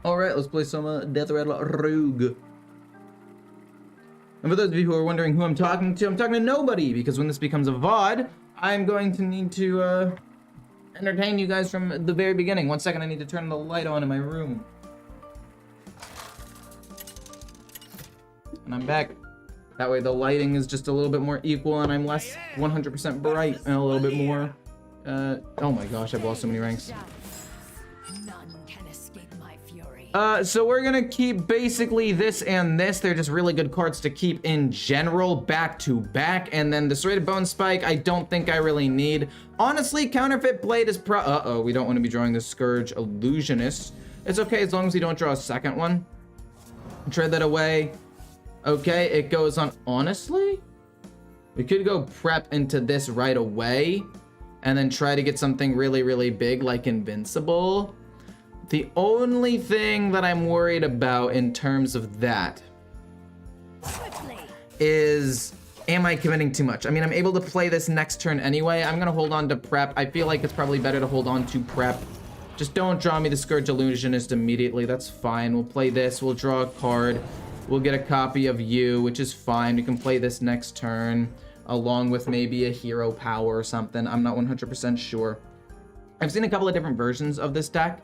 Alright, let's play some Death Rattle Rogue. And for those of you who are wondering who I'm talking to nobody, because when this becomes a VOD, I'm going to need to entertain you guys from the very beginning. 1 second, I need to turn the light on in my room. And I'm back. That way the lighting is just a little bit more equal and I'm less 100% bright and a little bit more, oh my gosh, I've lost so many ranks. So we're gonna keep basically this and this. They're just really good cards to keep in general, back to back. And then the Serrated Bone Spike, I don't think I really need. Honestly, Counterfeit Blade is uh-oh, we don't want to be drawing the Scourge Illusionist. It's okay as long as we don't draw a second one. Trade that away. Okay, it goes on. Honestly, we could go prep into this right away and then try to get something really, really big like Invincible. The only thing that I'm worried about in terms of that is, am I committing too much? I mean, I'm able to play this next turn anyway. I'm gonna hold on to prep. I feel like it's probably better to hold on to prep. Just don't draw me the Scourge Illusionist immediately. That's fine. We'll play this. We'll draw a card. We'll get a copy of you, which is fine. We can play this next turn along with maybe a Hero Power or something. I'm not 100% sure. I've seen a couple of different versions of this deck.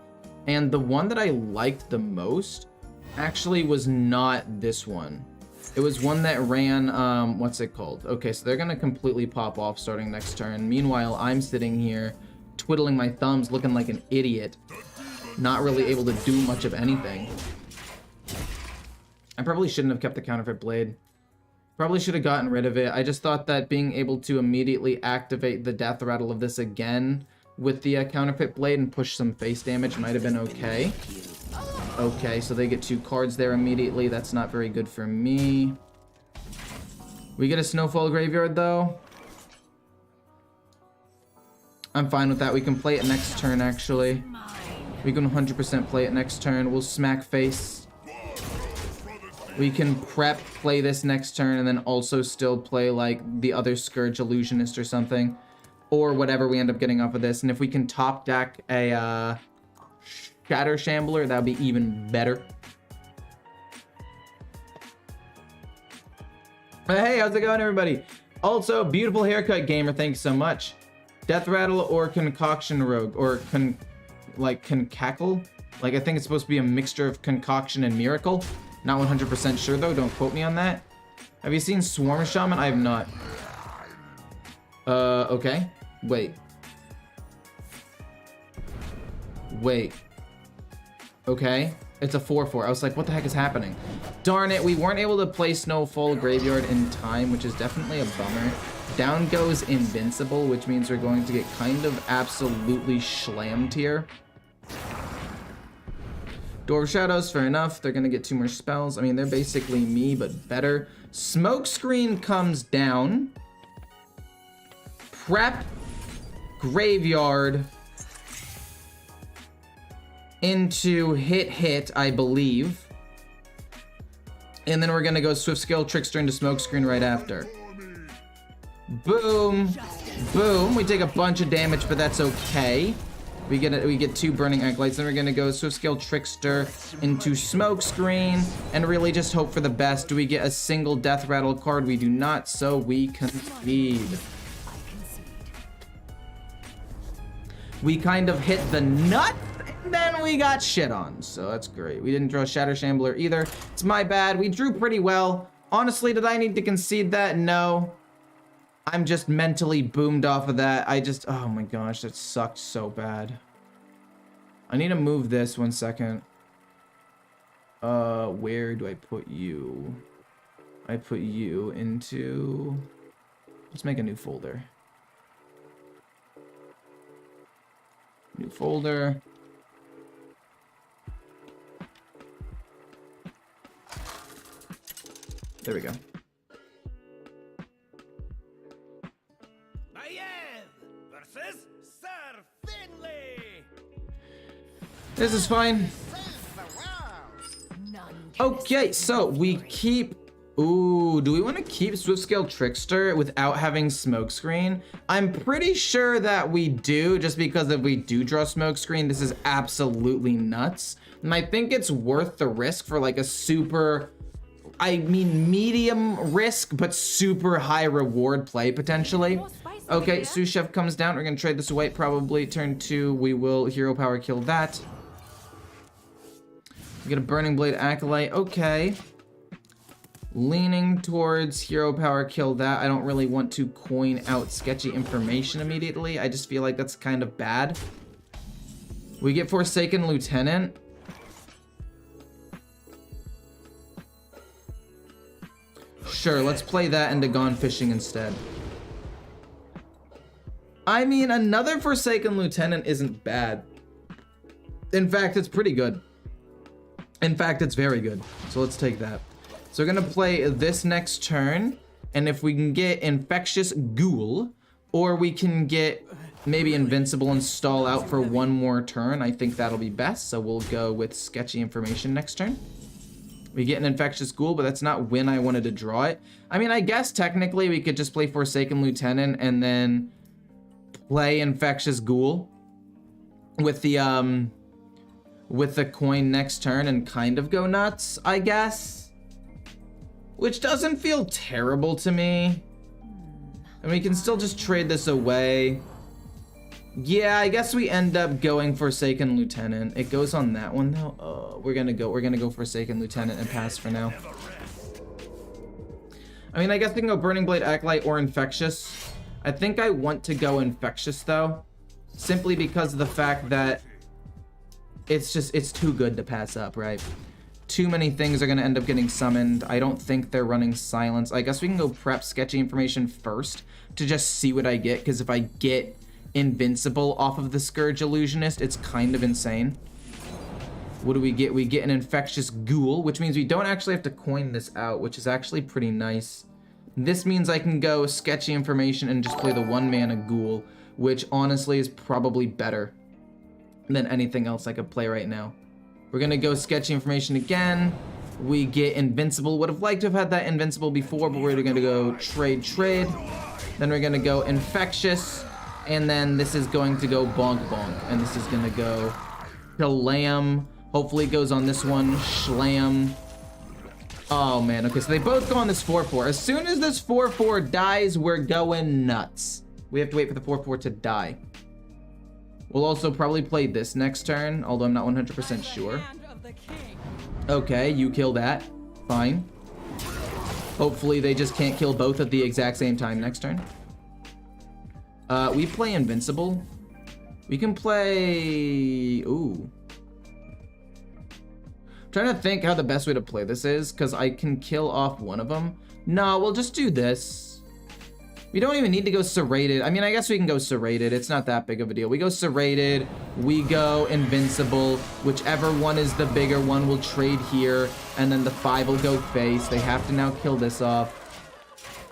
And the one that I liked the most actually was not this one. It was one that ran, what's it called? Okay, so they're gonna completely pop off starting next turn. Meanwhile, I'm sitting here twiddling my thumbs looking like an idiot, not really able to do much of anything. I probably shouldn't have kept the Counterfeit Blade. Probably should have gotten rid of it. I just thought that being able to immediately activate the Death Rattle of this again with the Counterfeit Blade and push some face damage might have been okay. Okay, so they get 2 cards there immediately. That's not very good for me. We get a Snowfall Graveyard though. I'm fine with that. We can play it next turn actually. We can 100% play it next turn. We'll smack face. We can prep, play this next turn, and then also still play like the other Scourge Illusionist or something. Or whatever we end up getting off of this. And if we can top deck a Shatter Shambler, that would be even better. Hey, how's it going, everybody? Also, beautiful haircut, gamer. Thanks so much. Death Rattle or Concoction Rogue, or Concackle? Like, I think it's supposed to be a mixture of Concoction and Miracle. Not 100% sure, though. Don't quote me on that. Have you seen Swarm Shaman? I have not. Okay. Wait. Okay. It's a 4/4. I was like, what the heck is happening? Darn it, we weren't able to play Snowfall Graveyard in time, which is definitely a bummer. Down goes Invincible, which means we're going to get kind of absolutely slammed here. Door of Shadows, fair enough. They're gonna get 2 more spells. I mean, they're basically me, but better. Smokescreen comes down. Prep. Graveyard into hit, I believe. And then we're gonna go Swift Scale Trickster into Smokescreen right after. Boom. Boom. We take a bunch of damage, but that's okay. We get 2 Burning Acolytes. Then we're gonna go Swift Scale Trickster into Smokescreen and really just hope for the best. Do we get a single Death Rattle card? We do not, so we concede. We kind of hit the nut, and then we got shit on. So that's great. We didn't draw Shatter Shambler either. It's my bad. We drew pretty well. Honestly, did I need to concede that? No. I'm just mentally boomed off of that. Oh my gosh, that sucked so bad. I need to move this 1 second. Where do I put you? I put you into... Let's make a new folder. New folder. There we go. Versus Sir Finley. This is fine. Okay, so we keep Ooh, do we want to keep Swift-Scale Trickster without having Smokescreen? I'm pretty sure that we do, just because if we do draw Smokescreen, this is absolutely nuts. And I think it's worth the risk for like a super, I mean medium risk, but super high reward play potentially. Okay, Sous Chef comes down. We're gonna trade this away probably. Turn 2, we will Hero Power kill that. We get a Burning Blade Acolyte, okay. Leaning towards Hero Power kill that. I don't really want to coin out sketchy information immediately. I just feel like that's kind of bad. We get Forsaken Lieutenant. Sure, let's play that into Gone Fishing instead. I mean, another Forsaken Lieutenant isn't bad. In fact, it's pretty good. In fact, it's very good. So let's take that. So we're gonna play this next turn, and if we can get Infectious Ghoul, or we can get maybe Invincible and stall out for one more turn, I think that'll be best. So we'll go with Sketchy Information next turn. We get an Infectious Ghoul, but that's not when I wanted to draw it. I mean, I guess technically we could just play Forsaken Lieutenant and then play Infectious Ghoul with the coin next turn and kind of go nuts, I guess. Which doesn't feel terrible to me. And we can still just trade this away. Yeah, I guess we end up going Forsaken Lieutenant. It goes on that one though. Oh, we're gonna go Forsaken Lieutenant and pass for now. I mean, I guess we can go Burning Blade Acolyte or Infectious. I think I want to go Infectious though, simply because of the fact that it's too good to pass up, right? Too many things are going to end up getting summoned. I don't think they're running Silence. I guess we can go prep Sketchy Information first to just see what I get, because if I get Invincible off of the Scourge Illusionist, it's kind of insane. What do we get? We get an Infectious Ghoul, which means we don't actually have to coin this out, which is actually pretty nice. This means I can go Sketchy Information and just play the 1-mana Ghoul, which honestly is probably better than anything else I could play right now. We're gonna go Sketchy Information again. We get Invincible. Would have liked to have had that Invincible before, but we're gonna go trade. Then we're gonna go Infectious, and then this is going to go Bonk, and this is gonna go Shalam. Hopefully it goes on this one, Shlam. Oh man, okay, so they both go on this 4/4. As soon as this 4/4 dies, we're going nuts. We have to wait for the 4/4 to die. We'll also probably play this next turn, although I'm not 100% sure. Okay, you kill that. Fine. Hopefully they just can't kill both at the exact same time next turn. We play Invincible. We can play... Ooh. I'm trying to think how the best way to play this is, because I can kill off one of them. No, we'll just do this. We don't even need to go Serrated. I mean, I guess we can go Serrated. It's not that big of a deal. We go Serrated. We go Invincible. Whichever one is the bigger one will trade here. And then the 5 will go face. They have to now kill this off.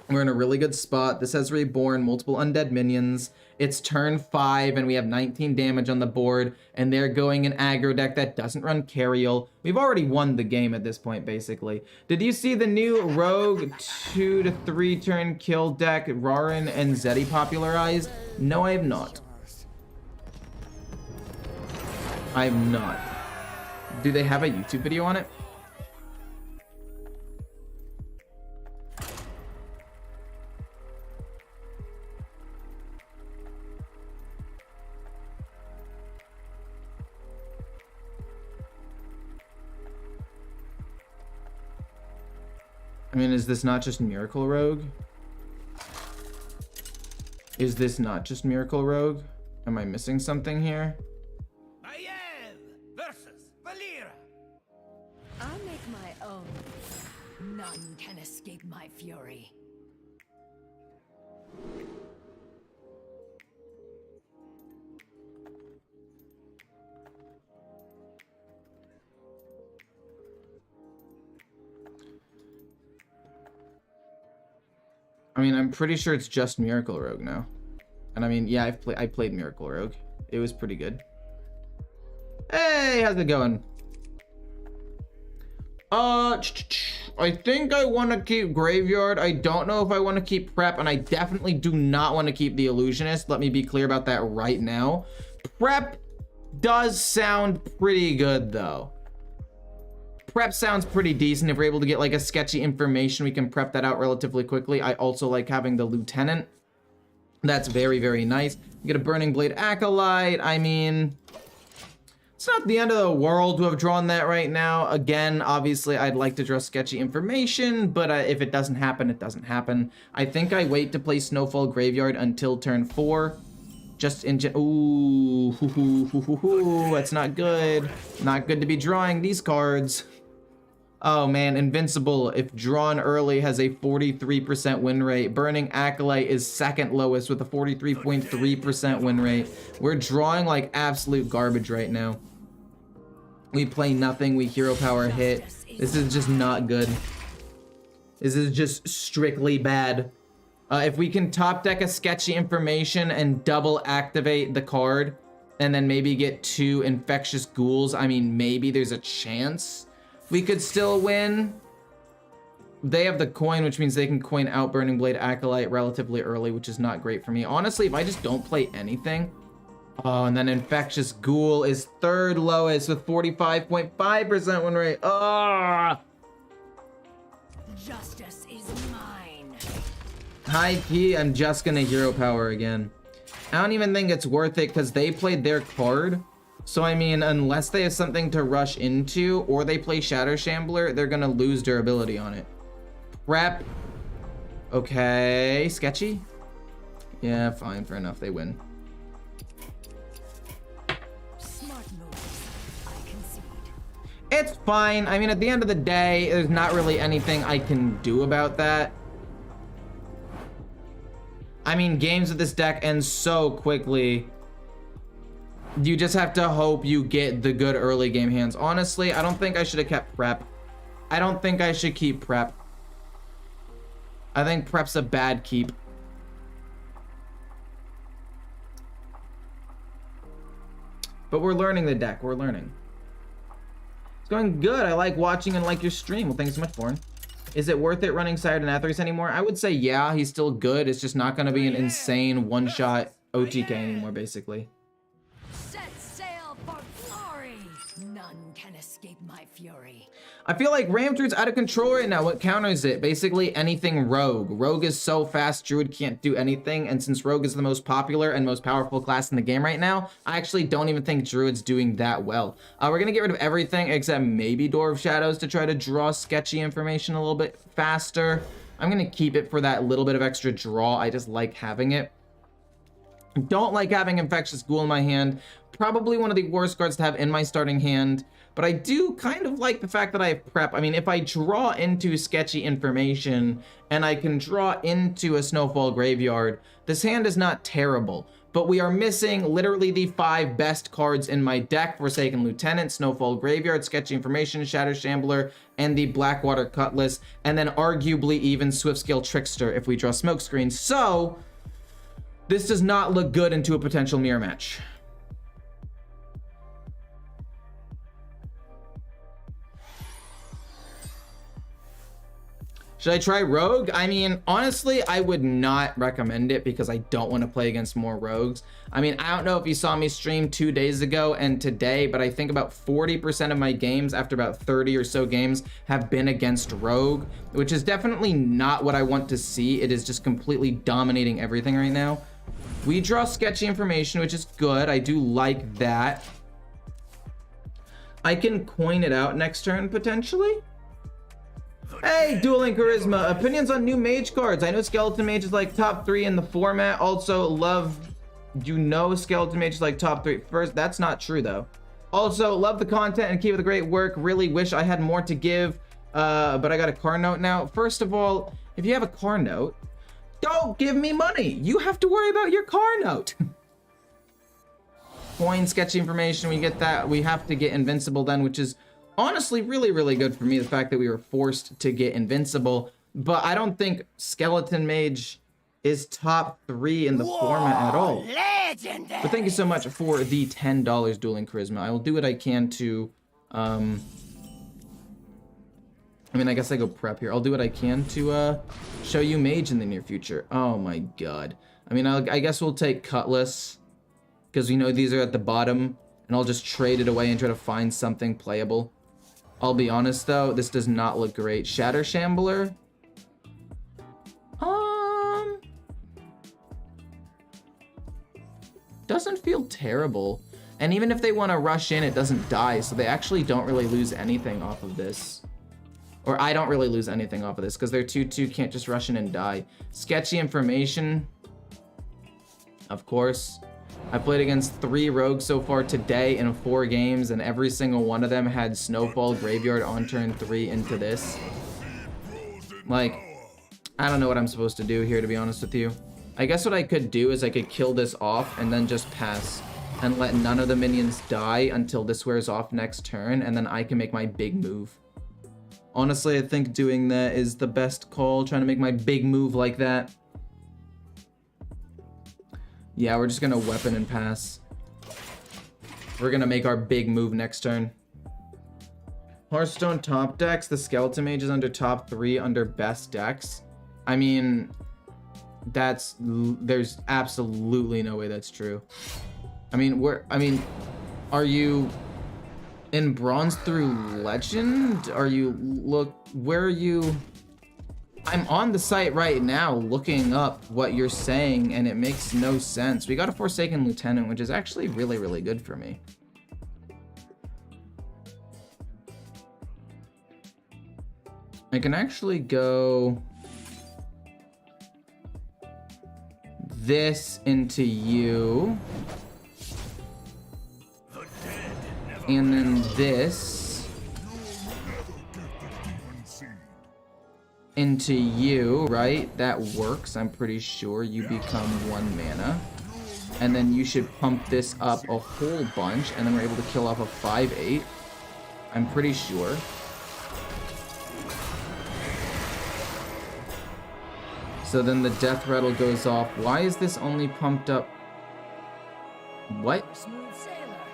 We're in a really good spot. This has Reborn, multiple undead minions. It's turn 5, and we have 19 damage on the board. And they're going an aggro deck that doesn't run Cariel. We've already won the game at this point, basically. Did you see the new Rogue 2 to 3 turn kill deck Rarin and Zeddy popularized? No, I have not. I have not. Do they have a YouTube video on it? I mean, is this not just Miracle Rogue? Is this not just Miracle Rogue? Am I missing something here? Versus Valera. I'll make my own. None can escape my fury. I mean, I'm pretty sure it's just Miracle Rogue now. And I mean, yeah, I played Miracle Rogue. It was pretty good. Hey, how's it going? I think I want to keep Graveyard. I don't know if I want to keep Prep, and I definitely do not want to keep the Illusionist. Let me be clear about that right now. Prep does sound pretty good, though. Prep sounds pretty decent. If we're able to get like a sketchy information, we can prep that out relatively quickly. I also like having the Lieutenant. That's very, very nice. Get a Burning Blade Acolyte. I mean, it's not the end of the world to have drawn that right now. Again, obviously, I'd like to draw sketchy information, but if it doesn't happen, it doesn't happen. I think I wait to play Snowfall Graveyard until turn 4. Just in ooh, that's not good. Not good to be drawing these cards. Oh man, Invincible, if drawn early, has a 43% win rate. Burning Acolyte is second lowest with a 43.3% win rate. We're drawing like absolute garbage right now. We play nothing, we hero power hit. This is just not good. This is just strictly bad. If we can top deck a sketchy information and double activate the card, and then maybe get 2 Infectious Ghouls, I mean, maybe there's a chance we could still win. They have the coin, which means they can coin out Burning Blade Acolyte relatively early, which is not great for me. Honestly, if I just don't play anything. Oh, and then Infectious Ghoul is third lowest with 45.5% win rate. Ah! Justice is mine. High key, I'm just gonna hero power again. I don't even think it's worth it because they played their card. So, I mean, unless they have something to rush into or they play Shadow Shambler, they're going to lose durability on it. Prep. Okay. Sketchy? Yeah, fine. Fair enough. They win. Smart moves. I concede. It's fine. I mean, at the end of the day, there's not really anything I can do about that. I mean, games with this deck end so quickly. You just have to hope you get the good early game hands. Honestly, I don't think I should have kept Prep. I don't think I should keep Prep. I think Prep's a bad keep. But we're learning the deck. We're learning. It's going good. I like watching and like your stream. Well, thanks so much, Born. Is it worth it running Sired and Aetherius anymore? I would say yeah, he's still good. It's just not going to be an insane one-shot OTK anymore, basically. Set sail for glory. None can escape my fury. I feel like Ram Druid's out of control right now. What counters it? Basically anything Rogue. Rogue is so fast, Druid can't do anything. And since Rogue is the most popular and most powerful class in the game right now, I actually don't even think Druid's doing that well. We're going to get rid of everything except maybe Door of Shadows to try to draw sketchy information a little bit faster. I'm going to keep it for that little bit of extra draw. I just like having it. Don't like having Infectious Ghoul in my hand. Probably one of the worst cards to have in my starting hand. But I do kind of like the fact that I have Prep. I mean, if I draw into sketchy information and I can draw into a Snowfall Graveyard, this hand is not terrible. But we are missing literally the 5 best cards in my deck: Forsaken Lieutenant, Snowfall Graveyard, Sketchy Information, Shadow Shambler, and the Blackwater Cutlass. And then arguably even Swiftscale Trickster if we draw Smokescreen. So this does not look good into a potential mirror match. Should I try Rogue? I mean, honestly, I would not recommend it because I don't want to play against more Rogues. I mean, I don't know if you saw me stream 2 days ago and today, but I think about 40% of my games after about 30 or so games have been against Rogue, which is definitely not what I want to see. It is just completely dominating everything right now. We draw sketchy information, which is good. I do like that. I can coin it out next turn, potentially. Hey, Dueling Charisma. Opinions on new mage cards. I know Skeleton Mage is like top 3 in the format. Also, love, Skeleton Mage is like top 3. First, that's not true, though. Also, love the content and keep up the great work. Really wish I had more to give, but I got a car note now. First of all, if you have a car note, don't give me money. You have to worry about your car note. Coin, sketchy information. We get that. We have to get Invincible then, which is honestly really, really good for me, the fact that we were forced to get Invincible. But I don't think Skeleton Mage is top 3 in the format at all. Legendary. But thank you so much for the $10 Dueling Charisma. I will do what I can to I mean, I guess I go prep here. I'll do what I can to show you mage in the near future. Oh my god. I mean, I guess we'll take Cutlass, because we know these are at the bottom, and I'll just trade it away and try to find something playable. I'll be honest though, this does not look great. Shatter Shambler? Doesn't feel terrible. And even if they want to rush in, it doesn't die, so they actually don't really lose anything off of this. Or I don't really lose anything off of this, because their 2/2 can't just rush in and die. Sketchy Information. Of course. I played against 3 rogues so far today in 4 games, and every single one of them had Snowfall Graveyard on turn 3 into this. Like, I don't know what I'm supposed to do here, to be honest with you. I guess what I could do is I could kill this off and then just pass and let none of the minions die until this wears off next turn, and then I can make my big move. Honestly, I think doing that is the best call, trying to make my big move like that. Yeah, we're just gonna weapon and pass. We're gonna make our big move next turn. Hearthstone top decks, the Skeleton Mage is under top 3 under best decks. I mean, there's absolutely no way that's true. I mean, are you in bronze through legend? Where are you? I'm on the site right now looking up what you're saying, and it makes no sense. We got a Forsaken Lieutenant, which is actually really, really good for me. I can actually go this into you, and then this into you, right? That works, I'm pretty sure. You become 1 mana, and then you should pump this up a whole bunch, and then we're able to kill off a 5/8. I'm pretty sure. So then the death rattle goes off. Why is this only pumped up? What?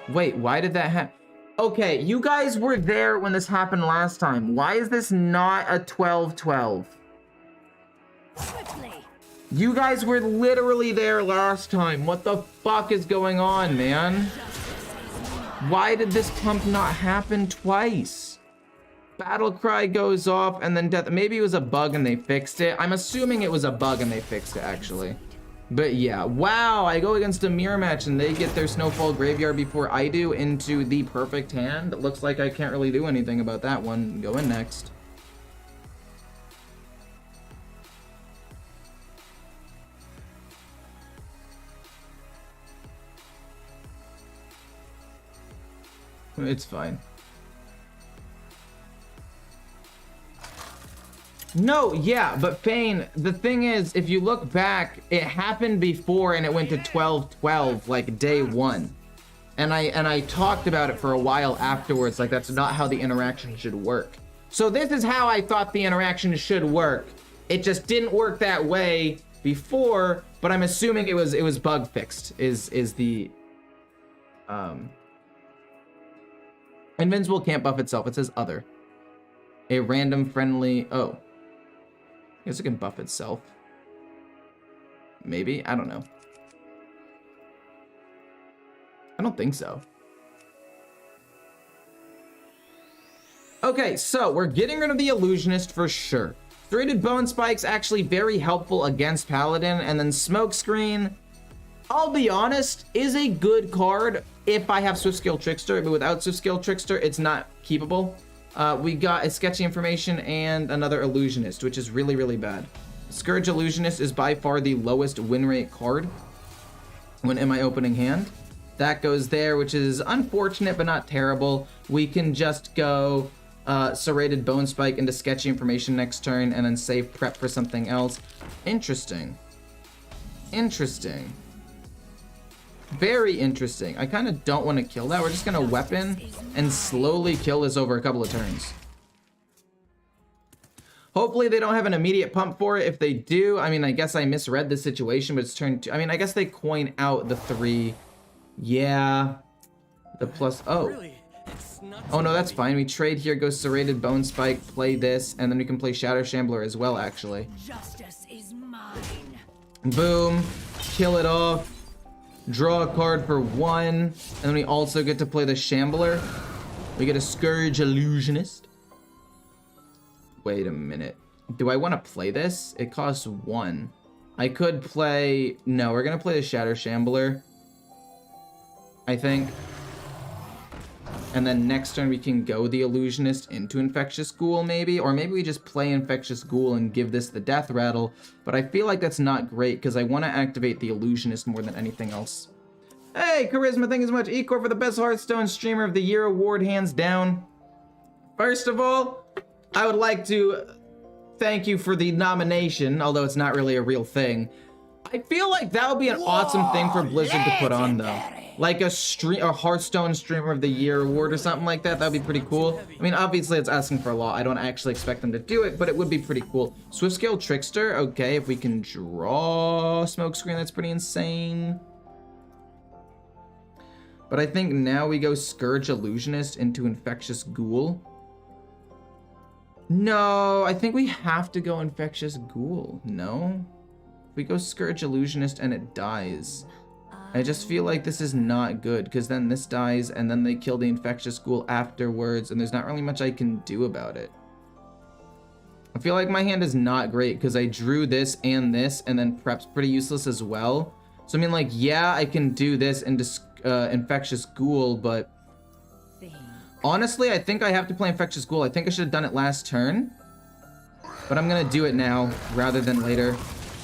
Wait, why did that happen? Okay, you guys were there when this happened last time. Why is this not a 12/12? You guys were literally there last time. What the fuck is going on, man? Why did this pump not happen twice? Battle cry goes off and then death. Maybe it was a bug and they fixed it. I'm assuming it was a bug and they fixed it, actually. But yeah, wow, I go against a mirror match and they get their Snowfall Graveyard before I do into the perfect hand. It looks like I can't really do anything about that one. Go in next. It's fine. No, yeah, but Fane, the thing is, if you look back, it happened before and it went to 12/12, like day 1. And I talked about it for a while afterwards, like that's not how the interaction should work. So this is how I thought the interaction should work. It just didn't work that way before, but I'm assuming it was bug fixed, is the Invincible can't buff itself, it says other. A random friendly, oh. I guess it can buff itself. Maybe? I don't know. I don't think so. Okay, so we're getting rid of the Illusionist for sure. Serrated Bone Spike's actually very helpful against Paladin, and then Smokescreen, I'll be honest, is a good card if I have Swift Scale Trickster, but without Swift Scale Trickster, it's not keepable. We got a Sketchy Information and another Illusionist, which is really, really bad. Scourge Illusionist is by far the lowest win rate card when in my opening hand. That goes there, which is unfortunate, but not terrible. We can just go Serrated Bone Spike into Sketchy Information next turn and then save prep for something else. Interesting. Interesting. Very interesting. I kind of don't want to kill that. We're just going to weapon and slowly kill this over a couple of turns. Hopefully they don't have an immediate pump for it. If they do, I mean, I guess I misread the situation, but it's turn 2. I mean, I guess they coin out the 3. Yeah. The plus, oh. Oh no, that's fine. We trade here, go Serrated Bone Spike, play this, and then we can play Shadow Shambler as well, actually. Justice is mine. Boom. Kill it off. Draw a card for 1. And then we also get to play the Shambler. We get a Scourge Illusionist. Wait a minute. Do I want to play this? It costs 1. I could play... No, we're going to play the Shadow Shambler, I think. And then next turn we can go the Illusionist into Infectious Ghoul, maybe? Or maybe we just play Infectious Ghoul and give this the Death Rattle. But I feel like that's not great, because I want to activate the Illusionist more than anything else. Hey, Charisma, thank you so much. Ecor for the Best Hearthstone Streamer of the Year award, hands down. First of all, I would like to thank you for the nomination, although it's not really a real thing. I feel like that would be an awesome thing for Blizzard to put on, though. Like a Hearthstone Streamer of the Year award or something like that. That'd be pretty cool. I mean, obviously it's asking for a lot. I don't actually expect them to do it, but it would be pretty cool. Swiftscale Trickster. Okay, if we can draw Smokescreen, that's pretty insane. But I think now we go Scourge Illusionist into Infectious Ghoul. No, I think we have to go Infectious Ghoul. No? We go Scourge Illusionist and it dies. I just feel like this is not good, because then this dies and then they kill the Infectious Ghoul afterwards, and there's not really much I can do about it. I feel like my hand is not great, because I drew this, and then Prep's pretty useless as well. So I mean, like, yeah, I can do this into Infectious Ghoul, but honestly, I think I have to play Infectious Ghoul. I think I should have done it last turn, but I'm gonna do it now rather than later.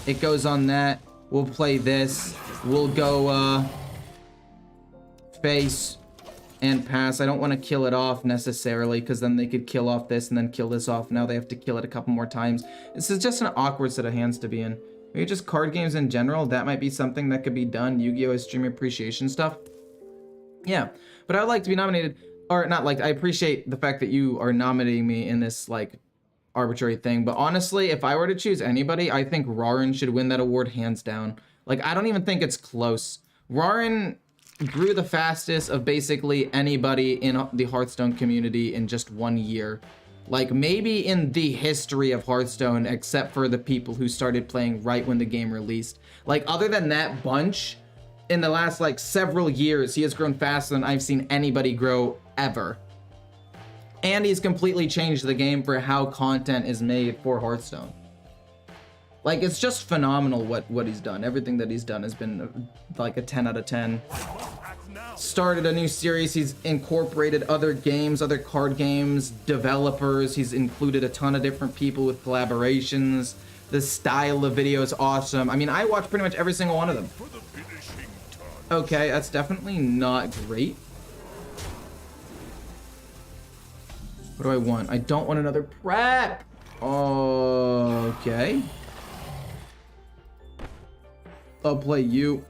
It goes on that. We'll play this. We'll go face and pass. I don't want to kill it off necessarily, because then they could kill off this and then kill this off. Now they have to kill it a couple more times. This is just an awkward set of hands to be in. Maybe just card games in general. That might be something that could be done. Yu-Gi-Oh! Streamer appreciation stuff. Yeah, but I would like to be nominated. Or not like, I appreciate the fact that you are nominating me in this, like, arbitrary thing. But honestly, if I were to choose anybody, I think Rarin should win that award hands down. Like, I don't even think it's close. Rarin grew the fastest of basically anybody in the Hearthstone community in just 1 year. Like, maybe in the history of Hearthstone, except for the people who started playing right when the game released. Like, other than that bunch, in the last, like, several years, he has grown faster than I've seen anybody grow ever. And he's completely changed the game for how content is made for Hearthstone. Like, it's just phenomenal what he's done. Everything that he's done has been like a 10 out of 10. Started a new series. He's incorporated other games, other card games, developers. He's included a ton of different people with collaborations. The style of video is awesome. I mean, I watch pretty much every single one of them. Okay, that's definitely not great. What do I want? I don't want another prep. Okay. I'll play you.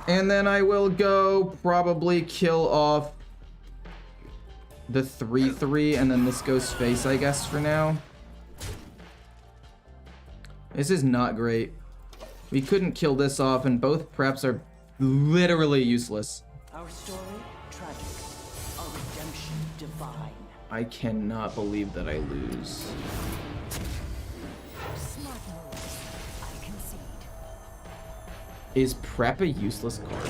And then I will go probably kill off the 3/3, and then this goes face, I guess, for now. This is not great. We couldn't kill this off, and both preps are literally useless. Our story, tragic. Our redemption, divine. I cannot believe that I lose. Smart move. I concede. Is prep a useless card?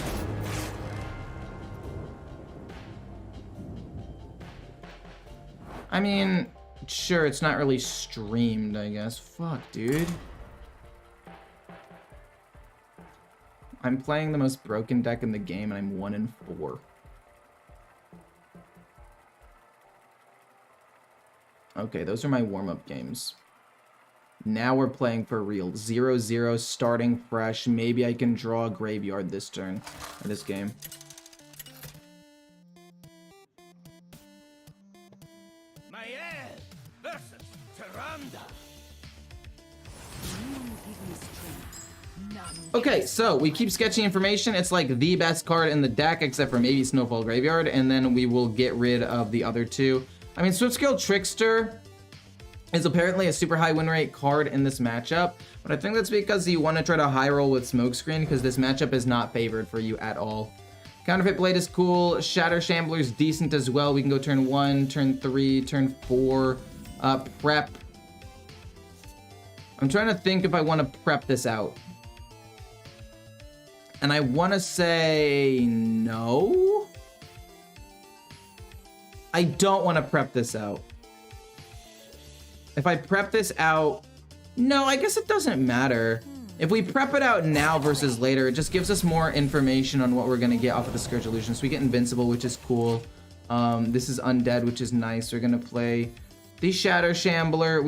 I mean, sure, it's not really streamed, I guess. Fuck, dude. I'm playing the most broken deck in the game, and I'm 1-4. Okay, those are my warm-up games. Now we're playing for real. 0-0, starting fresh. Maybe I can draw a graveyard this turn, or this game. Mael versus Tyrande. Okay, so we keep sketching information. It's like the best card in the deck, except for maybe Snowfall Graveyard, and then we will get rid of the other two. I mean, Swiftscale Trickster is apparently a super high win rate card in this matchup, but I think that's because you want to try to high roll with Smokescreen, because this matchup is not favored for you at all. Counterfeit Blade is cool. Shatter Shambler is decent as well. We can go turn 1, turn 3, turn 4. Prep. I'm trying to think if I want to prep this out. And I want to say no. I don't want to prep this out. If I prep this out, no, I guess it doesn't matter. If we prep it out now versus later, it just gives us more information on what we're gonna get off of the Scourge Illusion. So we get Invincible, which is cool. This is Undead, which is nice. We're gonna play the Shatter Shambler.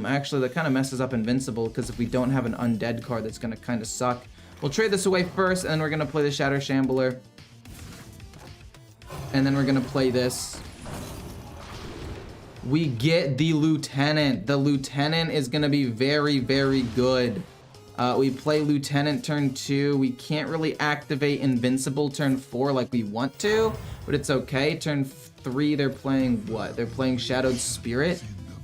Actually, that kind of messes up Invincible, because if we don't have an Undead card, that's gonna kind of suck. We'll trade this away first, and then we're gonna play the Shatter Shambler. And then we're gonna play this. We get the Lieutenant. The Lieutenant is gonna be very, very good. We play Lieutenant turn 2. We can't really activate Invincible turn 4 like we want to, but it's okay. Turn 3, they're playing what? They're playing Shadowed Spirit.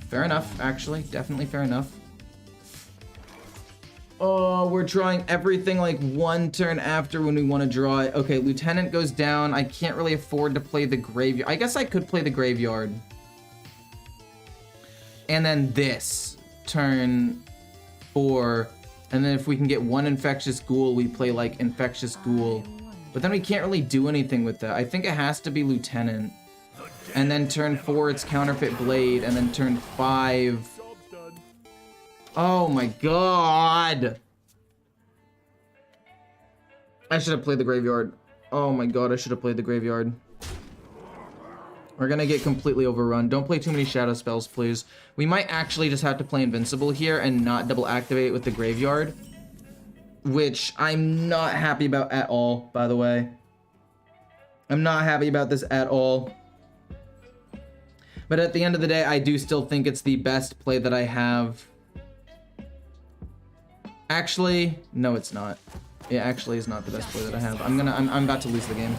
Fair enough, actually. Definitely fair enough. Oh, we're drawing everything like one turn after when we want to draw it. Okay, Lieutenant goes down. I can't really afford to play the Graveyard. I guess I could play the Graveyard. And then this, turn 4. And then if we can get one Infectious Ghoul, we play like Infectious Ghoul. But then we can't really do anything with that. I think it has to be Lieutenant. And then turn 4, it's Counterfeit Blade. And then turn 5... Oh my god! I should have played the Graveyard. Oh my god, I should have played the Graveyard. We're gonna get completely overrun. Don't play too many shadow spells, please. We might actually just have to play Invincible here and not double activate it with the Graveyard. Which I'm not happy about at all, by the way. I'm not happy about this at all. But at the end of the day, I do still think it's the best play that I have. Actually, no, it's not. It actually is not the best play that I have. I'm about to lose the game.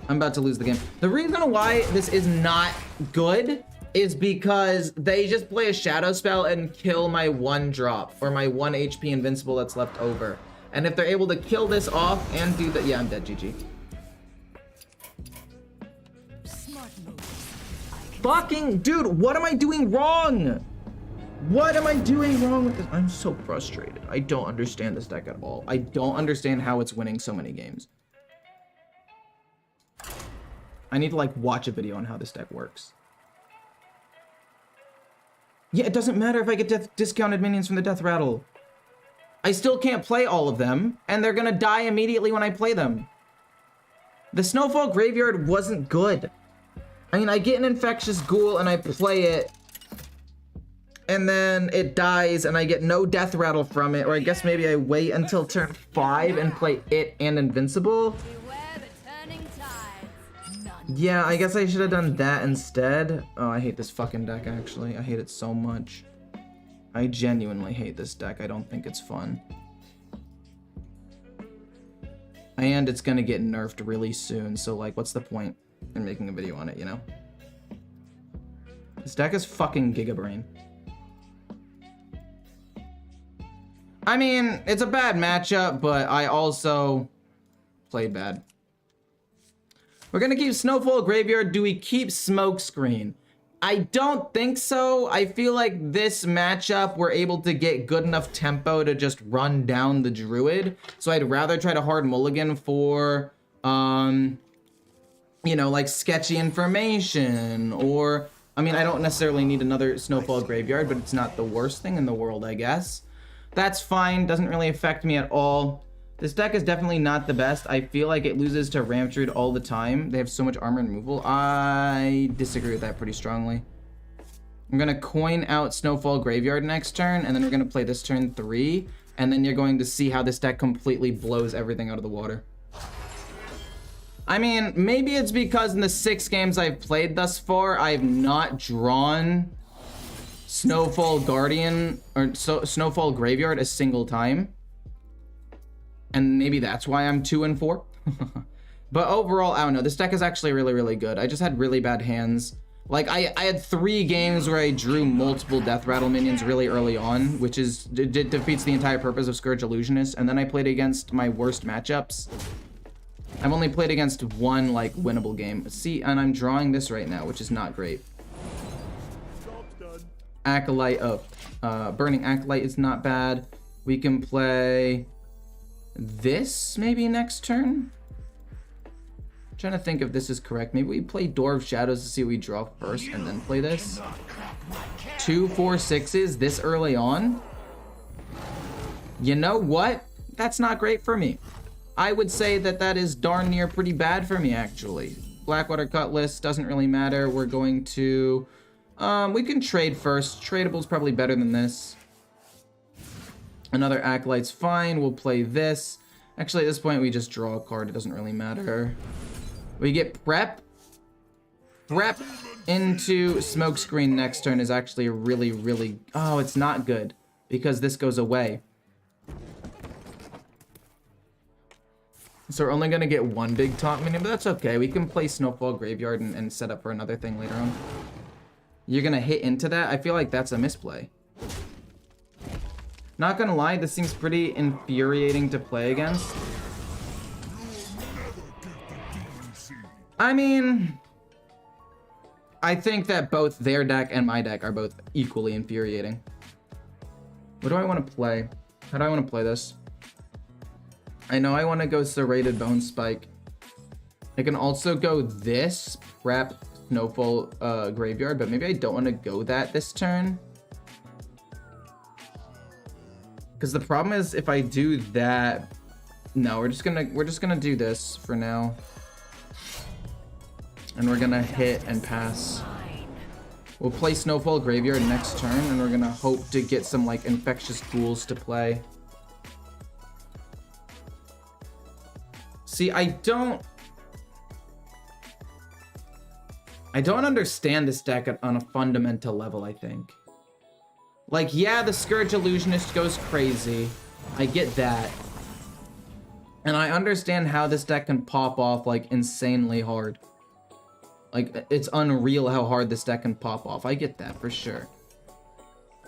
I'm about to lose the game. The reason why this is not good is because they just play a shadow spell and kill my 1 drop or my 1 HP invincible that's left over. And if they're able to kill this off and do that, yeah, I'm dead, GG. Fucking dude, what am I doing wrong? What am I doing wrong with this? I'm so frustrated. I don't understand this deck at all. I don't understand how it's winning so many games. I need to like watch a video on how this deck works. Yeah, it doesn't matter if I get discounted minions from the death rattle. I still can't play all of them, and they're gonna die immediately when I play them. The Snowfall Graveyard wasn't good. I mean, I get an Infectious Ghoul and I play it, and then it dies and I get no death rattle from it, or I guess maybe I wait until turn 5 and play it and Invincible. Yeah, I guess I should have done that instead. Oh, I hate this fucking deck, actually. I hate it so much. I genuinely hate this deck. I don't think it's fun. And it's gonna get nerfed really soon, so like, what's the point in making a video on it, you know? This deck is fucking Gigabrain. I mean, it's a bad matchup, but I also played bad. We're gonna keep Snowfall Graveyard. Do we keep Smokescreen? I don't think so. I feel like this matchup, we're able to get good enough tempo to just run down the Druid. So I'd rather try to hard mulligan for, you know, like sketchy information, or, I mean, I don't necessarily need another Snowfall Graveyard, but it's not the worst thing in the world, I guess. That's fine, doesn't really affect me at all. This deck is definitely not the best. I feel like it loses to Ramp Druid all the time. They have so much armor and removal. I disagree with that pretty strongly. I'm gonna coin out Snowfall Graveyard next turn, and then we're gonna play this turn 3, and then you're going to see how this deck completely blows everything out of the water. I mean, maybe it's because in the 6 games I've played thus far, I've not drawn Snowfall Guardian, or Snowfall Graveyard a single time. And maybe that's why I'm 2 and 4. But overall, I don't know. This deck is actually really, really good. I just had really bad hands. Like, I had 3 games where I drew multiple Death Rattle minions really early on, which is defeats the entire purpose of Scourge Illusionist, and then I played against my worst matchups. I've only played against 1, like, winnable game. See, and I'm drawing this right now, which is not great. Acolyte, Burning Acolyte is not bad. We can play this maybe next turn? Trying to think if this is correct. Maybe we play Door of Shadows to see what we draw first and then play this. 2, 4, 6s this early on. You know what? That's not great for me. I would say that that is darn near pretty bad for me, actually. Blackwater Cutlass doesn't really matter. We're going to... we can trade first. Tradable's probably better than this. Another Acolyte's fine. We'll play this. Actually, at this point, we just draw a card. It doesn't really matter. We get Prep. Prep into Smokescreen next turn is actually a really, really... Oh, it's not good because this goes away. So we're only going to get 1 big taunt minion, but that's okay. We can play Snowfall Graveyard and set up for another thing later on. You're going to hit into that? I feel like that's a misplay. Not going to lie, this seems pretty infuriating to play against. I mean, I think that both their deck and my deck are both equally infuriating. What do I want to play? How do I want to play this? I know I want to go Serrated Bone Spike. I can also go this, Prep, Snowfall Graveyard, but maybe I don't want to go that this turn. Because the problem is if I do that, no, we're just gonna do this for now. And we're gonna hit and pass. We'll play Snowfall Graveyard next turn, and we're gonna hope to get some like Infectious Ghouls to play. See, I don't understand this deck on a fundamental level, I think. Like, yeah, the Scourge Illusionist goes crazy. I get that. And I understand how this deck can pop off, like, insanely hard. Like, it's unreal how hard this deck can pop off. I get that, for sure.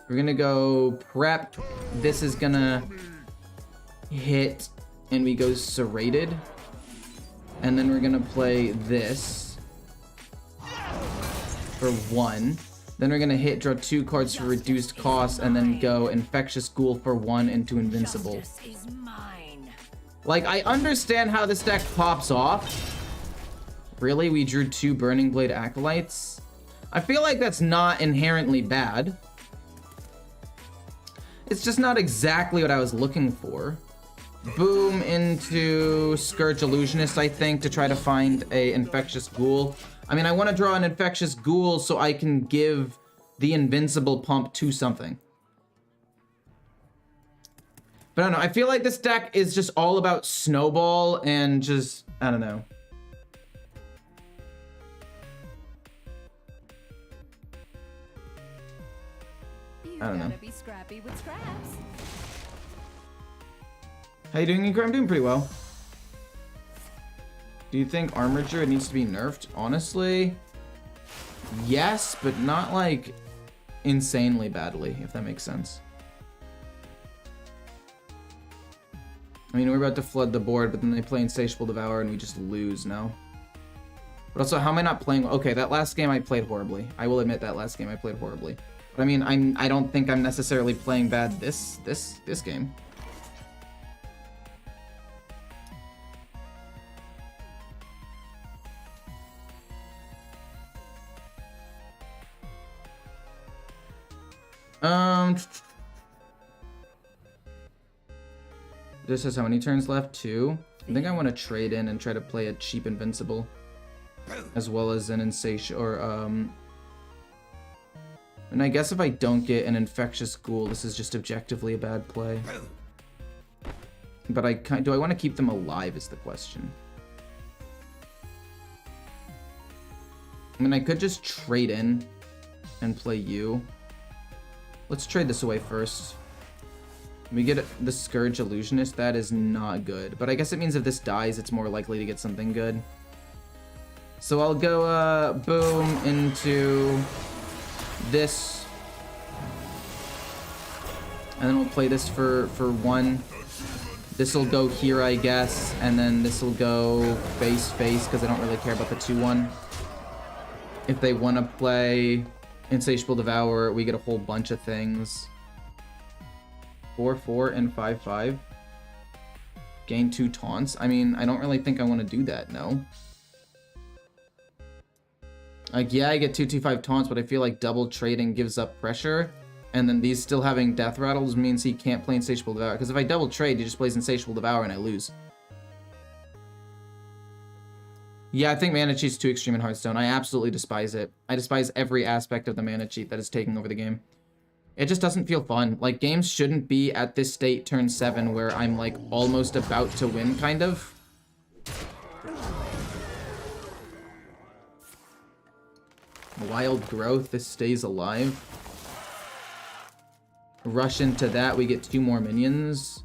We're gonna go Prep. This is gonna hit, and we go Serrated. And then we're gonna play this for 1. Then we're gonna hit, draw 2 cards for reduced cost, and then go Infectious Ghoul for 1 into Invincible. Like, I understand how this deck pops off. Really? We drew 2 Burning Blade Acolytes? I feel like that's not inherently bad. It's just not exactly what I was looking for. Boom into Scourge Illusionist, I think, to try to find a Infectious Ghoul. I mean, I want to draw an Infectious Ghoul so I can give the Invincible pump to something. But I don't know, I feel like this deck is just all about Snowball and just, I don't know. I don't know. Be scrappy with scraps. How you doing, Ecore? I'm doing pretty well. Do you think Armature needs to be nerfed? Honestly, yes, but not like insanely badly, if that makes sense. I mean, we're about to flood the board, but then they play Insatiable Devour and we just lose now. But also, how am I not playing? Okay, that last game I played horribly. I will admit that last game I played horribly. But I mean, I don't think I'm necessarily playing bad this game. This has how many turns left? 2. I think I want to trade in and try to play a cheap Invincible, as well as an Insatiable, or and I guess if I don't get an Infectious Ghoul, this is just objectively a bad play. But do I want to keep them alive is the question. I mean, I could just trade in and play you. Let's trade this away first. We get the Scourge Illusionist. That is not good. But I guess it means if this dies, it's more likely to get something good. So I'll go boom into this. And then we'll play this for 1. This will go here, I guess, and then this will go face because I don't really care about the 2/1. If they want to play Insatiable Devourer, we get a whole bunch of things. 4/4 and 5/5. Gain 2 taunts. I mean, I don't really think I want to do that, no. Like, yeah, I get 2/2/5 taunts, but I feel like double trading gives up pressure. And then these still having death rattles means he can't play Insatiable Devour. Because if I double trade, he just plays Insatiable Devour and I lose. Yeah, I think mana cheat's too extreme in Hearthstone. I absolutely despise it. I despise every aspect of the mana cheat that is taking over the game. It just doesn't feel fun. Like, games shouldn't be at this state turn 7 where I'm like almost about to win, kind of. Wild Growth, this stays alive. Rush into that, we get 2 more minions.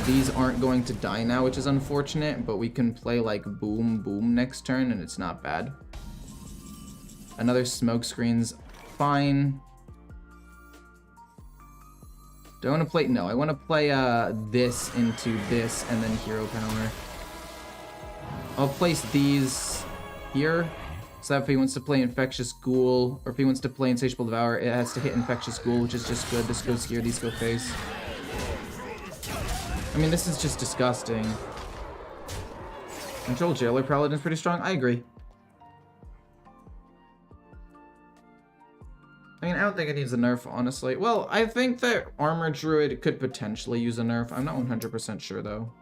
These aren't going to die now, which is unfortunate, but we can play like boom boom next turn and it's not bad. Another smoke screen's fine. Do I want to play? No, I want to play this into this and then hero power. I'll place these here. So if he wants to play Infectious Ghoul, or if he wants to play Insatiable Devour, it has to hit Infectious Ghoul, which is just good. This goes here, these go face. I mean, this is just disgusting. Control Jailer Paladin's pretty strong. I agree. I mean, I don't think it needs a nerf, honestly. Well, I think that Armor Druid could potentially use a nerf. I'm not 100% sure, though.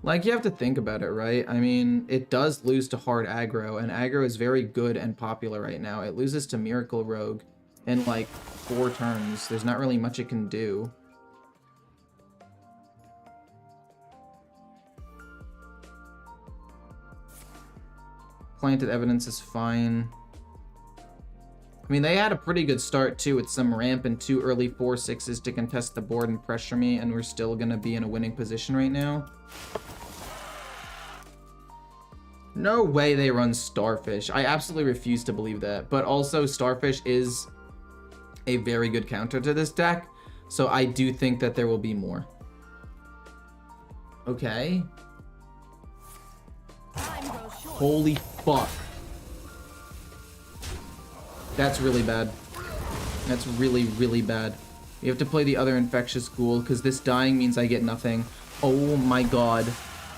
Like, you have to think about it, right? I mean, it does lose to hard aggro, and aggro is very good and popular right now. It loses to Miracle Rogue in, like, 4 turns. There's not really much it can do. Planted Evidence is fine. I mean, they had a pretty good start, too, with some ramp and 2 early 4/6s to contest the board and pressure me, and we're still gonna be in a winning position right now. No way they run Starfish. I absolutely refuse to believe that. But also, Starfish is a very good counter to this deck, so I do think that there will be more. Okay. Holy fuck. That's really bad. That's really, really bad. You have to play the other Infectious Ghoul, because this dying means I get nothing. Oh my god.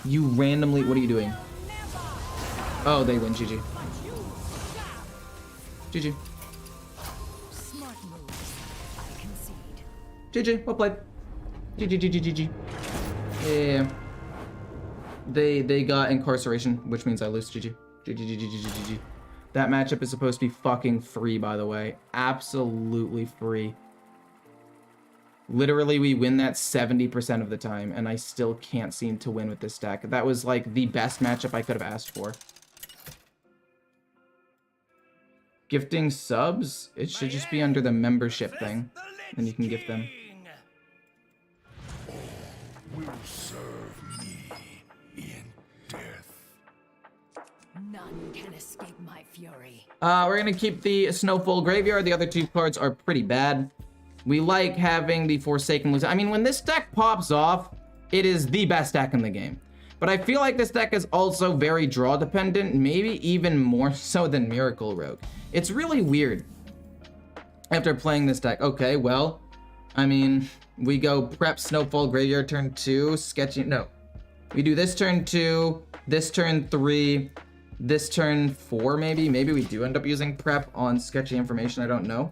You randomly... What are you doing? Oh, they win. GG. GG. Smart moves. I concede. GG. Well played. GG. Yeah. They got incarceration, which means I lose. GG. GG. That matchup is supposed to be fucking free, by the way. Absolutely free. Literally, we win that 70% of the time, and I still can't seem to win with this deck. That was, like, the best matchup I could have asked for. Gifting subs? It should just be under the membership thing, and you can gift them. Will serve me in death. None can escape my fury. We're gonna keep the Snowfall Graveyard. The other 2 cards are pretty bad. We like having the Forsaken Lose. I mean, when this deck pops off, it is the best deck in the game. But I feel like this deck is also very draw dependent, maybe even more so than Miracle Rogue. It's really weird after playing this deck. Okay, well, I mean, we go prep Snowfall Graveyard turn 2, sketching, no. We do this turn 2, this turn 3, this turn 4 maybe. Maybe we do end up using prep on sketchy information, I don't know.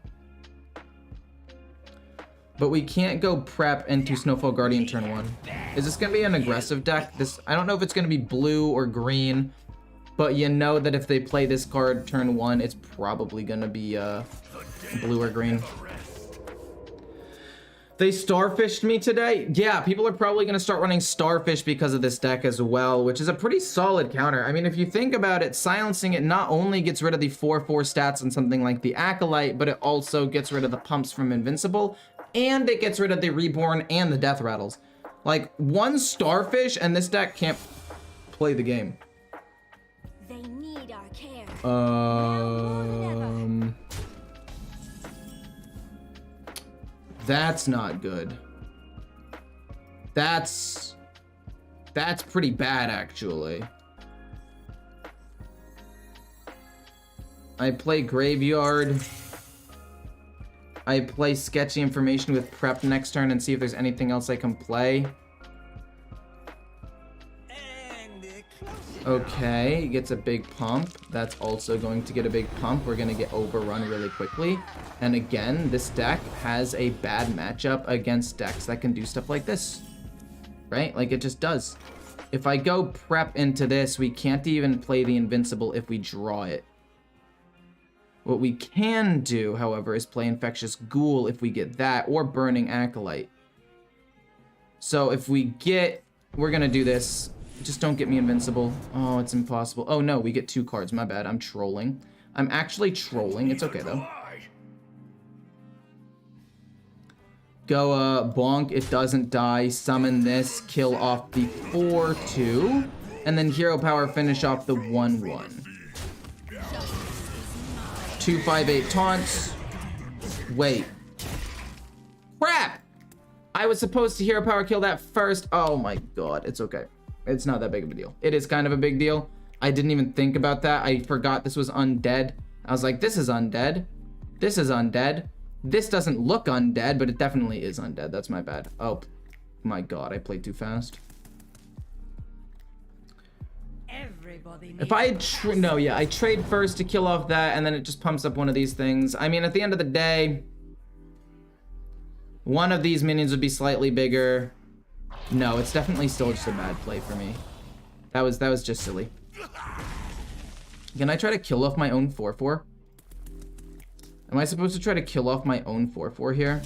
But we can't go prep into Snowfall Guardian turn 1. Is this gonna be an aggressive deck? I don't know if it's gonna be blue or green, but you know that if they play this card turn 1, it's probably gonna be blue or green. They Starfished me today? Yeah, people are probably gonna start running Starfish because of this deck as well, which is a pretty solid counter. I mean, if you think about it, silencing it not only gets rid of the 4/4 stats on something like the Acolyte, but it also gets rid of the pumps from Invincible, and it gets rid of the Reborn and the Death Rattles. Like, one Starfish and this deck can't play the game. They need our care. That's not good. That's pretty bad, actually. I play Graveyard. I play Sketchy Information with Prep next turn and see if there's anything else I can play. Okay, he gets a big pump. That's also going to get a big pump. We're going to get overrun really quickly. And again, this deck has a bad matchup against decks that can do stuff like this. Right? Like, it just does. If I go Prep into this, we can't even play the Invincible if we draw it. What we can do, however, is play Infectious Ghoul if we get that, or Burning Acolyte. So if we get... We're going to do this. Just don't get me Invincible. Oh, it's impossible. Oh, no, we get 2 cards. My bad. I'm trolling. I'm actually trolling. It's okay, though. Go, bonk. It doesn't die. Summon this. Kill off the 4/2. And then Hero Power finish off the 1/1. 2/5/8 taunts. Wait. Crap! I was supposed to Hero Power kill that first. Oh my god. It's okay. It's not that big of a deal. It is kind of a big deal. I didn't even think about that. I forgot this was undead. I was like, this is undead. This is undead. This doesn't look undead, but it definitely is undead. That's my bad. Oh my god. I played too fast. If I I trade first to kill off that, and then it just pumps up one of these things. I mean, at the end of the day, one of these minions would be slightly bigger. No, it's definitely still just a bad play for me. That was just silly. Can I try to kill off my own 4/4? Am I supposed to try to kill off my own 4/4 here?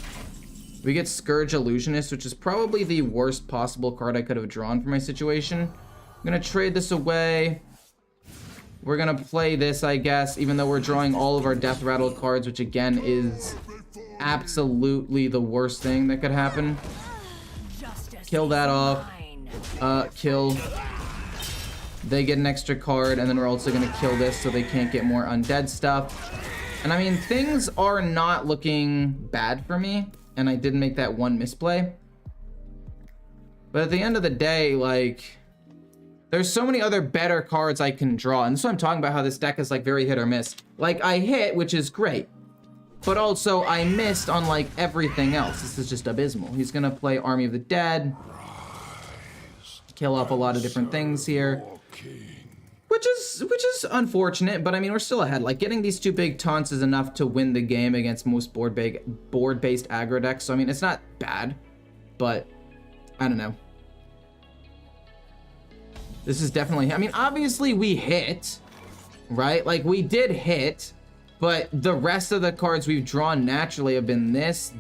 We get Scourge Illusionist, which is probably the worst possible card I could have drawn for my situation. I'm gonna trade this away. We're gonna play this, I guess, even though we're drawing all of our Death Rattle cards, which again is absolutely the worst thing that could happen. Kill that off. Kill. They get an extra card, and then we're also gonna kill this so they can't get more undead stuff. And I mean, things are not looking bad for me, and I did make that one misplay. But at the end of the day, like, there's so many other better cards I can draw. And so I'm talking about how this deck is like very hit or miss. Like, I hit, which is great. But also I missed on like everything else. This is just abysmal. He's gonna play Army of the Dead. Kill off a lot of different things here. Which is unfortunate, but I mean, we're still ahead. Like, getting these 2 big taunts is enough to win the game against most board-based aggro decks. So I mean, it's not bad, but I don't know. This is definitely, I mean, obviously we hit, right? Like, we did hit, but the rest of the cards we've drawn naturally have been this,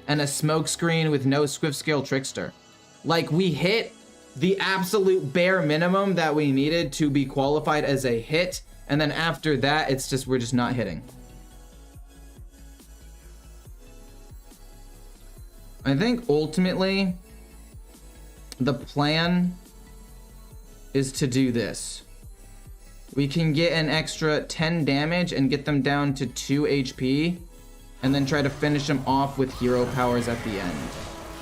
and a smokescreen with no Swift-Scale Trickster. Like, we hit the absolute bare minimum that we needed to be qualified as a hit, and then after that, it's just, we're just not hitting. I think ultimately, the plan is to do this. We can get an extra 10 damage and get them down to 2 HP, and then try to finish them off with hero powers at the end.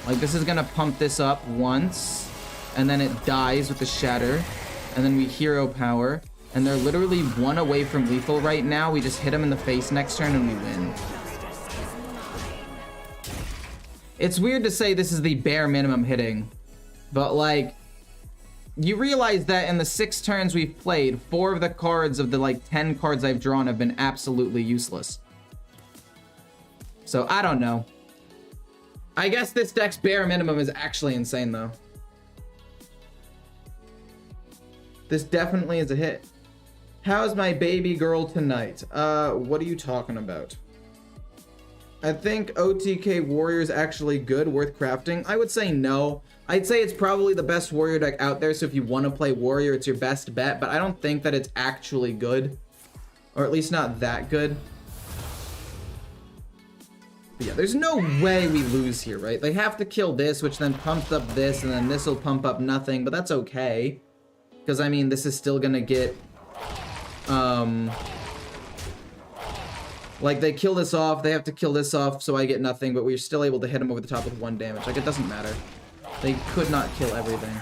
Like, this is gonna pump this up once, and then it dies with the shatter, and then we hero power, and they're literally 1 away from lethal right now. We just hit them in the face next turn and we win. It's weird to say this is the bare minimum hitting, but like, you realize that in the 6 turns we've played, 4 of the cards of the like 10 cards I've drawn have been absolutely useless. So I don't know. I guess this deck's bare minimum is actually insane though. This definitely is a hit. How's my baby girl tonight? What are you talking about? I think OTK Warrior is actually good, worth crafting. I would say no. I'd say it's probably the best warrior deck out there, so if you want to play warrior, it's your best bet, but I don't think that it's actually good. Or at least not that good. But yeah, there's no way we lose here, right? They have to kill this, which then pumps up this, and then this will pump up nothing, but that's okay. Because, I mean, this is still gonna get, like, they kill this off, they have to kill this off, so I get nothing, but we're still able to hit them over the top with 1 damage. Like, it doesn't matter. They could not kill everything.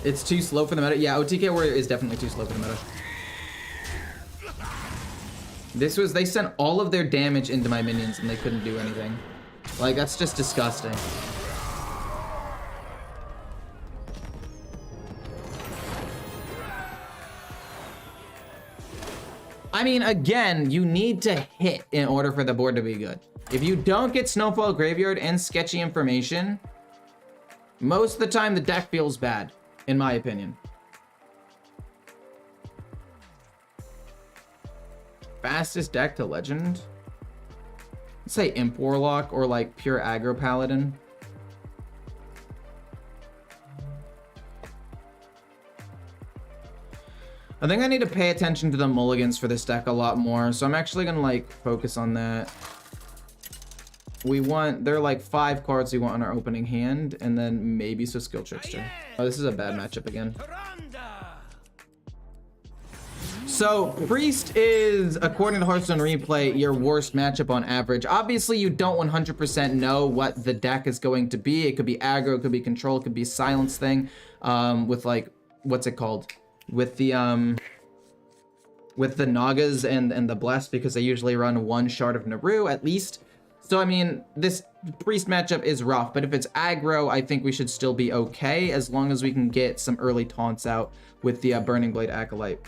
It's too slow for the meta. Yeah, OTK Warrior is definitely too slow for the meta. This was, they sent all of their damage into my minions and they couldn't do anything. Like, that's just disgusting. I mean, again, you need to hit in order for the board to be good. If you don't get Snowfall Graveyard and sketchy information, most of the time the deck feels bad, in my opinion. Fastest deck to Legend? Let's say Imp Warlock or like pure aggro Paladin. I think I need to pay attention to the mulligans for this deck a lot more, so I'm actually gonna like focus on that. We want, there are like 5 cards we want on our opening hand, and then maybe so Skill Trickster. Oh, this is a bad matchup again. So, Priest is, according to Hearthstone Replay, your worst matchup on average. Obviously, you don't 100% know what the deck is going to be. It could be aggro, it could be control, it could be silence thing, with like, what's it called? With the Nagas and the Blessed, because they usually run 1 Shard of Naru at least. So, I mean, this Priest matchup is rough, but if it's aggro, I think we should still be okay, as long as we can get some early taunts out with the Burning Blade Acolyte.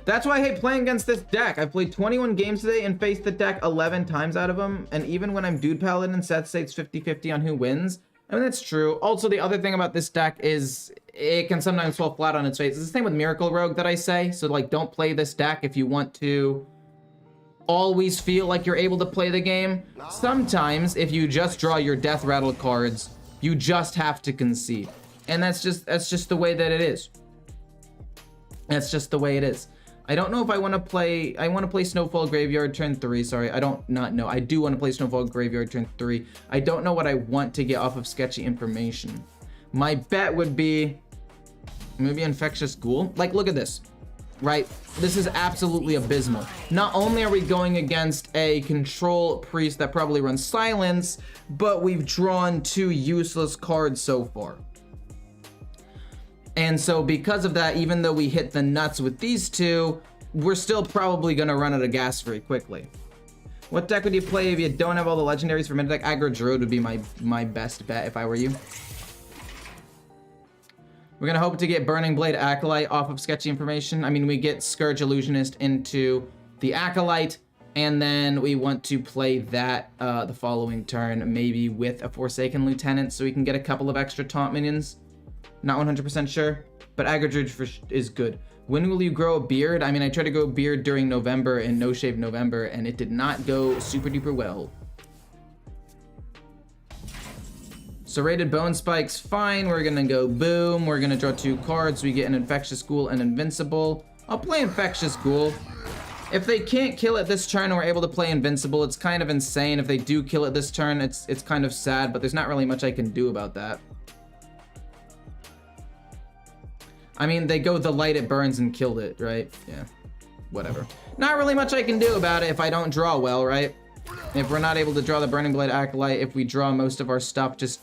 That's why I hate playing against this deck. I've played 21 games today and faced the deck 11 times out of them. And even when I'm Dude Paladin, Seth states 50-50 on who wins. I mean, that's true. Also, the other thing about this deck is it can sometimes fall flat on its face. It's the same with Miracle Rogue that I say. So, like, don't play this deck if you want to always feel like you're able to play the game. Sometimes, if you just draw your Death Rattle cards, you just have to concede. And that's just the way that it is. That's just the way it is. I don't know if I want to play, Snowfall Graveyard turn 3, sorry, I don't not know. I do want to play Snowfall Graveyard turn 3. I don't know what I want to get off of sketchy information. My bet would be maybe Infectious Ghoul. Like, look at this, right? This is absolutely abysmal. Not only are we going against a control priest that probably runs silence, but we've drawn 2 useless cards so far. And so because of that, even though we hit the nuts with these 2, we're still probably going to run out of gas very quickly. What deck would you play if you don't have all the legendaries for mid deck? Aggro Druid would be my best bet if I were you. We're going to hope to get Burning Blade Acolyte off of sketchy information. I mean, we get Scourge Illusionist into the Acolyte, and then we want to play that the following turn, maybe with a Forsaken Lieutenant, so we can get a couple of extra taunt minions. Not 100% sure, but Aggro Druid is good. When will you grow a beard? I mean, I tried to grow a beard during November and No Shave November, and it did not go super duper well. Serrated Bone Spike's fine. We're gonna go boom. We're gonna draw 2 cards. We get an Infectious Ghoul and Invincible. I'll play Infectious Ghoul. If they can't kill it this turn and we're able to play Invincible, it's kind of insane. If they do kill it this turn, it's kind of sad, but there's not really much I can do about that. I mean, they go the light, it burns, and killed it, right? Yeah, whatever. Not really much I can do about it if I don't draw well, right? If we're not able to draw the Burning Blade Acolyte, if we draw most of our stuff just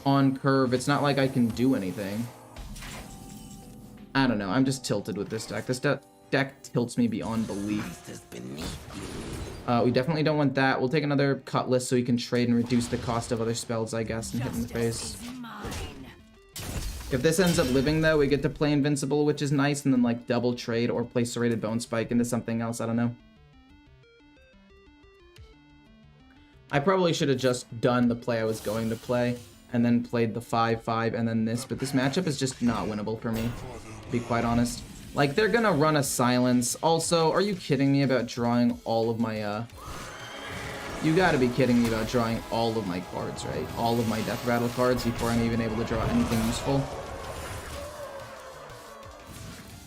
on curve, it's not like I can do anything. I don't know, I'm just tilted with this deck. This deck tilts me beyond belief. We definitely don't want that. We'll take another Cutlass so we can trade and reduce the cost of other spells, I guess, and hit in the face. If this ends up living, though, we get to play Invincible, which is nice, and then, like, double trade or play Serrated Bone Spike into something else. I don't know. I probably should have just done the play I was going to play, and then played the 5-5 and then this, but this matchup is just not winnable for me, to be quite honest. Like, they're gonna run a silence. Also, are you kidding me about drawing all of my, You gotta be kidding me about drawing all of my cards, right? All of my Death Rattle cards before I'm even able to draw anything useful.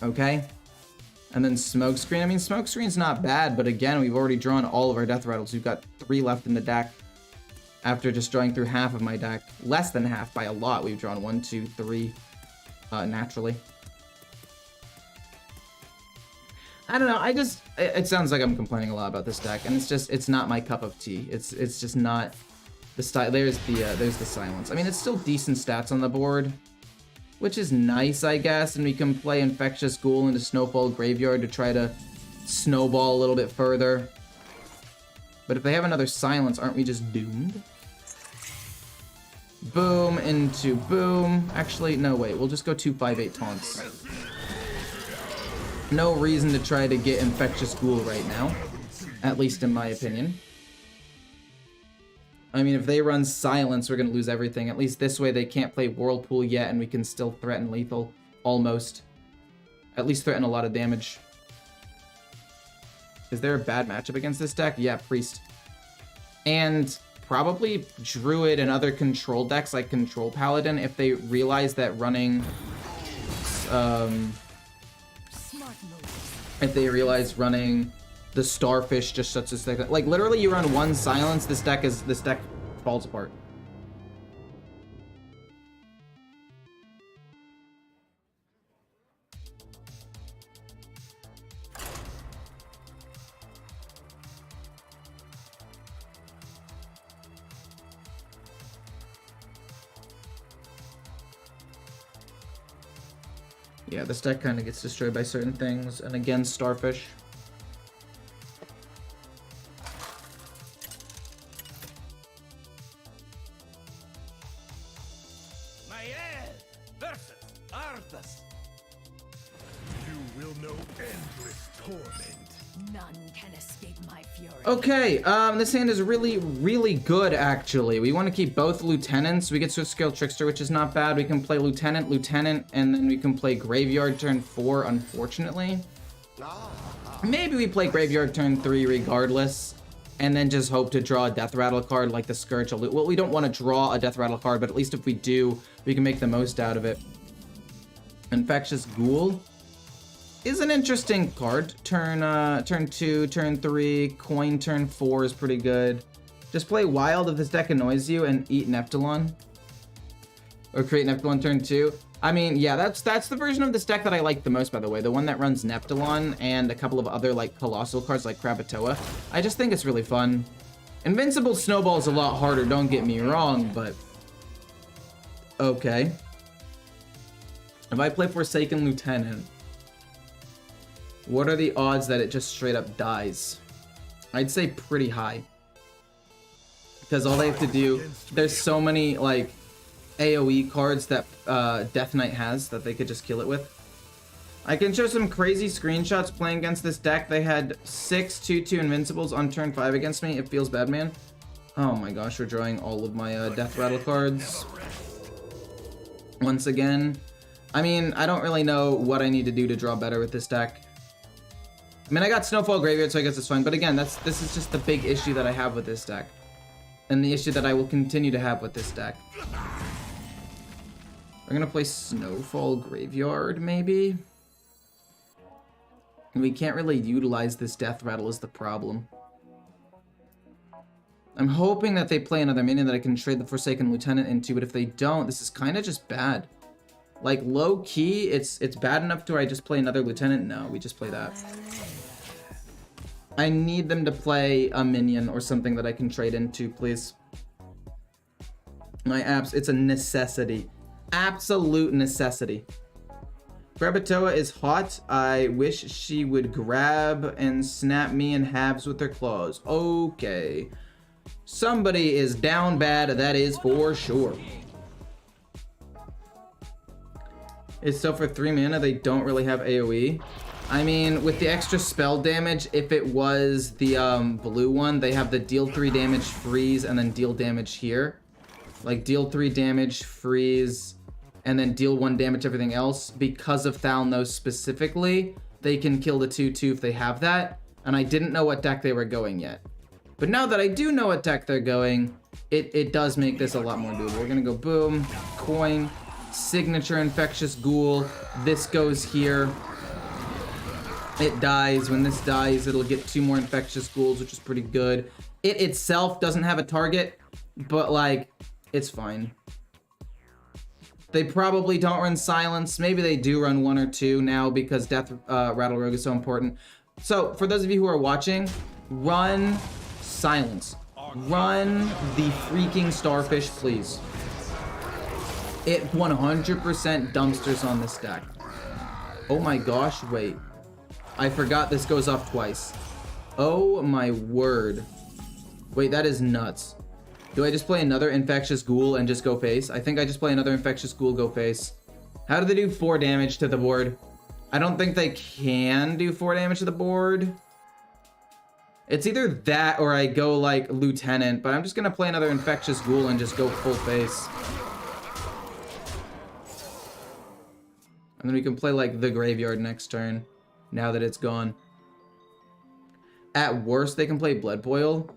Okay. And then Smokescreen. I mean, Smokescreen's not bad, but again, we've already drawn all of our Death Rattles. We've got 3 left in the deck after just drawing through half of my deck. Less than half by a lot. We've drawn 1, 2, 3 naturally. I don't know, it sounds like I'm complaining a lot about this deck, and it's not my cup of tea. It's just not the style. There's the silence. I mean, it's still decent stats on the board, which is nice, I guess, and we can play Infectious Ghoul into Snowfall Graveyard to try to snowball a little bit further. But if they have another silence, aren't we just doomed? Boom into boom. Actually, no, wait, we'll just go 2/5/8 taunts. No reason to try to get Infectious Ghoul right now, at least in my opinion. I mean, if they run Silence, we're going to lose everything. At least this way they can't play Whirlpool yet, and we can still threaten lethal, almost. At least threaten a lot of damage. Is there a bad matchup against this deck? Yeah, Priest. And probably Druid and other control decks like Control Paladin, if they realize that running... if they realize running the Starfish just shuts this deck. Like, literally, you run 1 silence, this deck falls apart. Yeah, this deck kind of gets destroyed by certain things, and again, Starfish. versus Arthas. You will know endless torment. None can escape my fury. Okay, this hand is really, really good, actually. We want to keep both Lieutenants. We get Swift Scale Trickster, which is not bad. We can play Lieutenant, and then we can play Graveyard turn 4, unfortunately. Maybe we play Graveyard turn 3 regardless, and then just hope to draw a Death Rattle card like the Scourge. Well, we don't want to draw a Death Rattle card, but at least if we do, we can make the most out of it. Infectious Ghoul is an interesting card. Turn 2, turn 3, coin turn 4 is pretty good. Just play Wild if this deck annoys you and eat Neptulon. Or create Neptulon turn 2. I mean, yeah, that's the version of this deck that I like the most, by the way. The one that runs Neptulon and a couple of other, like, Colossal cards like Krakatoa. I just think it's really fun. Invincible Snowball is a lot harder, don't get me wrong, but... okay. If I play Forsaken Lieutenant, what are the odds that it just straight up dies? I'd say pretty high. Because all they have to do, there's so many, like, AoE cards that Death Knight has that they could just kill it with. I can show some crazy screenshots playing against this deck. They had 6 2/2 Invincibles on turn 5 against me. It feels bad, man. Oh my gosh, we're drawing all of my Death Rattle cards. Once again. I mean, I don't really know what I need to do to draw better with this deck. I mean, I got Snowfall Graveyard, so I guess it's fine. But again, this is just the big issue that I have with this deck. And the issue that I will continue to have with this deck. We're gonna play Snowfall Graveyard, maybe? And we can't really utilize this Death Rattle is the problem. I'm hoping that they play another minion that I can trade the Forsaken Lieutenant into, but if they don't, this is kind of just bad. Like, low-key, it's bad enough to where I just play another Lieutenant? No, we just play that. I need them to play a minion or something that I can trade into, please. It's a necessity. Absolute necessity. Krakatoa is hot. I wish she would grab and snap me in halves with her claws. Okay. Somebody is down bad, that is for sure. It's so for 3 mana, they don't really have AoE. I mean, with the extra spell damage, if it was the blue one, they have the deal 3 damage, freeze, and then deal damage here. Like, deal 3 damage, freeze, and then deal 1 damage everything else. Because of Thalnos specifically, they can kill the 2/2 if they have that. And I didn't know what deck they were going yet. But now that I do know what deck they're going, it does make this a lot more doable. We're gonna go boom, coin, signature infectious ghoul. This goes here. It dies. When this dies, it'll get 2 more infectious ghouls, which is pretty good. It itself doesn't have a target, but like, it's fine. They probably don't run silence. Maybe they do run 1 or 2 now because Death Rattle Rogue is so important. So for those of you who are watching, run silence. Run the freaking starfish, please. It 100% dumpsters on this deck. Oh my gosh, wait. I forgot this goes off twice. Oh my word. Wait, that is nuts. Do I just play another infectious ghoul and just go face? I think I just play another infectious ghoul, go face. How do they do 4 damage to the board? I don't think they can do 4 damage to the board. It's either that or I go like lieutenant, but I'm just gonna play another infectious ghoul and just go full face. And then we can play like the graveyard next turn, now that it's gone. At worst, they can play Blood Boil.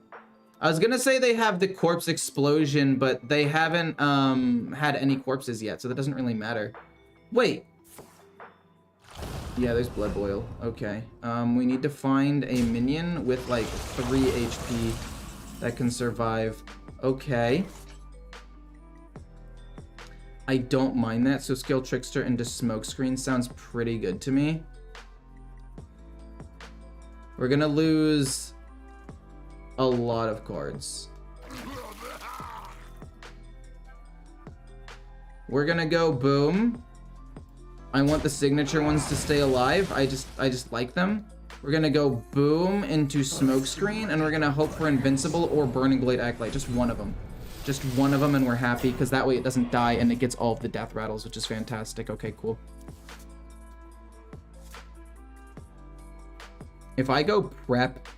I was gonna say they have the corpse explosion, but they haven't had any corpses yet, so that doesn't really matter. Wait. Yeah, there's Blood Boil. Okay. We need to find a minion with like 3 HP that can survive. Okay. I don't mind that, so Skill Trickster into Smokescreen sounds pretty good to me. We're gonna lose a lot of cards. We're gonna go boom. I want the signature ones to stay alive. I just like them. We're gonna go boom into Smokescreen, and we're gonna hope for Invincible or Burning Blade Acolyte. Just one of them. Just one of them, and we're happy, because that way it doesn't die and it gets all of the death rattles, which is fantastic. Okay, cool. If I go prep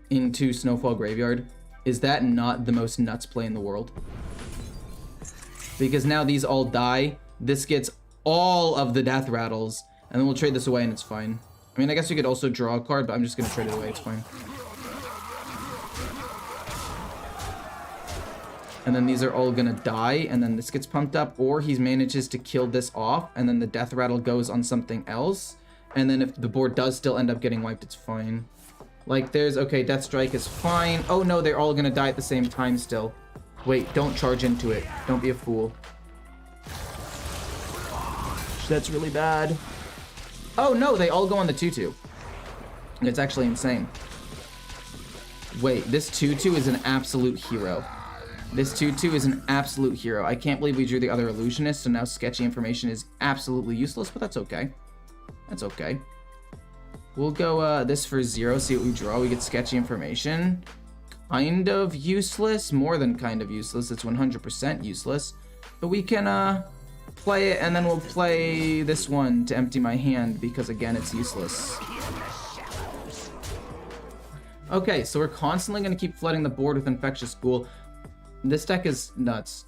into Snowfall Graveyard, is that not the most nuts play in the world? Because now these all die. This gets all of the death rattles, and then we'll trade this away and it's fine. I mean, I guess you could also draw a card, but I'm just gonna trade it away, it's fine. And then these are all gonna die, and then this gets pumped up, or he manages to kill this off, and then the death rattle goes on something else, and then if the board does still end up getting wiped, it's fine. Like, there's, okay, Death Strike is fine. Oh no, they're all gonna die at the same time still. Wait, don't charge into it. Don't be a fool. That's really bad. Oh no, they all go on the 2/2. It's actually insane. Wait, this 2/2 is an absolute hero. This 2/2 is an absolute hero. I can't believe we drew the other illusionist, so now sketchy information is absolutely useless, but that's okay. That's okay. We'll go this for 0, see what we draw. We get sketchy information. Kind of useless, more than kind of useless. It's 100% useless. But we can play it, and then we'll play this one to empty my hand, because again, it's useless. Okay, so we're constantly going to keep flooding the board with Infectious Ghoul. This deck is nuts.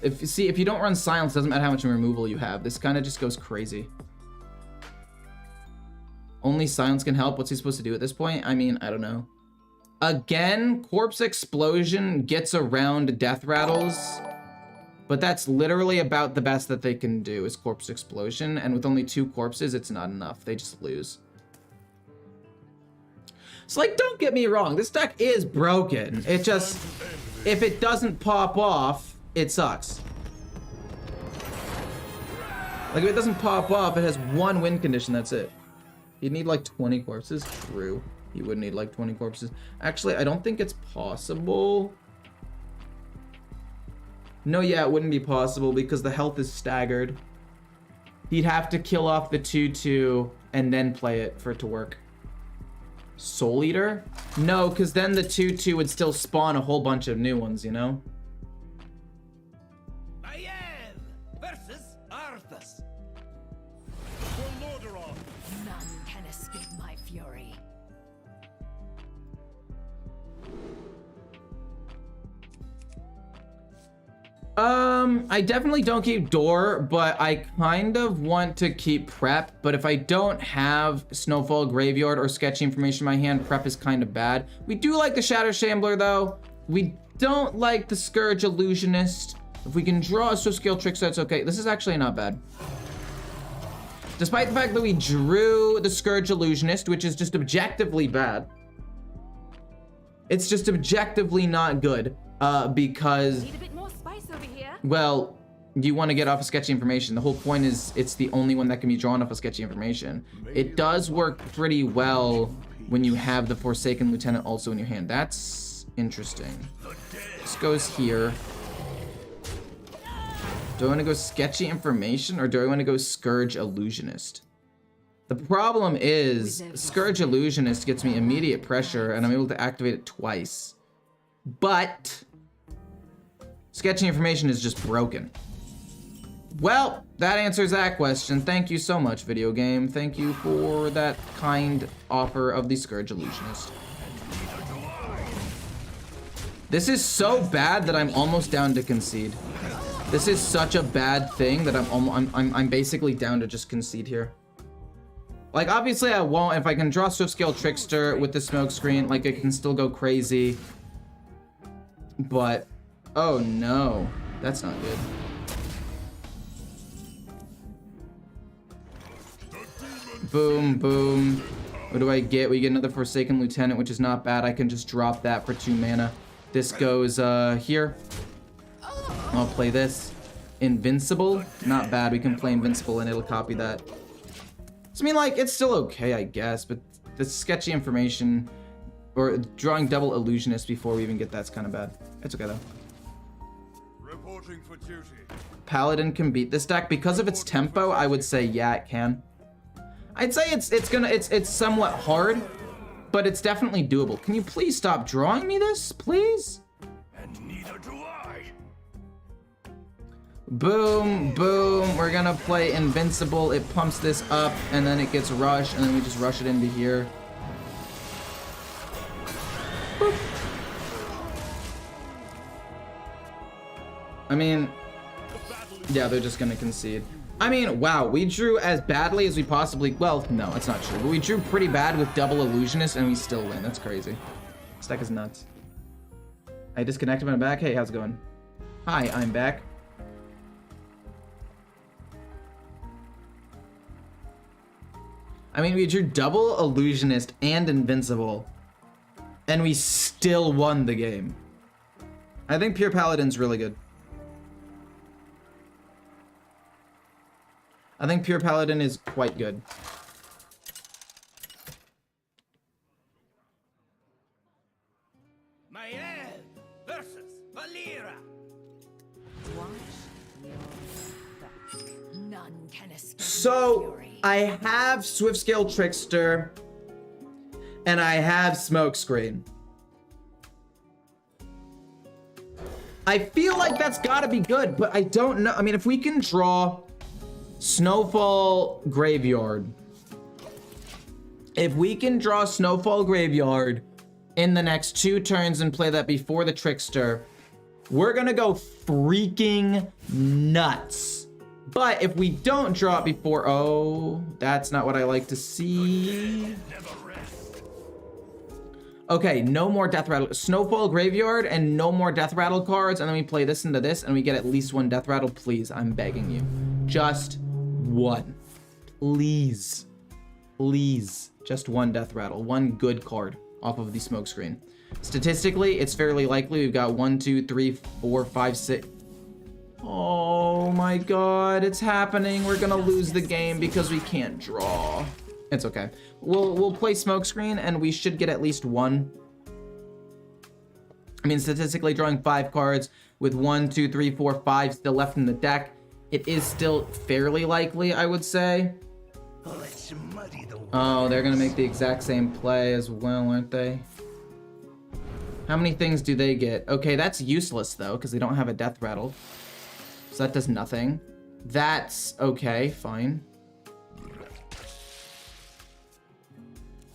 If you don't run Silence, it doesn't matter how much removal you have. This kind of just goes crazy. Only Silence can help. What's he supposed to do at this point? I mean, I don't know. Again, Corpse Explosion gets around Death Rattles, but that's literally about the best that they can do is Corpse Explosion, and with only 2 corpses, it's not enough. They just lose. So, like, don't get me wrong. This deck is broken. It just, if it doesn't pop off, it sucks. Like, if it doesn't pop off, it has 1 win condition, that's it. You'd need like 20 corpses. True. You would need like 20 corpses. Actually, I don't think it's possible. No, yeah, it wouldn't be possible because the health is staggered. He'd have to kill off the 2/2 and then play it for it to work. Soul Eater? No, because then the 2/2 would still spawn a whole bunch of new ones, you know? Mayan versus Arthas. None can escape my fury. I definitely don't keep door, but I kind of want to keep prep. But if I don't have Snowfall Graveyard or sketchy information in my hand, prep is kind of bad. We do like the Shadow Shambler though. We don't like the Scourge Illusionist. If we can draw a Swift Scale Trickster, that's okay. This is actually not bad. Despite the fact that we drew the Scourge Illusionist, which is just objectively bad. It's just objectively not good, because... Need a bit more spice over here. Well, you want to get off of sketchy information. The whole point is it's the only one that can be drawn off of sketchy information. It does work pretty well when you have the Forsaken Lieutenant also in your hand. That's interesting. This goes here. Do I want to go sketchy information or do I want to go Scourge Illusionist? The problem is Scourge Illusionist gets me immediate pressure and I'm able to activate it twice. But sketchy information is just broken. Well, that answers that question. Thank you so much, video game. Thank you for that kind offer of the Scourge Illusionist. This is so bad that I'm almost down to concede. This is such a bad thing that I'm basically down to just concede here. Like, obviously I won't. If I can draw Swift Scale Trickster with the smoke screen, like, it can still go crazy. But, oh no, that's not good. Boom, boom. What do I get? We get another Forsaken Lieutenant, which is not bad. I can just drop that for 2 mana. This goes here. I'll play this. Invincible, not bad. We can play Invincible and it'll copy that. So, I mean, like, it's still okay, I guess, but the sketchy information or drawing double Illusionist before we even get that's kind of bad. It's okay though. Reporting for duty. Paladin can beat this deck because of its tempo. I would say yeah, it can. I'd say it's somewhat hard, but it's definitely doable. Can you please stop drawing me this, please? And neither do I. Boom, boom. We're gonna play Invincible. It pumps this up, and then it gets rushed, and then we just rush it into here. Boop. I mean, yeah, they're just gonna concede. I mean, wow, we drew as badly as we possibly... Well, no, it's not true. But we drew pretty bad with double Illusionist, and we still win. That's crazy. This deck is nuts. I disconnected my back. Hey, how's it going? Hi, I'm back. I mean, we drew double Illusionist and Invincible, and we still won the game. I think Pure Paladin's really good. I think Pure Paladin is quite good. Maiev versus Valera. Watch your back. None can escape So, my fury. I have Swift Scale Trickster, and I have Smokescreen. I feel like that's gotta be good, but I don't know. I mean, if we can draw Snowfall Graveyard. If we can draw Snowfall Graveyard in the next 2 turns and play that before the Trickster, we're gonna go freaking nuts. But if we don't draw it before, oh, that's not what I like to see. Okay, no more Death Rattle. Snowfall Graveyard and no more Death Rattle cards, and then we play this into this and we get at least 1 Death Rattle. Please, I'm begging you. Just 1. Please. Please. Just 1 Death Rattle. 1 good card off of the Smokescreen. Statistically, it's fairly likely we've got 1, 2, 3, 4, 5, 6. Oh my god, it's happening. We're gonna lose the game because we can't draw. It's okay. We'll play Smokescreen and we should get at least 1. I mean, statistically, drawing 5 cards with 1, 2, 3, 4, 5 still left in the deck, it is still fairly likely, I would say. Oh, they're gonna make the exact same play as well, aren't they? How many things do they get? Okay, that's useless though, because they don't have a Death Rattle. So that does nothing. That's okay, fine.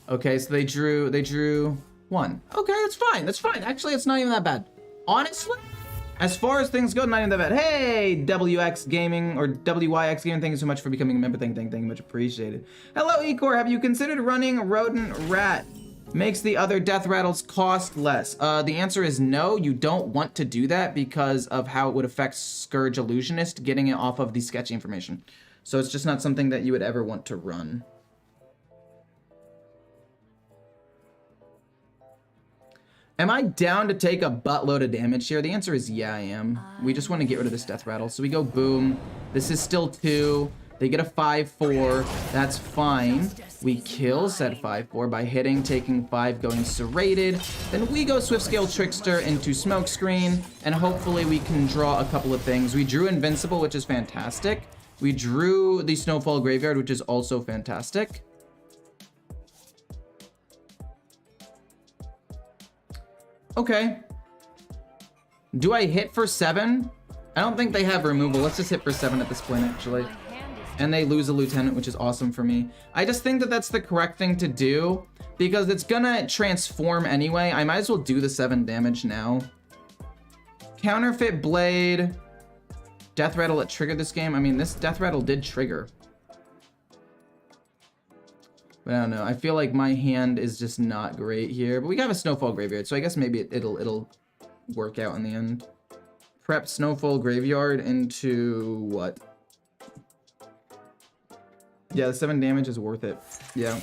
Okay, so they drew 1. Okay, that's fine, that's fine. Actually, it's not even that bad. Honestly, As far as things go, not in the vet. Hey, WX Gaming or WYX Gaming, thank you so much for becoming a member. Thank you, much appreciated. Hello, Ecor. Have you considered running Rodent Rat? Makes the other death rattles cost less. The answer is no. You don't want to do that because of how it would affect Scourge Illusionist getting it off of the sketchy information. So it's just not something that you would ever want to run. Am I down to take a buttload of damage here? The answer is yeah, I am. We just want to get rid of this death rattle. So we go boom. This is still 2. They get a 5-4. That's fine. We kill said 5-4 by hitting, taking 5, going serrated. Then we go Swift Scale Trickster into Smokescreen, and hopefully we can draw a couple of things. We drew Invincible, which is fantastic. We drew the Snowfall Graveyard, which is also fantastic. Okay. Do I hit for 7? I don't think they have removal. Let's just hit for 7 at this point, actually. And they lose a lieutenant, which is awesome for me. I just think that that's the correct thing to do because it's gonna transform anyway. I might as well do the 7 damage now. Counterfeit Blade. Death Rattle that triggered this game. I mean, this Death Rattle did trigger. But I don't know. I feel like my hand is just not great here. But we have a Snowfall Graveyard, so I guess maybe it'll work out in the end. Prep Snowfall Graveyard into what? Yeah, the 7 damage is worth it. Yeah.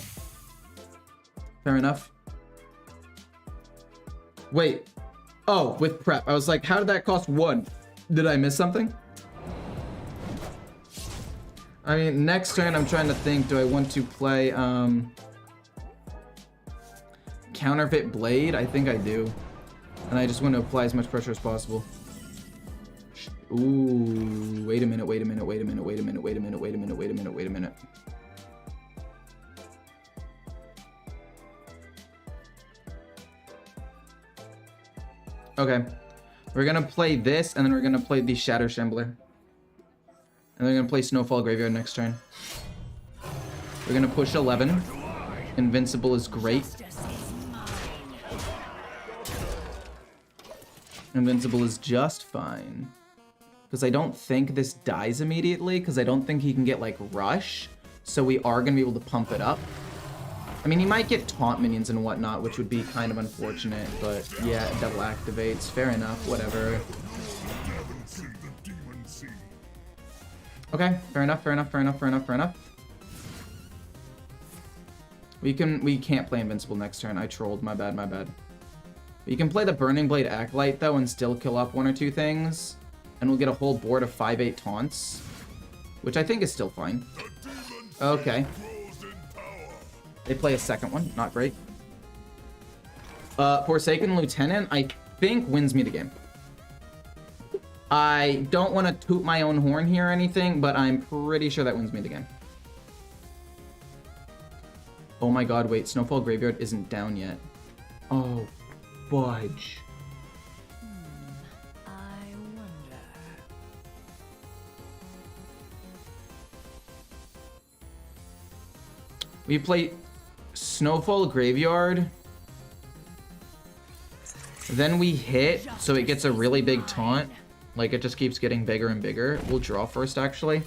Fair enough. Wait. Oh, with prep. I was like, how did that cost 1? Did I miss something? I mean, next turn I'm trying to think, do I want to play Counterfeit Blade? I think I do. And I just want to apply as much pressure as possible. Ooh, wait a minute, wait a minute, wait a minute, wait a minute, wait a minute, wait a minute, wait a minute, wait a minute. Okay. We're gonna play this, and then we're gonna play the Shadow Shambler. And then we're gonna play Snowfall Graveyard next turn. We're gonna push 11. Invincible is great. Invincible is just fine. Because I don't think this dies immediately, because I don't think he can get, like, Rush. So we are going to be able to pump it up. I mean, he might get Taunt minions and whatnot, which would be kind of unfortunate, but yeah, it double activates. Fair enough, whatever. Okay, fair enough, fair enough, fair enough, fair enough, fair enough. We can't play Invincible next turn. I trolled, my bad, my bad. You can play the Burning Blade Acolyte, though, and still kill off 1 or 2 things. And we'll get a whole board of 5/8 taunts, which I think is still fine. Okay. They play a second one. Not great. Forsaken Lieutenant, I think, wins me the game. I don't want to toot my own horn here or anything, but I'm pretty sure that wins me the game. Oh my god, wait. Snowfall Graveyard isn't down yet. Oh, fudge. We play Snowfall Graveyard. Then we hit, so it gets a really big taunt. Like, it just keeps getting bigger and bigger. We'll draw first, actually.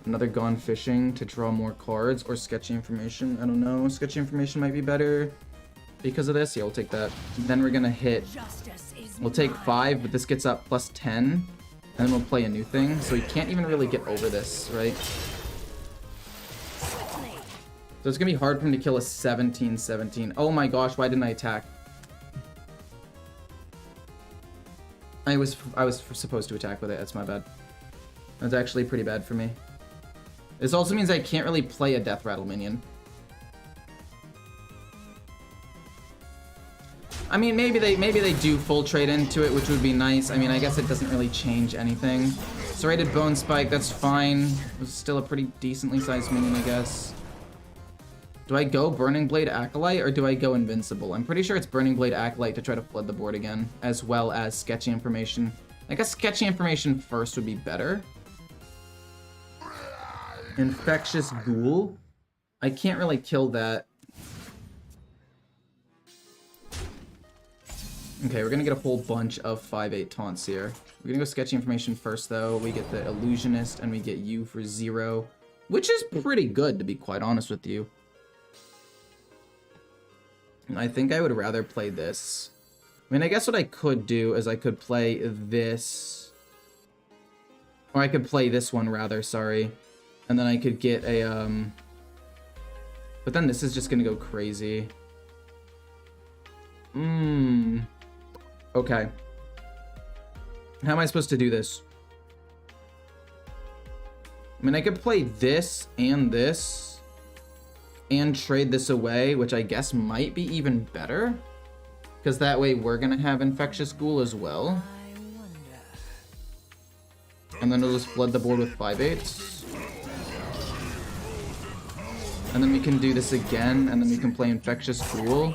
Another Gone Fishing to draw more cards, or Sketchy Information. I don't know. Sketchy Information might be better because of this. Yeah, we'll take that. Then we're gonna hit. We'll take 5, but this gets up plus 10. And then we'll play a new thing, so we can't even really get over this, right? So it's gonna be hard for him to kill a 17/17. Oh my gosh, why didn't I attack? I was supposed to attack with it, that's my bad. That's actually pretty bad for me. This also means I can't really play a Death Rattle minion. I mean, maybe they do full trade into it, which would be nice. I mean, I guess it doesn't really change anything. Serrated Bone Spike, that's fine. It's still a pretty decently sized minion, I guess. Do I go Burning Blade Acolyte, or do I go Invincible? I'm pretty sure it's Burning Blade Acolyte to try to flood the board again, as well as Sketchy Information. I guess Sketchy Information first would be better. Infectious Ghoul. I can't really kill that. Okay, we're gonna get a whole bunch of 5/8 taunts here. We're gonna go sketchy information first, though. We get the illusionist, and we get you for 0, which is pretty good, to be quite honest with you. I think I would rather play this. I mean, I guess what I could do is I could play this, or I could play this one rather. Sorry, and then I could get a But then this is just gonna go crazy. Okay. How am I supposed to do this? I mean, I could play this and trade this away, which I guess might be even better. Because that way we're gonna have Infectious Ghoul as well. And then it'll just flood the board with 5/8s. And then we can do this again, and then we can play Infectious Ghoul.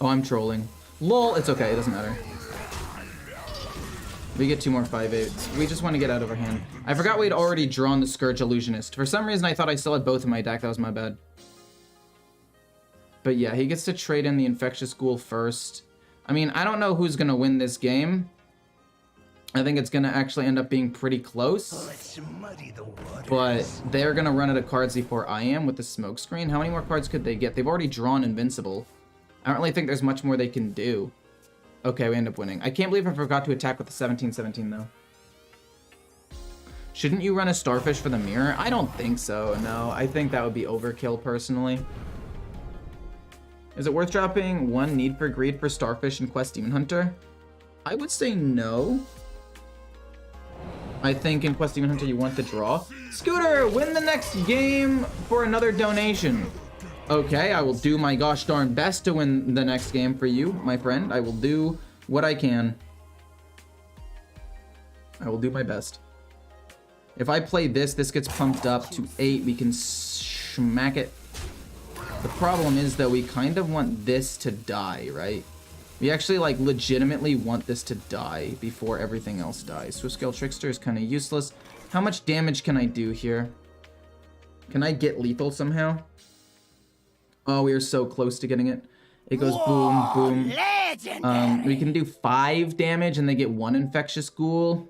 Oh, I'm trolling. Lol, it's okay, it doesn't matter. We get 2 more 5/8s. We just want to get out of our hand. I forgot we'd already drawn the Scourge Illusionist. For some reason, I thought I still had both in my deck. That was my bad. But yeah, he gets to trade in the Infectious Ghoul first. I mean, I don't know who's going to win this game. I think it's going to actually end up being pretty close. Let's muddy the waters. But they're going to run out of cards before I am with the smoke screen. How many more cards could they get? They've already drawn Invincible. I don't really think there's much more they can do. Okay, we end up winning. I can't believe I forgot to attack with the 17/17 though. Shouldn't you run a Starfish for the mirror? I don't think so, no. I think that would be overkill personally. Is it worth dropping 1 Need for Greed for Starfish and Quest Demon Hunter? I would say no. I think in Quest Demon Hunter you want the draw. Scooter, win the next game for another donation. Okay, I will do my gosh darn best to win the next game for you, my friend. I will do what I can. I will do my best. If I play this, this gets pumped up to 8. We can smack it. The problem is, though, we kind of want this to die, right? We actually, like, legitimately want this to die before everything else dies. Swift Scale Trickster is kind of useless. How much damage can I do here? Can I get lethal somehow? Oh, we are so close to getting it. It goes boom, boom. We can do 5 damage and they get 1 Infectious Ghoul.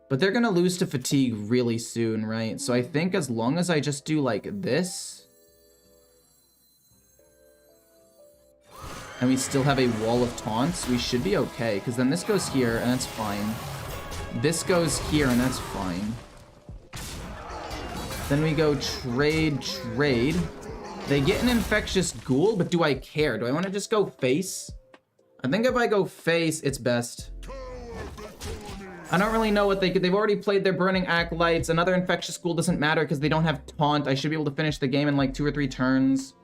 But they're gonna lose to fatigue really soon, right? So I think as long as I just do like this, and we still have a wall of taunts, we should be okay. Because then this goes here and that's fine. This goes here and that's fine. Then we go trade. They get an Infectious Ghoul, but do I care? Do I want to just go face? I think if I go face, it's best. I don't really know what they could. They've already played their Burning Acolytes. Another Infectious Ghoul doesn't matter because they don't have Taunt. I should be able to finish the game in like 2 or 3 turns.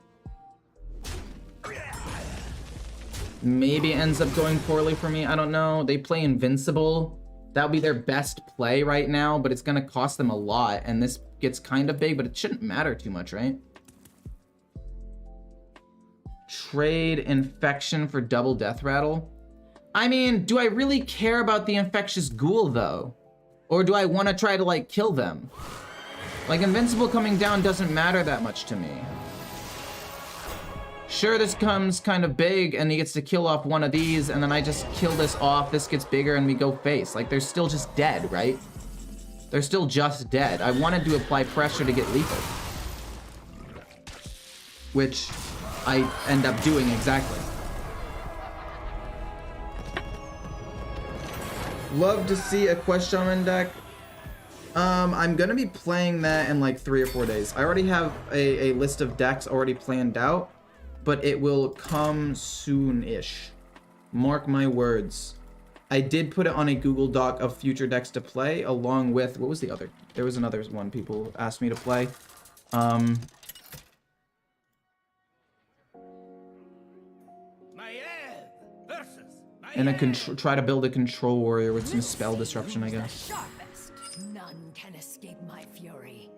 Maybe it ends up going poorly for me. I don't know. They play Invincible. That would be their best play right now, but it's going to cost them a lot. And this gets kind of big, but it shouldn't matter too much, right? Trade Infection for double Death Rattle. I mean, do I really care about the Infectious Ghoul, though? Or do I want to try to, like, kill them? Like, Invincible coming down doesn't matter that much to me. Sure, this comes kind of big, and he gets to kill off one of these, and then I just kill this off, this gets bigger, and we go face. Like, they're still just dead, right? They're still just dead. I wanted to apply pressure to get lethal. Which I end up doing exactly. Love to see a Quest Shaman deck. I'm gonna be playing that in like 3 or 4 days. I already have a list of decks already planned out, but it will come soon-ish. Mark my words. I did put it on a Google Doc of future decks to play, along with, what was the other? There was another one people asked me to play. And I can try to build a Control Warrior with some spell disruption, I guess. Sharpest. None can escape my fury.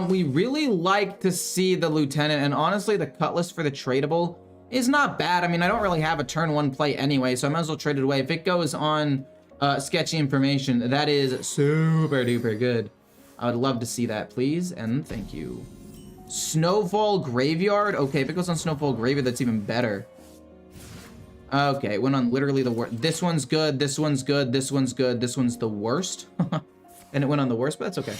We really like to see the Lieutenant, and honestly, the Cutlass for the tradable is not bad. I mean, I don't really have a turn 1 play anyway, so I might as well trade it away. If it goes on sketchy information. That is super duper good. I would love to see that, please, and thank you. Snowfall Graveyard? Okay, if it goes on Snowfall Graveyard, that's even better. Okay, it went on literally the worst. This one's good, this one's good, this one's good, this one's the worst. And it went on the worst, but that's okay.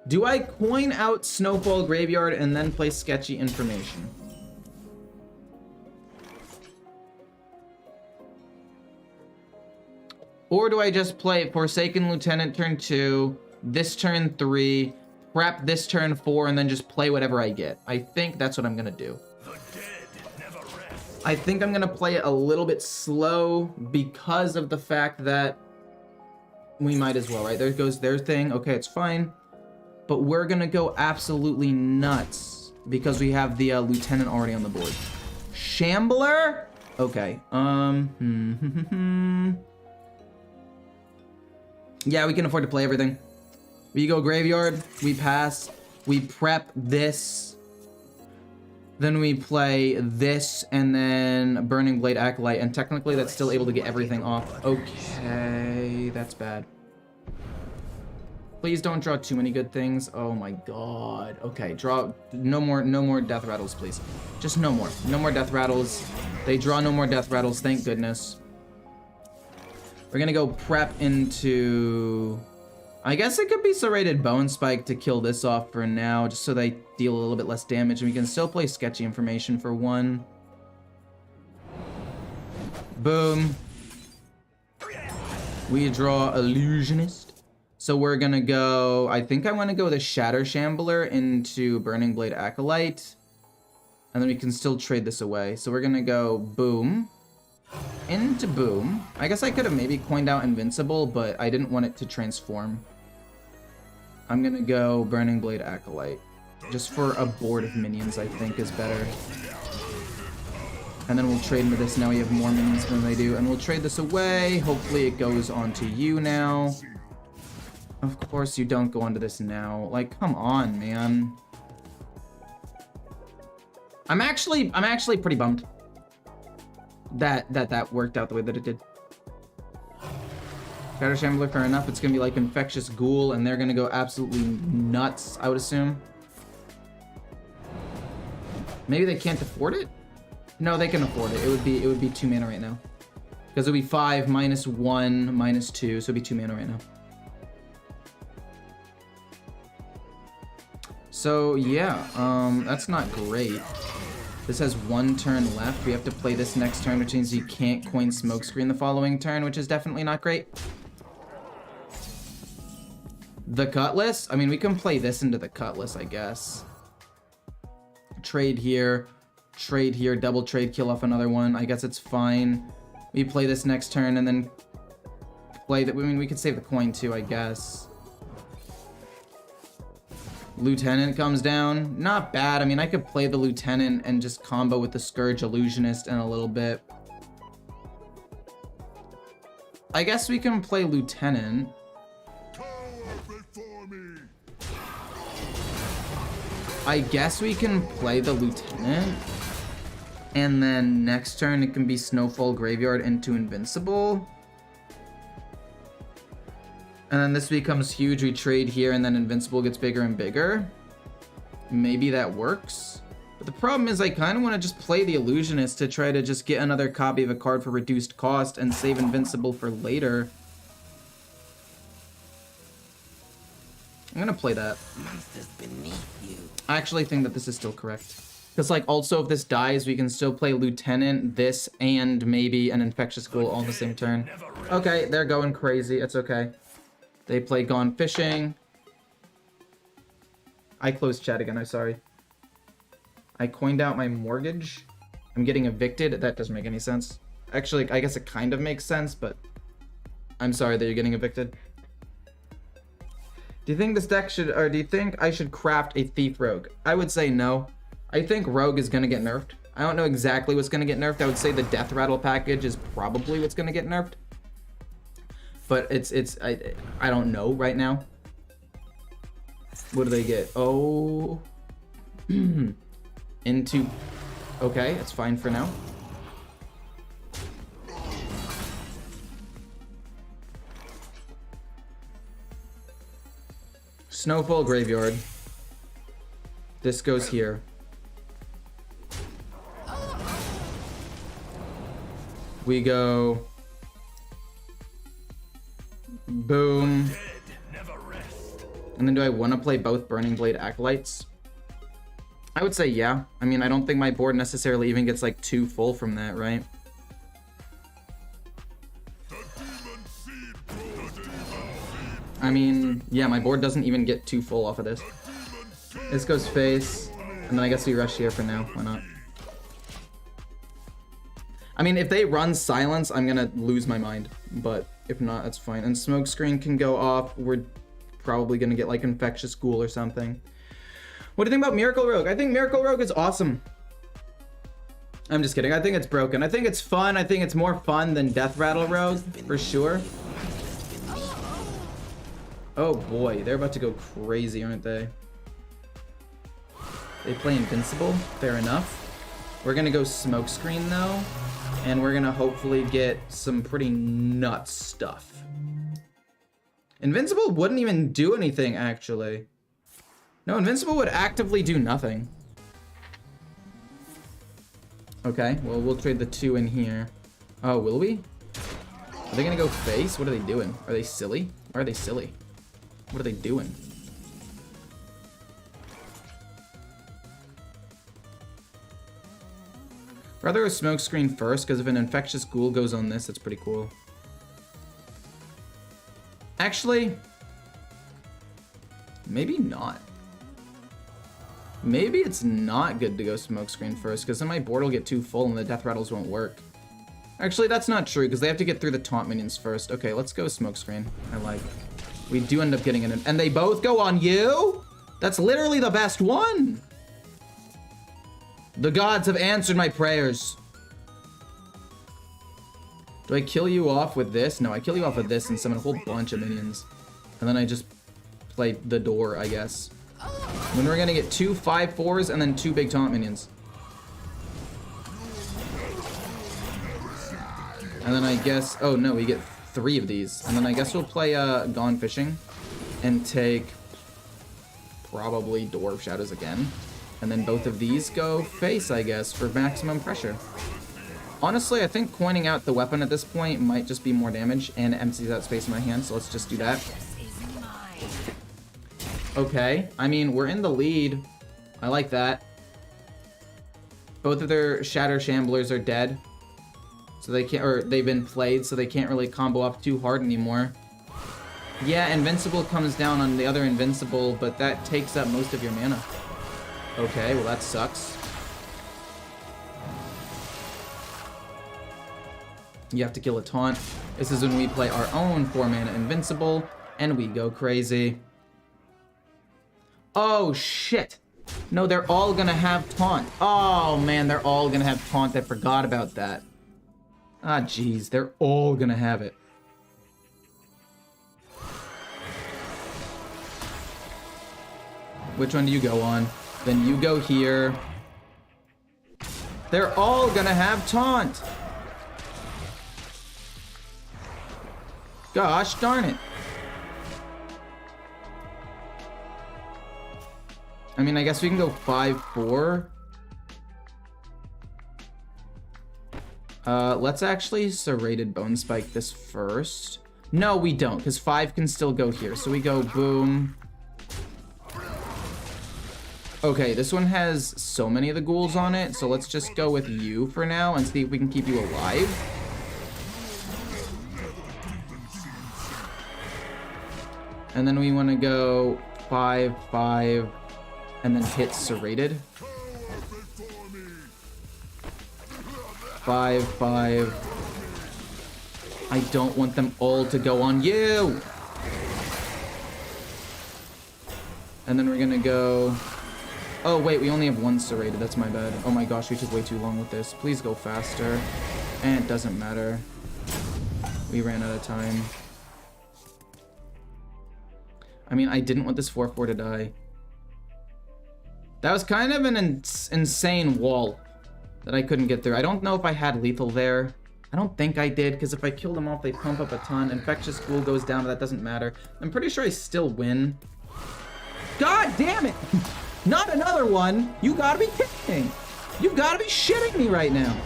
Do I coin out Snowfall Graveyard and then play sketchy information? Or do I just play Forsaken Lieutenant turn 2, this turn 3, prep this turn 4, and then just play whatever I get? I think that's what I'm gonna do. I think I'm gonna play it a little bit slow because of the fact that we might as well, right? There goes their thing. Okay, it's fine. But we're gonna go absolutely nuts because we have the lieutenant already on the board. Shambler? Okay. Yeah, we can afford to play everything. We go graveyard, we pass, we prep this, then we play this, and then Burning Blade Acolyte, and technically that's still able to get everything off. Okay, that's bad. Please don't draw too many good things. Oh my god. Okay, draw no more death rattles, please. Just no more. No more death rattles. They draw no more death rattles, thank goodness. We're gonna go prep into... I guess it could be Serrated Bone Spike to kill this off for now, just so they deal a little bit less damage, and we can still play sketchy information for 1. Boom. We draw Illusionist. So we're gonna go, I think I wanna go with a Shatter Shambler into Burning Blade Acolyte. And then we can still trade this away. So we're gonna go boom. Into boom. I guess I could have maybe coined out Invincible, but I didn't want it to transform. I'm gonna go Burning Blade Acolyte. Just for a board of minions, I think is better. And then we'll trade into this. Now we have more minions than they do. And we'll trade this away. Hopefully it goes on to you now. Of course you don't go onto this now. Like, come on, man. I'm actually pretty bummed that worked out the way that it did. Shatter Shambler, fair enough. It's gonna be like Infectious Ghoul, and they're gonna go absolutely nuts, I would assume. Maybe they can't afford it? No, they can afford it. It would be 2 mana right now. Because it would be 5, -1, -2, so it'd be 2 mana right now. So yeah, that's not great. This has 1 turn left. We have to play this next turn, which means you can't coin Smokescreen the following turn, which is definitely not great. The Cutlass? I mean, we can play this into the Cutlass, I guess. Trade here, double trade, kill off another one. I guess it's fine. We play this next turn and then play that. I mean, we could save the coin too, I guess. Lieutenant comes down. Not bad. I mean, I could play the Lieutenant and just combo with the Scourge Illusionist in a little bit. I guess we can play Lieutenant. I guess we can play the Lieutenant. And then next turn it can be Snowfall Graveyard into Invincible. And then this becomes huge, we trade here, and then Invincible gets bigger and bigger. Maybe that works. But the problem is I kind of want to just play the Illusionist to try to just get another copy of a card for reduced cost and save Invincible for later. I'm gonna play that. Monsters beneath you. I actually think that this is still correct. Because, like, also if this dies, we can still play Lieutenant, this, and maybe an Infectious Ghoul all on the same turn. Okay, they're going crazy. It's okay. They play Gone Fishing. I closed chat again, I'm sorry. I coined out my mortgage. I'm getting evicted. That doesn't make any sense. Actually, I guess it kind of makes sense, but I'm sorry that you're getting evicted. Do you think this deck should, or do you think I should craft a Thief Rogue? I would say no. I think Rogue is gonna get nerfed. I don't know exactly what's gonna get nerfed. I would say the Death Rattle package is probably what's gonna get nerfed. But I don't know right now. What do they get? Oh. Into... Okay, it's fine for now. Snowfall Graveyard. This goes here. We go... Boom. And then do I want to play both Burning Blade Acolytes? I would say yeah. I mean, I don't think my board necessarily even gets like 2 full from that, right? I mean, yeah, my board doesn't even get 2 full off of this. This goes face, and then I guess we rush here for now. Why not? I mean, if they run Silence, I'm gonna lose my mind. But if not, that's fine. And Smokescreen can go off. We're probably gonna get like Infectious Ghoul or something. What do you think about Miracle Rogue? I think Miracle Rogue is awesome. I'm just kidding. I think it's broken. I think it's fun. I think it's more fun than Death Rattle Rogue, for sure. Oh boy, they're about to go crazy, aren't they? They play Invincible. Fair enough. We're gonna go Smokescreen though, and we're gonna hopefully get some pretty nuts stuff. Invincible wouldn't even do anything, actually. No, Invincible would actively do nothing. Okay, well, we'll trade the 2 in here. Oh, will we? Are they gonna go face? What are they doing? Are they silly? Why are they silly? What are they doing? Rather a Smokescreen first, because if an Infectious Ghoul goes on this, it's pretty cool. Actually, maybe not. Maybe it's not good to go Smokescreen first, because then my board will get 2 full and the Death Rattles won't work. Actually, that's not true, because they have to get through the taunt minions first. Okay, let's go Smokescreen. I like. We do end up getting it in. And they both go on you? That's literally the best one! The gods have answered my prayers. Do I kill you off with this? No, I kill you off with this and summon a whole bunch of minions. And then I just play the door, I guess. Then we're gonna get 2 5/4s and then 2 big taunt minions. And then I guess, oh no, we get 3 of these. And then I guess we'll play Gone Fishing and take probably Door of Shadows again. And then both of these go face, I guess, for maximum pressure. Honestly, I think coining out the weapon at this point might just be more damage and empties out space in my hand, so let's just do that. Okay, I mean, we're in the lead. I like that. Both of their Shatter Shamblers are dead. So they can't, or they've been played, so they can't really combo up too hard anymore. Yeah, Invincible comes down on the other Invincible, but that takes up most of your mana. Okay, well that sucks. You have to kill a taunt. This is when we play our own 4-mana Invincible, and we go crazy. Oh, shit. No, they're all gonna have taunt. Oh, man, they're all gonna have taunt. I forgot about that. Ah, jeez, they're all gonna have it. Which one do you go on? Then you go here. They're all gonna have taunt. Gosh darn it. I mean, I guess we can go 5/4. Let's actually Serrated Bone Spike this first. No, we don't, because 5 can still go here. So we go boom. Okay, this one has so many of the ghouls on it, so let's just go with you for now and see if we can keep you alive. And then we want to go 5/5 and then hit Serrated. 5/5. I don't want them all to go on you. And then we're gonna go. Oh wait, we only have 1 Serrated. That's my bad. Oh my gosh, we took way too long with this. Please go faster. And it doesn't matter. We ran out of time. I mean, I didn't want this 4/4 to die. That was kind of an insane wall that I couldn't get through. I don't know if I had lethal there. I don't think I did, because if I kill them off, they pump up a ton. Infectious Ghoul goes down, but that doesn't matter. I'm pretty sure I still win. God damn it! Not another one! You gotta be kidding me! You gotta be shitting me right now!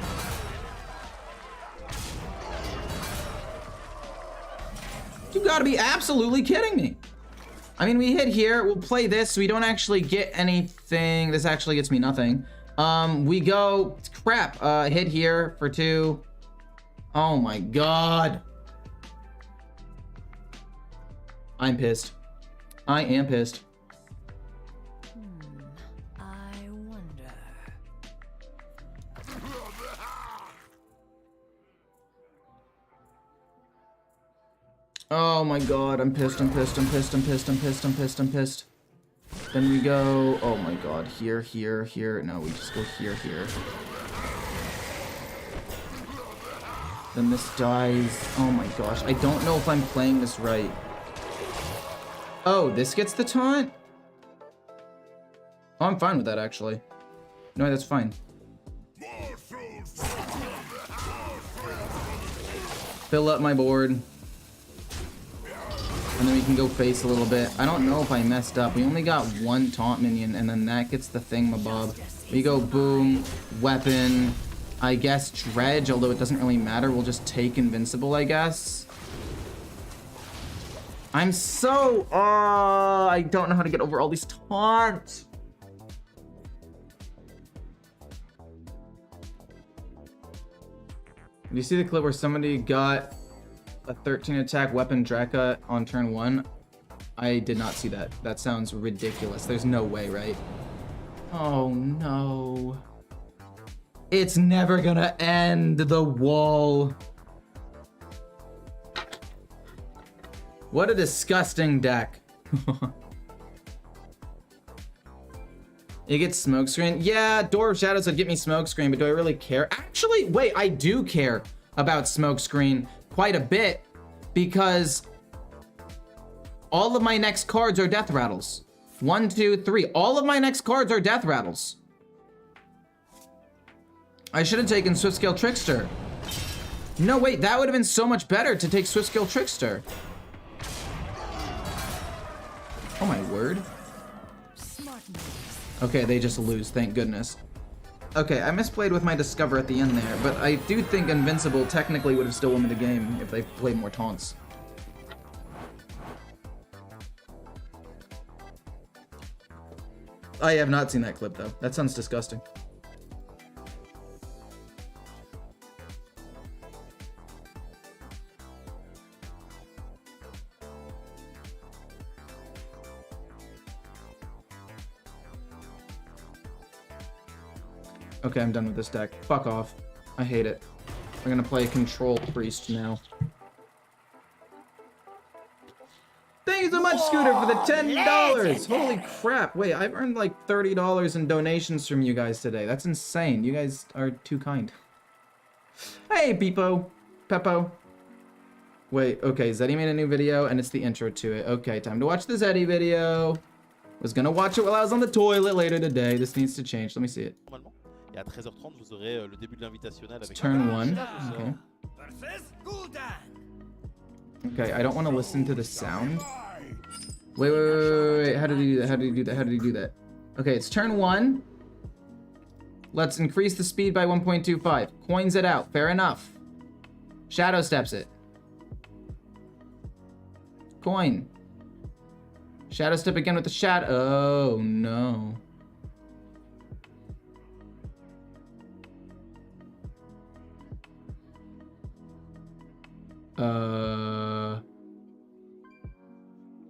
You gotta be absolutely kidding me! I mean, we hit here. We'll play this. We don't actually get anything. This actually gets me nothing. We go... Crap. Hit here for 2. Oh my god. I'm pissed. I am pissed. I wonder. Oh my god, I'm pissed, I'm pissed, I'm pissed, I'm pissed, I'm pissed, I'm pissed, I'm pissed. Then we go, oh my god, here, here, here. No, we just go here, here. Then this dies. Oh my gosh, I don't know if I'm playing this right. Oh, this gets the taunt? Oh, I'm fine with that, actually. No, that's fine. Fill up my board. And then we can go face a little bit. I don't know if I messed up. We only got 1 taunt minion, and then that gets the thingamabob. We go boom, weapon, I guess dredge, although it doesn't really matter. We'll just take invincible, I guess. I'm so... I don't know how to get over all these taunts. Do you see the clip where somebody got a 13 attack weapon Drekka on turn 1? I did not see that. That sounds ridiculous. There's no way, right? Oh no. It's never gonna end, the wall. What a disgusting deck. You get smokescreen? Yeah, Door of Shadows would get me smokescreen, but do I really care? Actually, wait, I do care about smokescreen quite a bit, because all of my next cards are death rattles. 1, 2, 3. All of my next cards are death rattles. I should have taken Swift-Scale Trickster. No, wait, that would have been so much better to take Swift-Scale Trickster. Oh my word. Okay, they just lose, thank goodness. Okay, I misplayed with my Discover at the end there, but I do think Invincible technically would have still won me the game if they played more taunts. I have not seen that clip though. That sounds disgusting. Okay, I'm done with this deck. Fuck off. I hate it. We're gonna play Control Priest now. Thank you so much, Scooter, for the $10! Holy crap. Wait, I've earned like $30 in donations from you guys today. That's insane. You guys are too kind. Hey, Peepo. Peppo. Wait, okay, Zeddy made a new video, and it's the intro to it. Okay, time to watch the Zeddy video. Was gonna watch it while I was on the toilet later today. This needs to change. Let me see it. Et à 13h30, vous aurez le début de l'invitationnel avec Turn 1. Okay. Okay, I don't want to listen to the sound. Wait. How did he do that? How did he do that? How did he do that? Okay, it's turn 1. Let's increase the speed by 1.25. Coins it out. Fair enough. Shadow steps it. Coin. Shadow step again with the shadow. Oh, no.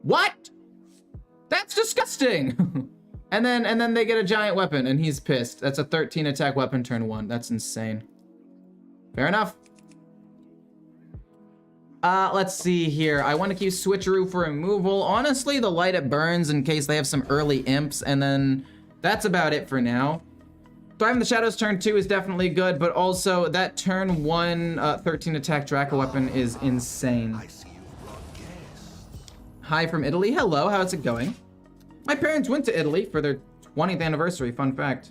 What? That's disgusting. and then they get a giant weapon and he's pissed. That's a 13 attack weapon turn 1. That's insane. Fair enough. Let's see here. I want to keep Switcheroo for removal. Honestly, the light it burns in case they have some early imps, and then that's about it for now. Thriving the Shadows turn 2 is definitely good, but also that turn 1 13 attack Draco weapon is insane. Hi from Italy. Hello, how's it going? My parents went to Italy for their 20th anniversary, fun fact.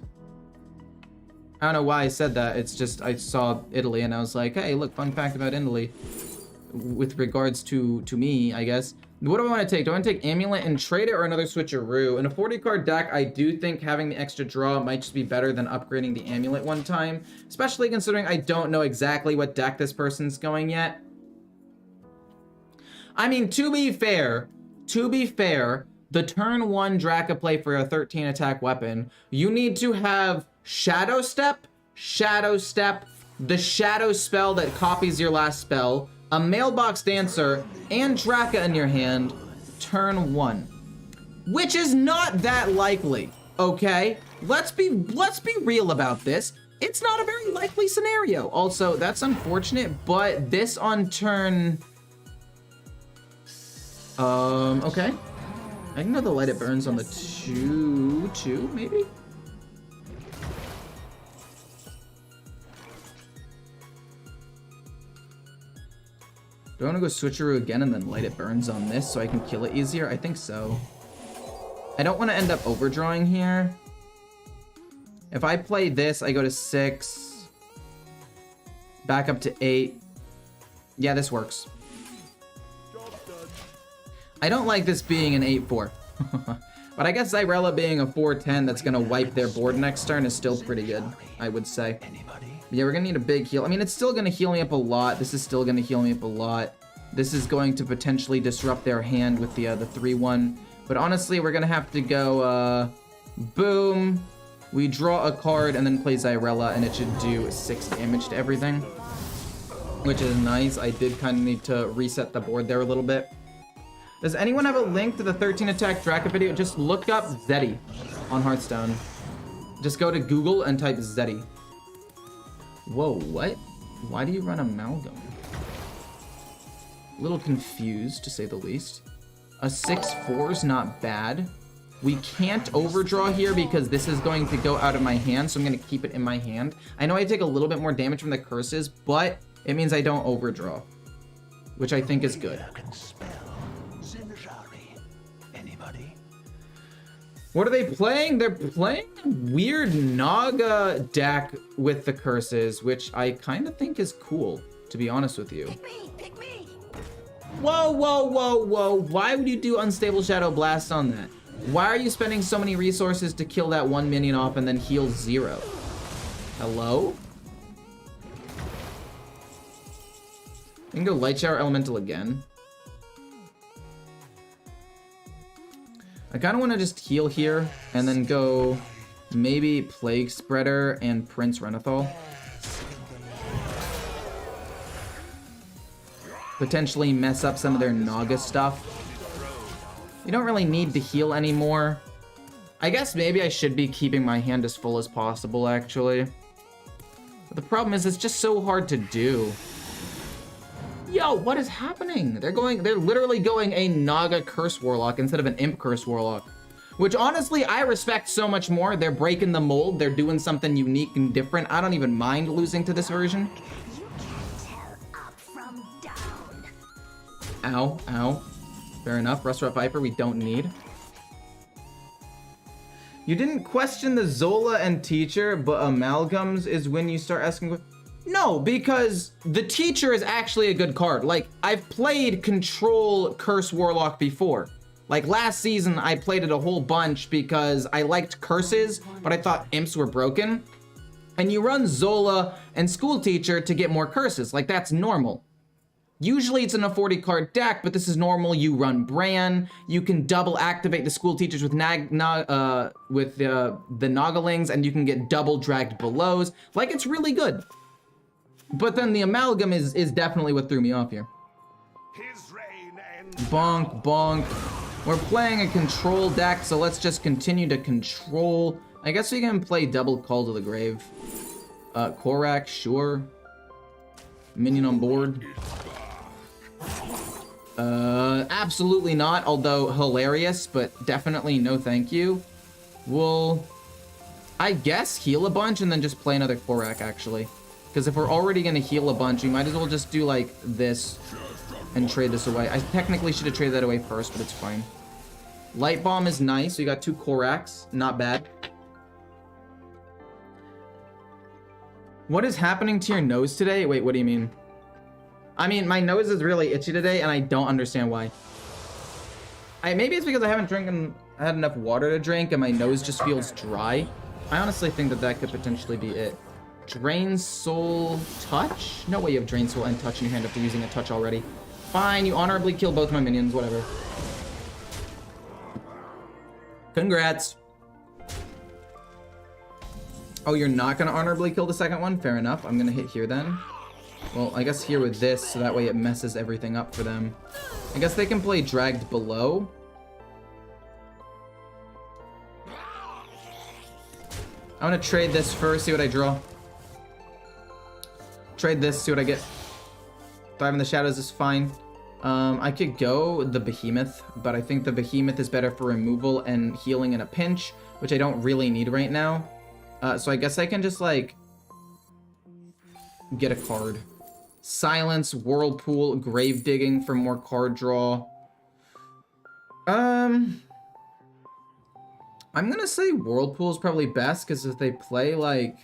I don't know why I said that. It's just I saw Italy and I was like, hey, look, fun fact about Italy. With regards to me, I guess. What do I want to take? Do I want to take Amulet and trade it or another switcheroo? In a 40 card deck, I do think having the extra draw might just be better than upgrading the Amulet one time, especially considering I don't know exactly what deck this person's going yet. I mean, to be fair, the turn 1 Draka play for a 13 attack weapon, you need to have Shadow Step, the Shadow spell that copies your last spell, a Mailbox Dancer, and Draka in your hand, turn 1. Which is not that likely, okay? Let's be real about this. It's not a very likely scenario. Also, that's unfortunate, but this on turn... okay. I can know the light it burns on the 2, maybe? Do I want to go switcheroo again and then light it burns on this so I can kill it easier? I think so. I don't want to end up overdrawing here. If I play this, I go to 6. Back up to 8. Yeah, this works. I don't like this being an 8-4. But I guess Zyrella being a 4-10 that's going to wipe their board next turn is still pretty good, I would say. Yeah, we're going to need a big heal. I mean, it's still going to heal me up a lot. This is still going to heal me up a lot. This is going to potentially disrupt their hand with the 3-1. But honestly, we're going to have to go, boom. We draw a card and then play Zyrella, and it should do 6 damage to everything. Which is nice. I did kind of need to reset the board there a little bit. Does anyone have a link to the 13 attack Draka video? Just look up Zeddy on Hearthstone. Just go to Google and type Zeddy. Whoa, what? Why do you run Amalgam? A little confused, to say the least. A 6-4's not bad. We can't overdraw here because this is going to go out of my hand, so I'm going to keep it in my hand. I know I take a little bit more damage from the curses, but it means I don't overdraw, which I think is good. What are they playing? They're playing a weird Naga deck with the curses, which I kind of think is cool, to be honest with you. Pick me! Whoa, whoa, whoa, whoa. Why would you do Unstable Shadow Blast on that? Why are you spending so many resources to kill that one minion off and then heal 0? Hello? You can go Light Shower Elemental again. I kind of want to just heal here and then go maybe Plague Spreader and Prince Renathal. Potentially mess up some of their Naga stuff. You don't really need to heal anymore. I guess maybe I should be keeping my hand as full as possible, actually. But the problem is it's just so hard to do. Yo, what is happening? They're literally going a Naga Curse Warlock instead of an Imp Curse Warlock. Which honestly, I respect so much more. They're breaking the mold. They're doing something unique and different. I don't even mind losing to this version. You can't tell up from down. Ow, ow. Fair enough. Rust Rot Viper we don't need. You didn't question the Zola and Teacher, but Amalgams is when you start asking... No, because the Teacher is actually a good card. Like, I've played Control Curse Warlock before. Like, last season, I played it a whole bunch because I liked curses, but I thought imps were broken. And you run Zola and School Teacher to get more curses. Like, that's normal. Usually it's in a 40 card deck, but this is normal. You run Bran. You can double activate the School Teachers with the Nagalings, and you can get double dragged belows. Like, it's really good. But then the Amalgam is definitely what threw me off here. Bonk, bonk. We're playing a control deck, so let's just continue to control. I guess we can play double Call to the Grave. Korak, sure. Minion on board. Absolutely not, although hilarious, but definitely no thank you. We'll, I guess, heal a bunch and then just play another Korak, actually. Because if we're already going to heal a bunch, we might as well just do, like, this and trade this away. I technically should have traded that away first, but it's fine. Light Bomb is nice. We got 2 Koraks. Not bad. What is happening to your nose today? Wait, what do you mean? I mean, my nose is really itchy today, and I don't understand why. Maybe it's because I haven't had enough water to drink and my nose just feels dry. I honestly think that could potentially be it. Drain Soul Touch? No way you have Drain Soul and Touch in your hand after using a Touch already. Fine, you honorably kill both my minions, whatever. Congrats. Oh, you're not gonna honorably kill the second one? Fair enough. I'm gonna hit here then. Well, I guess here with this, so that way it messes everything up for them. I guess they can play Dragged Below. I want to trade this first, see what I draw. Trade this, see what I get. Thrive in the Shadows is fine. I could go the Behemoth, but I think the Behemoth is better for removal and healing in a pinch, which I don't really need right now. So I guess I can just, like, get a card. Silence, Whirlpool, Grave Digging for more card draw. I'm gonna say Whirlpool is probably best, because if they play, like...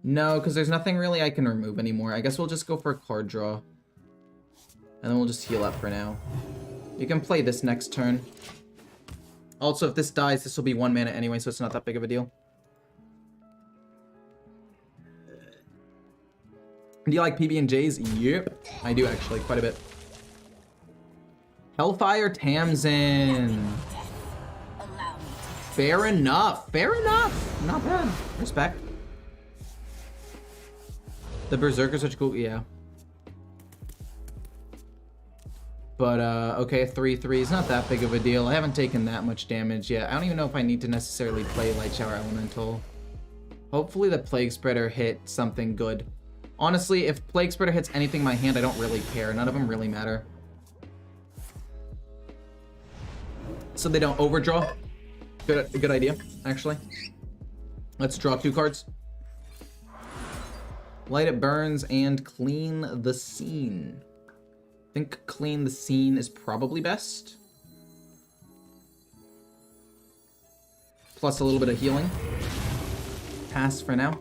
No, because there's nothing really I can remove anymore. I guess we'll just go for a card draw. And then we'll just heal up for now. You can play this next turn. Also, if this dies, this will be 1 mana anyway, so it's not that big of a deal. Do you like PB&Js? Yep. I do, actually, quite a bit. Hellfire Tamsin. Fair enough. Fair enough. Not bad. Respect. The Berserker's such cool. Yeah. But, okay, 3/3 is not that big of a deal. I haven't taken that much damage yet. I don't even know if I need to necessarily play Light Shower Elemental. Hopefully the Plague Spreader hit something good. Honestly, if Plague Spreader hits anything in my hand, I don't really care. None of them really matter. So they don't overdraw. Good idea, actually. Let's draw 2 cards. Light It Burns and Clean the Scene. I think Clean the Scene is probably best. Plus a little bit of healing. Pass for now.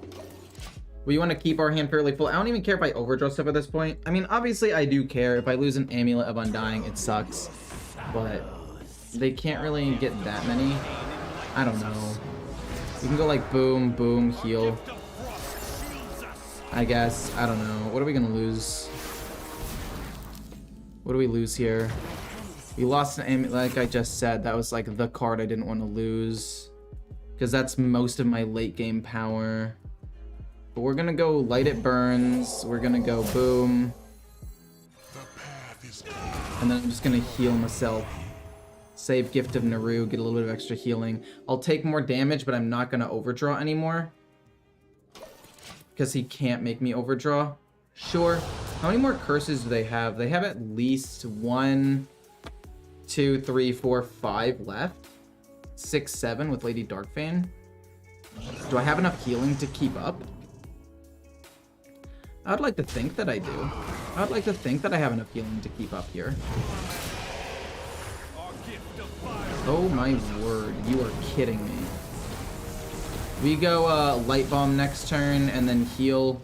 We want to keep our hand fairly full. I don't even care if I overdraw stuff at this point. I mean, obviously I do care. If I lose an Amulet of Undying, it sucks. But they can't really get that many. I don't know. We can go like boom, boom, heal. I guess. I don't know. What are we going to lose? What do we lose here? We lost an Amulet, like I just said. That was like the card I didn't want to lose. Because that's most of my late game power. But we're gonna go Light It Burns. We're gonna go boom. And then I'm just gonna heal myself. Save Gift of Naru, get a little bit of extra healing. I'll take more damage, but I'm not gonna overdraw anymore. Because he can't make me overdraw. Sure. How many more curses do they have? They have at least 1, 2, 3, 4, 5 left. 6, 7 with Lady Darkfane. Do I have enough healing to keep up? I would like to think that I do. I would like to think that I have enough healing to keep up here. Oh my word, you are kidding me. We go Light Bomb next turn and then heal.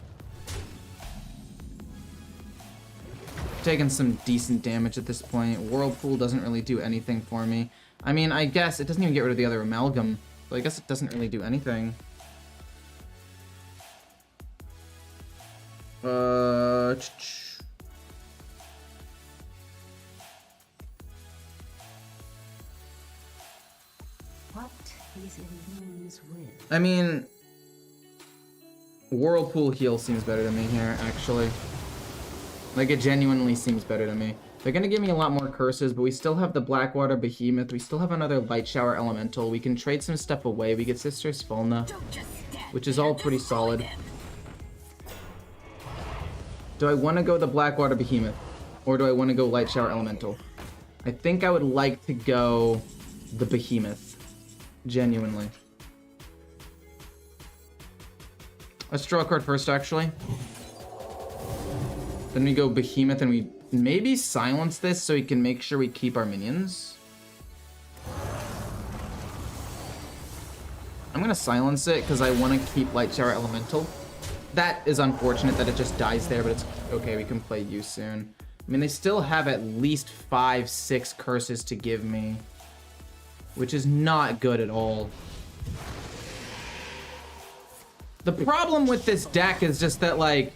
Taking some decent damage at this point. Whirlpool doesn't really do anything for me. I mean, I guess it doesn't even get rid of the other Amalgam, so I guess it doesn't really do anything. What is in these with? I mean, Whirlpool heal seems better to me here, actually. Like, it genuinely seems better to me. They're gonna give me a lot more curses, but we still have the Blackwater Behemoth. We still have another Light Shower Elemental. We can trade some stuff away. We get Sister Svalna, which is all pretty solid. Do I want to go the Blackwater Behemoth? Or do I want to go Light Shower Elemental? I think I would like to go the Behemoth. Genuinely. Let's draw a card first, actually. Then we go Behemoth and we maybe silence this so we can make sure we keep our minions. I'm gonna silence it because I want to keep Light Shower Elemental. That is unfortunate that it just dies there, but it's okay. We can play you soon. I mean, they still have at least 5, 6 curses to give me, which is not good at all. The problem with this deck is just that, like,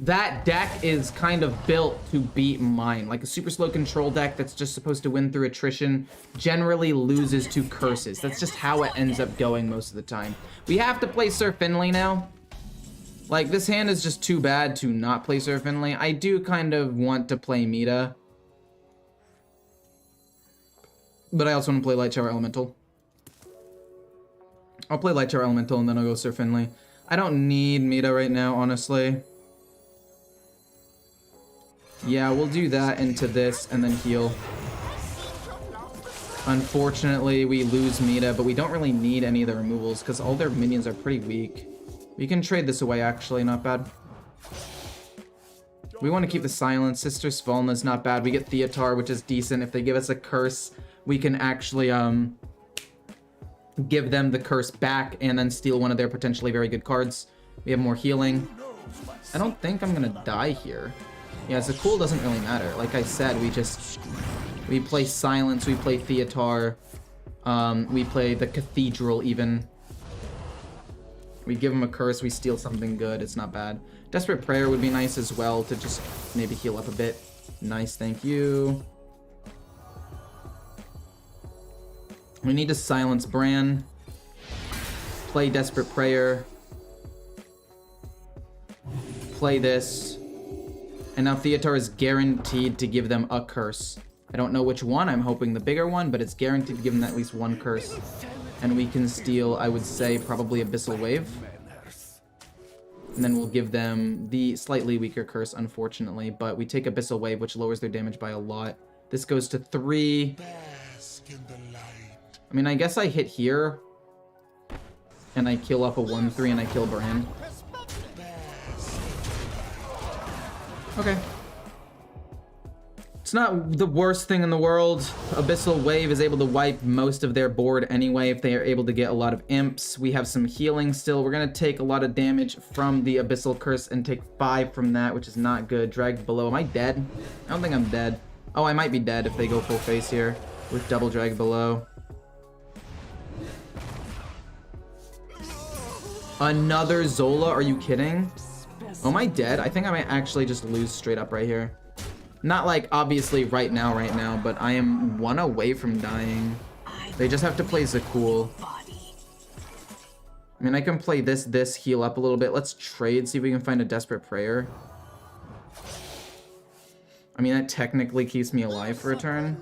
that deck is kind of built to beat mine. Like, a super slow control deck that's just supposed to win through attrition generally loses to curses. That's just how it ends up going most of the time. We have to play Sir Finley now. Like, this hand is just too bad to not play Sir Finley. I do kind of want to play Mita, but I also want to play Light Shower Elemental. I'll play Light Shower Elemental and then I'll go Sir Finley. I don't need Mita right now, honestly. Yeah, we'll do that into this and then heal. Unfortunately, we lose Mita, but we don't really need any of the removals because all their minions are pretty weak. We can trade this away, actually, not bad. We want to keep the silence. Sister Svalna's not bad. We get Theotar, which is decent. If they give us a curse, we can actually give them the curse back and then steal one of their potentially very good cards. We have more healing. I don't think I'm gonna die here. Yeah, so cool doesn't really matter. Like I said, we play silence, we play Theotar, we play the Cathedral even. We give them a curse, we steal something good, it's not bad. Desperate Prayer would be nice as well to just maybe heal up a bit. Nice, thank you. We need to silence Bran. Play Desperate Prayer. Play this. And now Theotar is guaranteed to give them a curse. I don't know which one, I'm hoping the bigger one, but it's guaranteed to give them at least one curse. And we can steal, I would say, probably Abyssal Wave. And then we'll give them the slightly weaker curse, unfortunately. But we take Abyssal Wave, which lowers their damage by a lot. This goes to 3. I mean, I guess I hit here. And I kill off a 1/3 and I kill Bran. Okay. It's not the worst thing in the world. Abyssal Wave is able to wipe most of their board anyway if they are able to get a lot of imps. We have some healing still. We're going to take a lot of damage from the Abyssal Curse and take 5 from that, which is not good. Drag below. Am I dead? I don't think I'm dead. Oh, I might be dead if they go full face here with double drag below. Another Zola? Are you kidding? Oh, am I dead? I think I might actually just lose straight up right here. Not like obviously right now, but I am 1 away from dying. They just have to play Zakul. I mean, I can play this, heal up a little bit. Let's trade, see if we can find a Desperate Prayer. I mean, that technically keeps me alive for a turn.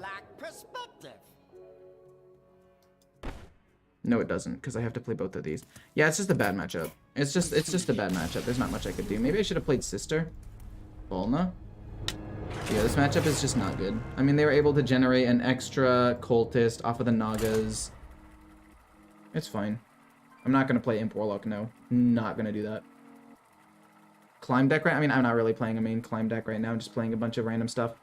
No, it doesn't, because I have to play both of these. Yeah, it's just a bad matchup. It's just a bad matchup. There's not much I could do. Maybe I should have played Sister. Volna. Yeah, this matchup is just not good. I mean, they were able to generate an extra Cultist off of the Nagas. It's fine. I'm not going to play Imp Warlock, no. Not going to do that. Climb deck right? I mean, I'm not really playing a main climb deck right now. I'm just playing a bunch of random stuff.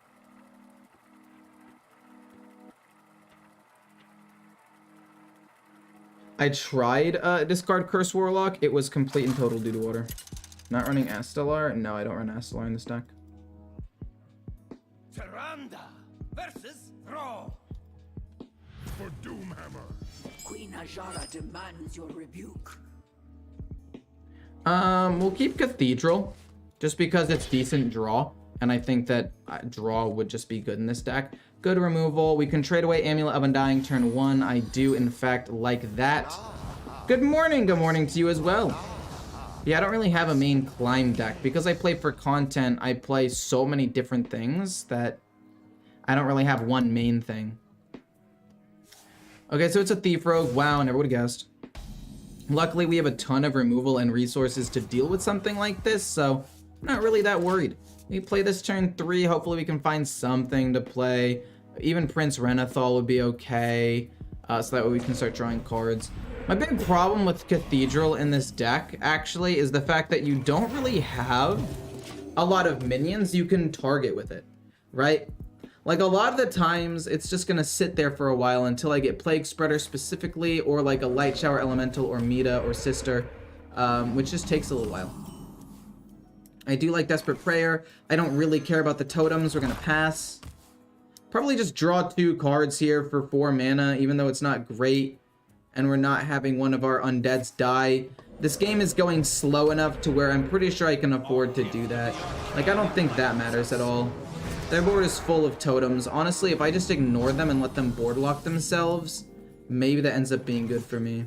I tried discard Curse Warlock. It was complete and total due to water. Not running Astellar? No, I don't run Astellar in this deck. Tyrande versus Thrall. For Doomhammer. Queen Ajara demands your rebuke. We'll keep Cathedral, just because it's decent draw, and I think that draw would just be good in this deck. Good removal. We can trade away Amulet of Undying turn 1. I do, in fact, like that. Good morning to you as well. Yeah, I don't really have a main climb deck. Because I play for content, I play so many different things that I don't really have one main thing. Okay, so it's a Thief Rogue. Wow, I never would have guessed. Luckily, we have a ton of removal and resources to deal with something like this, so I'm not really that worried. We play this turn 3. Hopefully, we can find something to play. Even Prince Renathal would be okay, so that way we can start drawing cards. My big problem with Cathedral in this deck, actually, is the fact that you don't really have a lot of minions you can target with it, right? Like, a lot of the times, it's just going to sit there for a while until I get Plague Spreader specifically, or like a Light Shower Elemental, or Mita, or Sister, which just takes a little while. I do like Desperate Prayer. I don't really care about the totems. We're gonna pass. Probably just draw 2 cards here for 4 mana, even though it's not great. And we're not having one of our undeads die. This game is going slow enough to where I'm pretty sure I can afford to do that. Like, I don't think that matters at all. Their board is full of totems. Honestly, if I just ignore them and let them board lock themselves, maybe that ends up being good for me.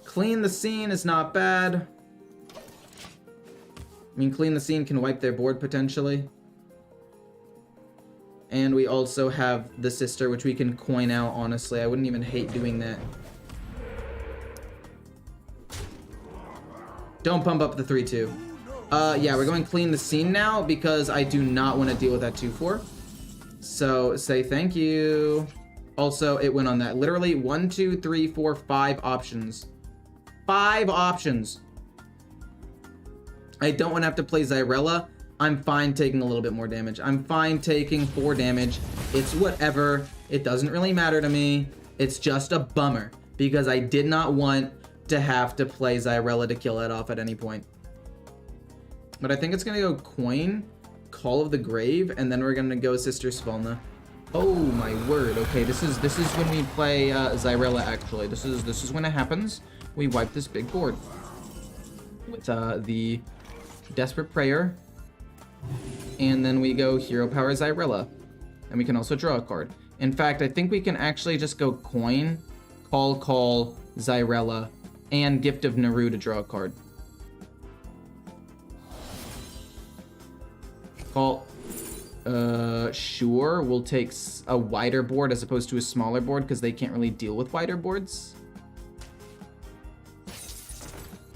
Clean the Scene is not bad. I mean, Clean the Scene can wipe their board potentially. And we also have the Sister, which we can coin out, honestly. I wouldn't even hate doing that. Don't pump up the 3-2. Yeah, we're going Clean the Scene now because I do not want to deal with that 2-4. So, say thank you. Also, it went on that. Literally 1, 2, 3, 4, 5 options. 5 options. I don't want to have to play Xyrella. I'm fine taking a little bit more damage. I'm fine taking 4 damage. It's whatever. It doesn't really matter to me. It's just a bummer because I did not want to have to play Xyrella to kill it off at any point. But I think it's going to go Coin, Call of the Grave, and then we're going to go Sister Svalna. Oh my word. Okay, this is when we play Xyrella actually. This is when it happens. We wipe this big board with the Desperate Prayer. And then we go Hero Power Xyrella. And we can also draw a card. In fact, I think we can actually just go Coin, Call, Xyrella, and Gift of Naru to draw a card. Call. Sure. We'll take a wider board as opposed to a smaller board because they can't really deal with wider boards.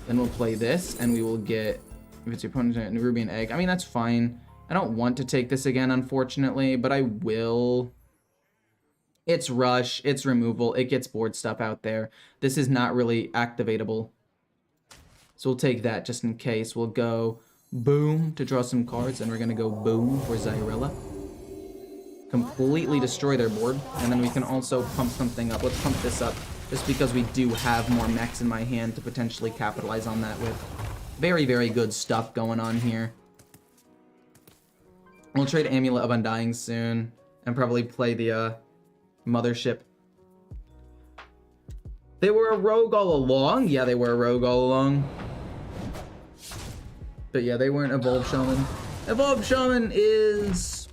Then we'll play this and we will get, if it's your opponent, a Nerubian Egg. I mean, that's fine. I don't want to take this again, unfortunately, but I will. It's rush, it's removal, it gets board stuff out there. This is not really activatable. So we'll take that just in case. We'll go boom to draw some cards, and we're gonna go boom for Xyrella. Completely destroy their board, and then we can also pump something up. Let's pump this up, just because we do have more mechs in my hand to potentially capitalize on that with. Very, very good stuff going on here. We'll trade Amulet of Undying soon, and probably play the Mothership. They were a rogue all along? Yeah, they were a rogue all along. But yeah, they weren't Evolved Shaman. Evolved Shaman is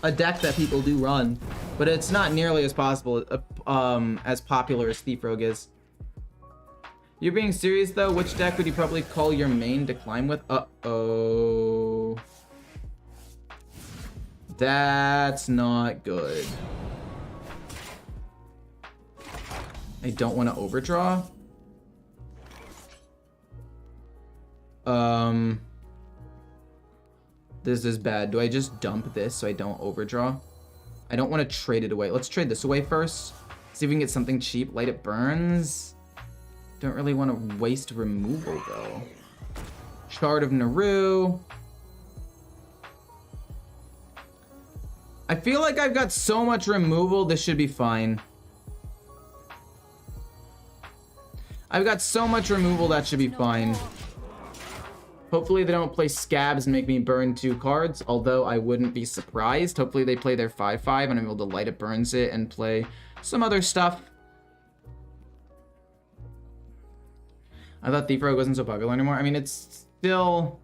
a deck that people do run, but it's not nearly as possible, as popular as Thief Rogue is. You're being serious though? Which deck would you probably call your main to climb with? Uh-oh. That's not good. I don't want to overdraw. This is bad. Do I just dump this so I don't overdraw? I don't want to trade it away. Let's trade this away first. See if we can get something cheap. Light It Burns. Don't really want to waste removal though. Shard of Naru. I feel like I've got so much removal, this should be fine. I've got so much removal, that should be fine. Hopefully they don't play Scabs and make me burn 2 cards, although I wouldn't be surprised. Hopefully they play their 5/5 and I'm able to Light It Burns it and play some other stuff. I thought Thief Rogue wasn't so popular anymore. I mean, it's still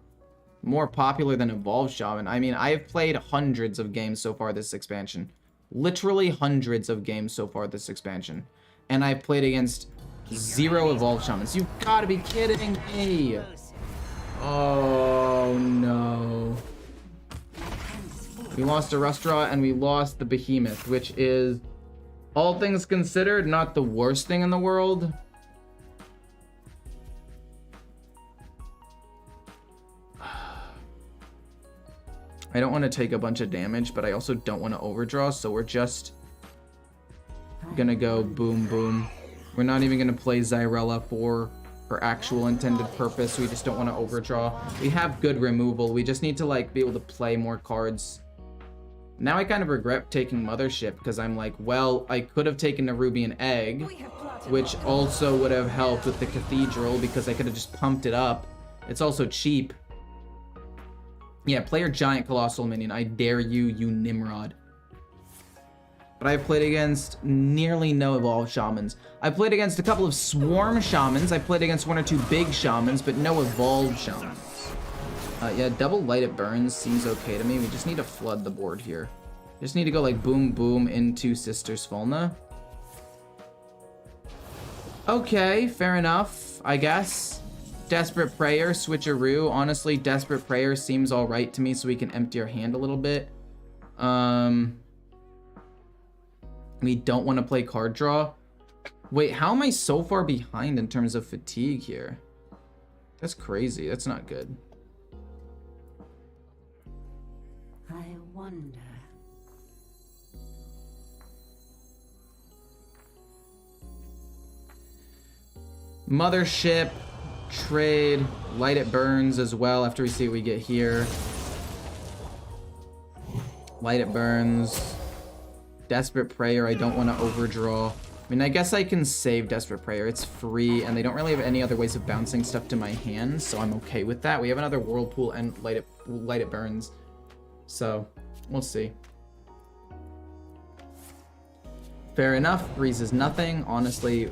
more popular than Evolved Shaman. I mean, I've played hundreds of games so far this expansion. Literally hundreds of games so far this expansion. And I've played against 0 Evolved Shamans. You've got to be kidding me! Oh no. We lost a Rustra and we lost the Behemoth, which is, all things considered, not the worst thing in the world. I don't want to take a bunch of damage, but I also don't want to overdraw, so we're just gonna go boom boom. We're not even gonna play Xyrella for her actual intended purpose. We just don't want to overdraw. We have good removal. We just need to like be able to play more cards. Now I kind of regret taking Mothership because I'm like, well, I could have taken a Ruby and Egg, which also would have helped with the Cathedral because I could have just pumped it up. It's also cheap. Yeah, play your Giant Colossal Minion. I dare you, you Nimrod. But I've played against nearly no Evolved Shamans. I played against a couple of Swarm Shamans. I played against 1 or 2 Big Shamans, but no Evolved Shamans. Yeah, double Light It Burns seems okay to me. We just need to flood the board here. Just need to go like boom, boom into Sister Svolna. Okay, fair enough, I guess. Desperate Prayer, Switcheroo. Honestly, Desperate Prayer seems alright to me so we can empty our hand a little bit. We don't want to play card draw. Wait, how am I so far behind in terms of fatigue here? That's crazy. That's not good. I wonder. Mothership, trade, Light It Burns as well after we see what we get here. Light It Burns. Desperate Prayer, I don't want to overdraw. I mean, I guess I can save Desperate Prayer. It's free, and they don't really have any other ways of bouncing stuff to my hands, so I'm okay with that. We have another Whirlpool and Light It Burns. So, we'll see. Fair enough. Freezes nothing. Honestly,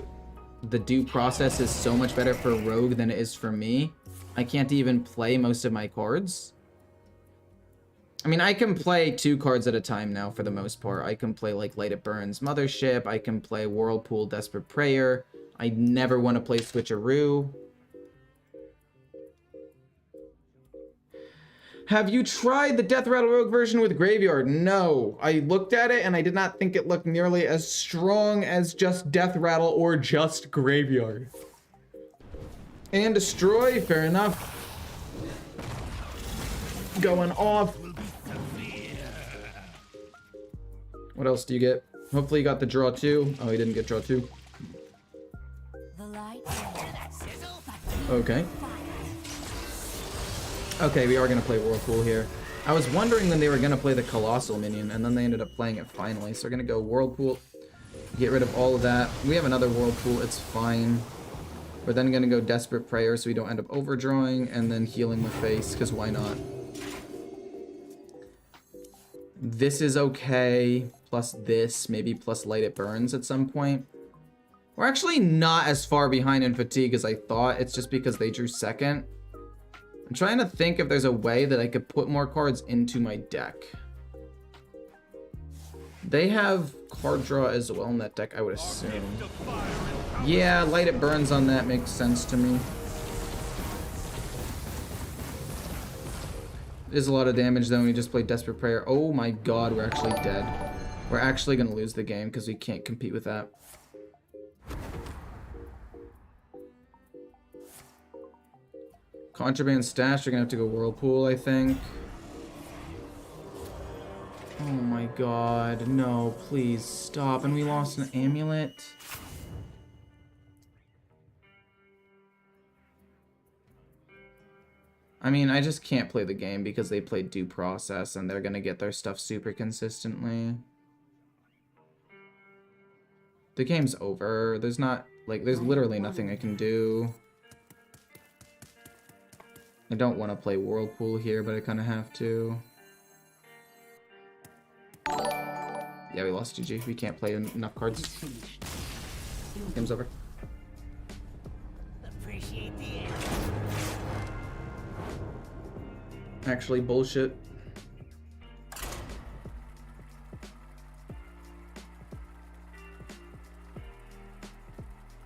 the due process is so much better for Rogue than it is for me. I can't even play most of my cards. I mean, I can play 2 cards at a time now for the most part. I can play like Light It Burns, Mothership. I can play Whirlpool, Desperate Prayer. I never want to play Switcheroo. Have you tried the Death Rattle Rogue version with Graveyard? No. I looked at it and I did not think it looked nearly as strong as just Death Rattle or just Graveyard. And Destroy, fair enough. Going off. What else do you get? Hopefully you got the draw 2. Oh, he didn't get draw 2. Okay. Okay, we are going to play Whirlpool here. I was wondering when they were going to play the Colossal Minion, and then they ended up playing it finally. So we're going to go Whirlpool, get rid of all of that. We have another Whirlpool, it's fine. We're then going to go Desperate Prayer so we don't end up overdrawing, and then Healing the Face, because why not? This is okay, plus this, maybe plus Light It Burns at some point. We're actually not as far behind in fatigue as I thought. It's just because they drew second. I'm trying to think if there's a way that I could put more cards into my deck. They have card draw as well in that deck, I would assume. Yeah, Light It Burns on that makes sense to me. There's a lot of damage though when we just play Desperate Prayer. Oh my god, we're actually dead. We're actually going to lose the game because we can't compete with that. Contraband Stash, you're going to have to go Whirlpool, I think. Oh my god, no, please stop. And we lost an Amulet. I mean, I just can't play the game because they played Due Process and they're going to get their stuff super consistently. The game's over. There's not, like, there's literally nothing I can do. I don't want to play Whirlpool here, but I kind of have to. Yeah, we lost GG. We can't play enough cards. Game's over. Appreciate the end. Actually, bullshit.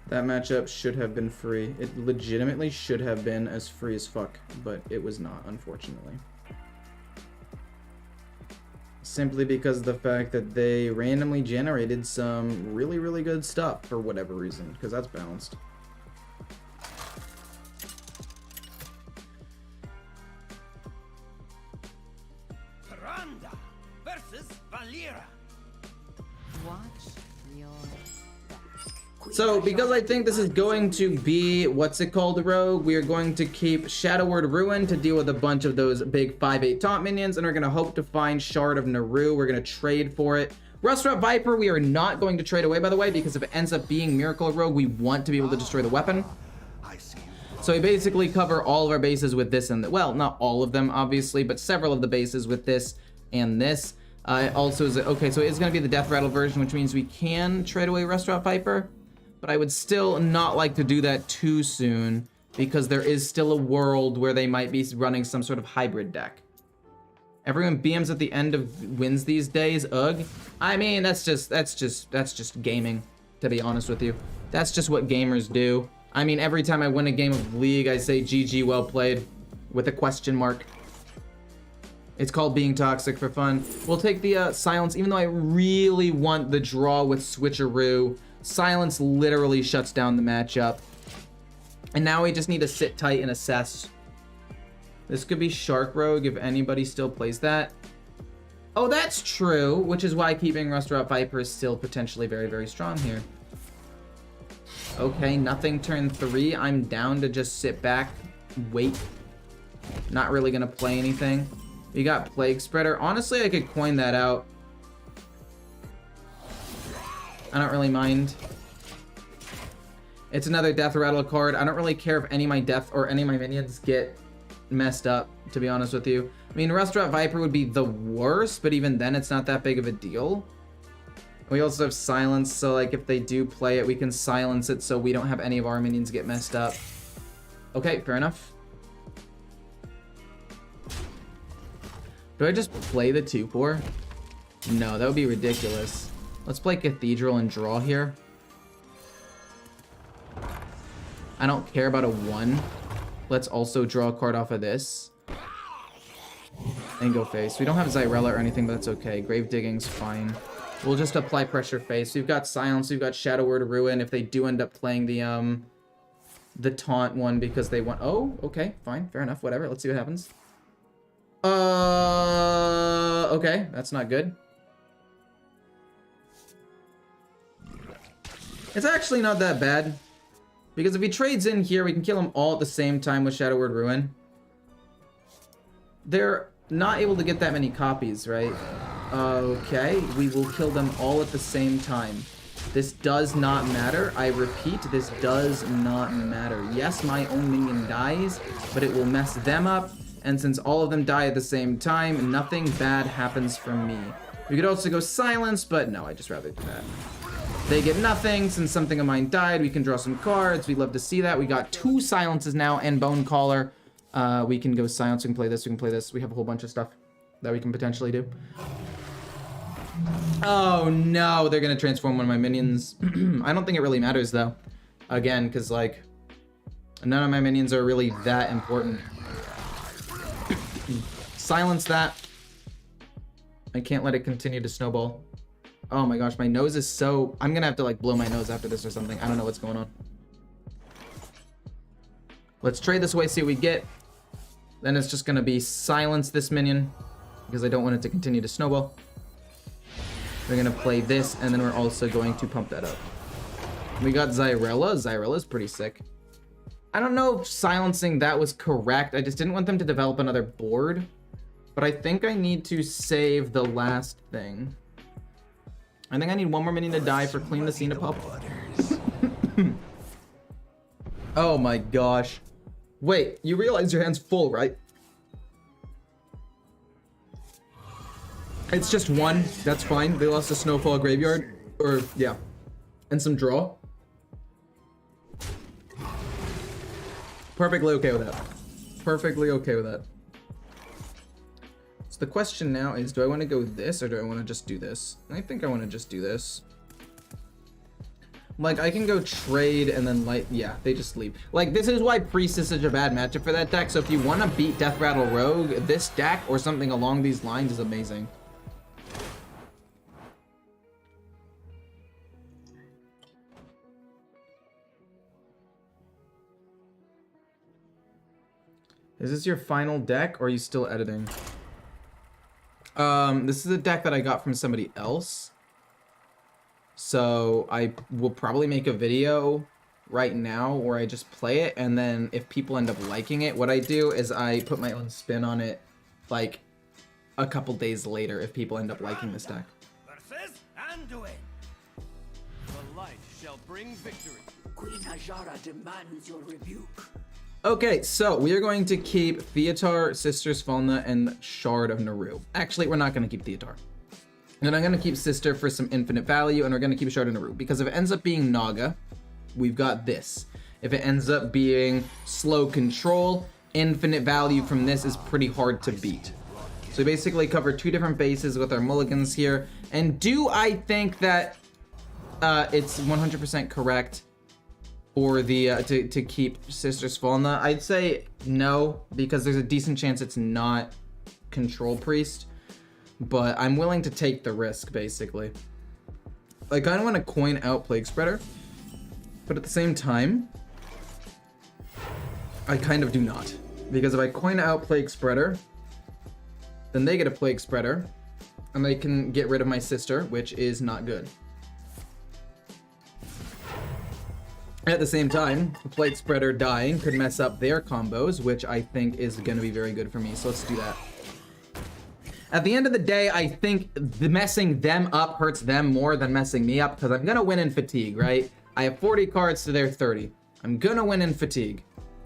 That matchup should have been free. It legitimately should have been as free as fuck, but it was not, unfortunately. Simply because of the fact that they randomly generated some really, really good stuff for whatever reason, because that's balanced. Piranda versus Valera. Watch your back. So, because I think this is going to be, what's it called, Rogue? We are going to keep Shadow Word Ruin to deal with a bunch of those big 5/8 taunt minions, and we're going to hope to find Shard of Naru. We're going to trade for it. Restaurant Viper, we are not going to trade away, by the way, because if it ends up being Miracle Rogue, we want to be able to destroy the weapon. So we basically cover all of our bases with this and well, not all of them, obviously, but several of the bases with this and this. It also is, okay, so it's going to be the Death Rattle version, which means we can trade away Restaurant Viper. But I would still not like to do that too soon because there is still a world where they might be running some sort of hybrid deck. Everyone BMs at the end of wins these days. Ugh. I mean, that's just gaming, to be honest with you. That's just what gamers do. I mean, every time I win a game of League, I say GG, well played, with a question mark. It's called being toxic for fun. We'll take the silence, even though I really want the draw with Switcheroo. Silence literally shuts down the matchup. And now we just need to sit tight and assess. This could be Shark Rogue if anybody still plays that. Oh, that's true, which is why keeping Restaurant Viper is still potentially very, very strong here. Okay, nothing turn 3. I'm down to just sit back, wait. Not really gonna play anything. We got Plague Spreader. Honestly, I could coin that out. I don't really mind. It's another Death Rattle card. I don't really care if any of my death or any of my minions get messed up, to be honest with you. I mean, Restaurant Viper would be the worst, but even then it's not that big of a deal. We also have Silence, so like if they do play it, we can silence it so we don't have any of our minions get messed up. Okay, fair enough. Do I just play the 2/4? No, that would be ridiculous. Let's play Cathedral and draw here. I don't care about a 1. Let's also draw a card off of this. And go face. We don't have Zyrella or anything, but that's okay. Grave Digging's fine. We'll just apply pressure face. We've got Silence, we've got Shadow Word Ruin if they do end up playing the taunt one because they want... Oh, okay, fine, fair enough, whatever. Let's see what happens. Okay, that's not good. It's actually not that bad. Because if he trades in here, we can kill them all at the same time with Shadow Word Ruin. They're not able to get that many copies, right? Okay, we will kill them all at the same time. This does not matter. I repeat, this does not matter. Yes, my own minion dies, but it will mess them up. And since all of them die at the same time, nothing bad happens from me. We could also go Silence, but no, I'd just rather do that. They get nothing. Since something of mine died, we can draw some cards. We'd love to see that. We got 2 Silences now and Bone Caller. We can go Silence. We can play this. We can play this. We have a whole bunch of stuff that we can potentially do. Oh, no. They're going to transform one of my minions. I don't think it really matters, though. Again, because, like, none of my minions are really that important. Silence that. I can't let it continue to snowball. Oh my gosh, my nose is so... I'm gonna have to like blow my nose after this or something. I don't know what's going on. Let's trade this away, see what we get. Then it's just gonna be silence this minion because I don't want it to continue to snowball. We're gonna play this and then we're also going to pump that up. We got Zyrella. Zyrella's pretty sick. I don't know if silencing that was correct. I just didn't want them to develop another board. But I think I need to save the last thing. I think I need one more minion to die for Clean the Scene to pop. Oh my gosh. Wait, you realize your hand's full, right? It's just 1. That's fine. They lost a Snowfall Graveyard. Or, yeah. And some draw. Perfectly okay with that. Perfectly okay with that. The question now is, do I want to go this or do I want to just do this? I think I want to just do this. Like, I can go trade and then, like, yeah, they just leave. Like, this is why Priest is such a bad matchup for that deck. So if you want to beat Death Rattle Rogue, this deck or something along these lines is amazing. Is this your final deck or are you still editing? This is a deck that I got from somebody else. So I will probably make a video right now where I just play it, and then if people end up liking it, what I do is I put my own spin on it like a couple days later if people end up liking this deck. Versus Anduin. The light shall bring victory. Queen Ajara demands your rebuke. Okay, so we are going to keep Theatar, Sister's Falna, and Shard of Naru. Actually, we're not going to keep Theatar. And I'm going to keep Sister for some infinite value, and we're going to keep Shard of Naru. Because if it ends up being Naga, we've got this. If it ends up being slow control, infinite value from this is pretty hard to beat. So we basically cover two different bases with our mulligans here. And do I think that it's 100% correct for the to keep Sister's Falna? I'd say no, because there's a decent chance it's not Control Priest. But I'm willing to take the risk, basically. I kind of want to coin out Plague Spreader, but at the same time, I kind of do not. Because if I coin out Plague Spreader, then they get a Plague Spreader, and they can get rid of my sister, which is not good. At the same time, the Plague Spreader dying could mess up their combos, which I think is going to be very good for me, so let's do that. At the end of the day, I think messing them up hurts them more than messing me up, because I'm going to win in Fatigue, right? I have 40 cards to their 30. I'm going to win in Fatigue.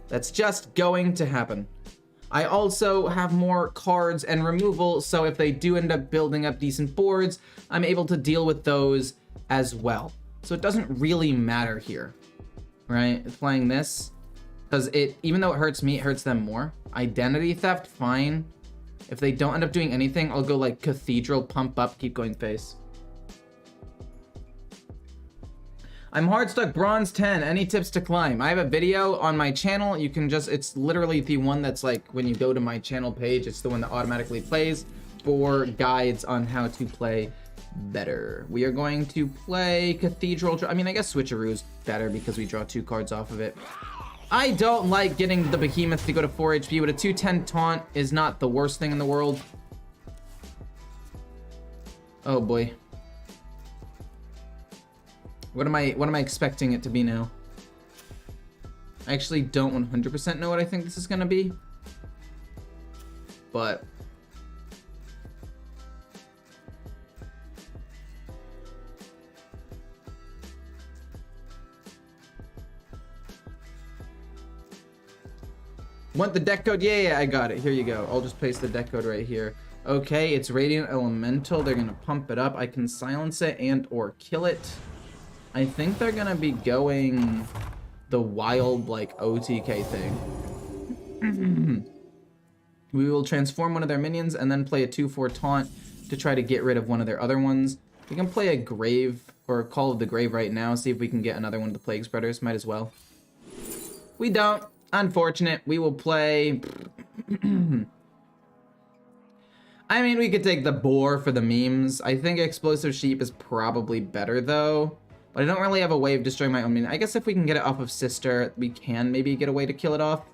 That's just going to happen. I also have more cards and removal, so if they do end up building up decent boards, I'm able to deal with those as well. So it doesn't really matter here, right? Playing this, because even though it hurts me, it hurts them more. Identity Theft, fine. If they don't end up doing anything, I'll go like Cathedral, pump up, keep going face. I'm hard stuck bronze 10. Any tips to climb? I have a video on my channel. You can just, it's literally the one that's like when you go to my channel page, it's the one that automatically plays for guides on how to play better. We are going to play Cathedral. I mean, I guess Switcheroo is better because we draw 2 cards off of it. I don't like getting the Behemoth to go to 4 HP, but a 210 taunt is not the worst thing in the world. Oh boy. What am I expecting it to be now? I actually don't 100% know what I think this is gonna be. But want the deck code? Yeah, I got it. Here you go. I'll just paste the deck code right here. Okay, it's Radiant Elemental. They're gonna pump it up. I can silence it and or kill it. I think they're gonna be going the wild, like, OTK thing. We will transform one of their minions and then play a 2/4 taunt to try to get rid of one of their other ones. We can play a Grave, or Call of the Grave right now, see if we can get another one of the Plague Spreaders. Might as well. We don't. Unfortunate. We will play... I mean, we could take the Boar for the memes. I think Explosive Sheep is probably better, though. But I don't really have a way of destroying my own minion. I guess if we can get it off of Sister, we can maybe get a way to kill it off.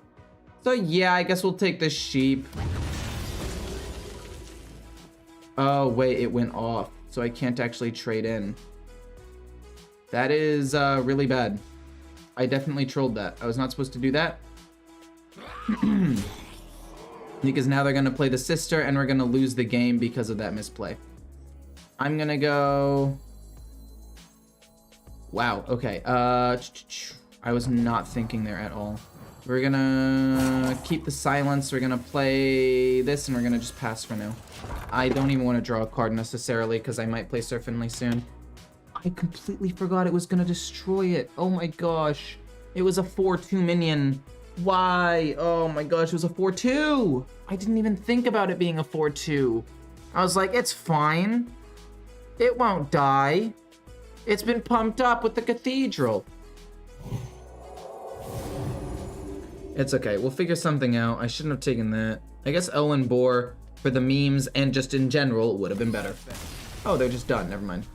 So yeah, I guess we'll take the Sheep. Oh, wait, it went off. So I can't actually trade in. That is really bad. I definitely trolled that. I was not supposed to do that. Because now they're going to play the Sister, and we're going to lose the game because of that misplay. I'm going to go... Wow, okay. I was not thinking there at all. We're going to keep the silence. We're going to play this, and we're going to just pass for now. I don't even want to draw a card necessarily, because I might play Sir Finley soon. I completely forgot it was going to destroy it. Oh my gosh. It was a 4/2 minion. Why? Oh my gosh, it was a 4/2. I didn't even think about it being a 4/2. I was like, it's fine. It won't die. It's been pumped up with the Cathedral. It's okay, we'll figure something out. I shouldn't have taken that. I guess Owen Boar for the memes and just in general would have been better. Oh, they're just done, never mind.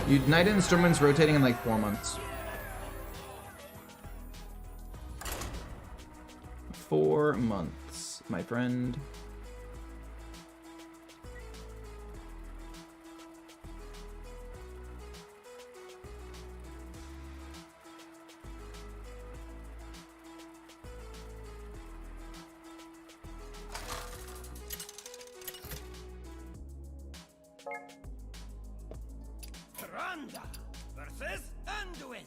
United Instruments rotating in like 4 months. 4 months, my friend. Surrender versus Anduin.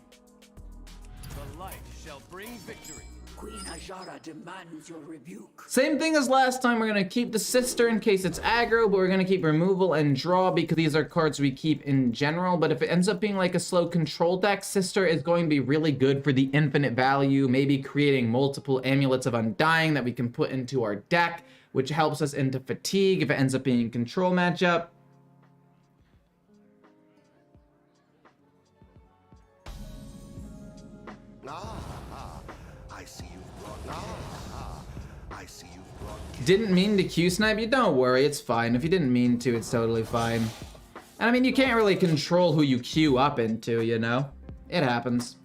The light shall bring victory. Queen Ajara demands your rebuke. Same thing as last time. We're going to keep the Sister in case it's aggro, but we're going to keep removal and draw because these are cards we keep in general. But if it ends up being like a slow control deck, Sister is going to be really good for the infinite value, maybe creating multiple Amulets of Undying that we can put into our deck, which helps us into fatigue if it ends up being a control matchup. Didn't mean to Q snipe you? Don't worry, it's fine. If you didn't mean to, it's totally fine. And I mean, you can't really control who you queue up into, you know? It happens.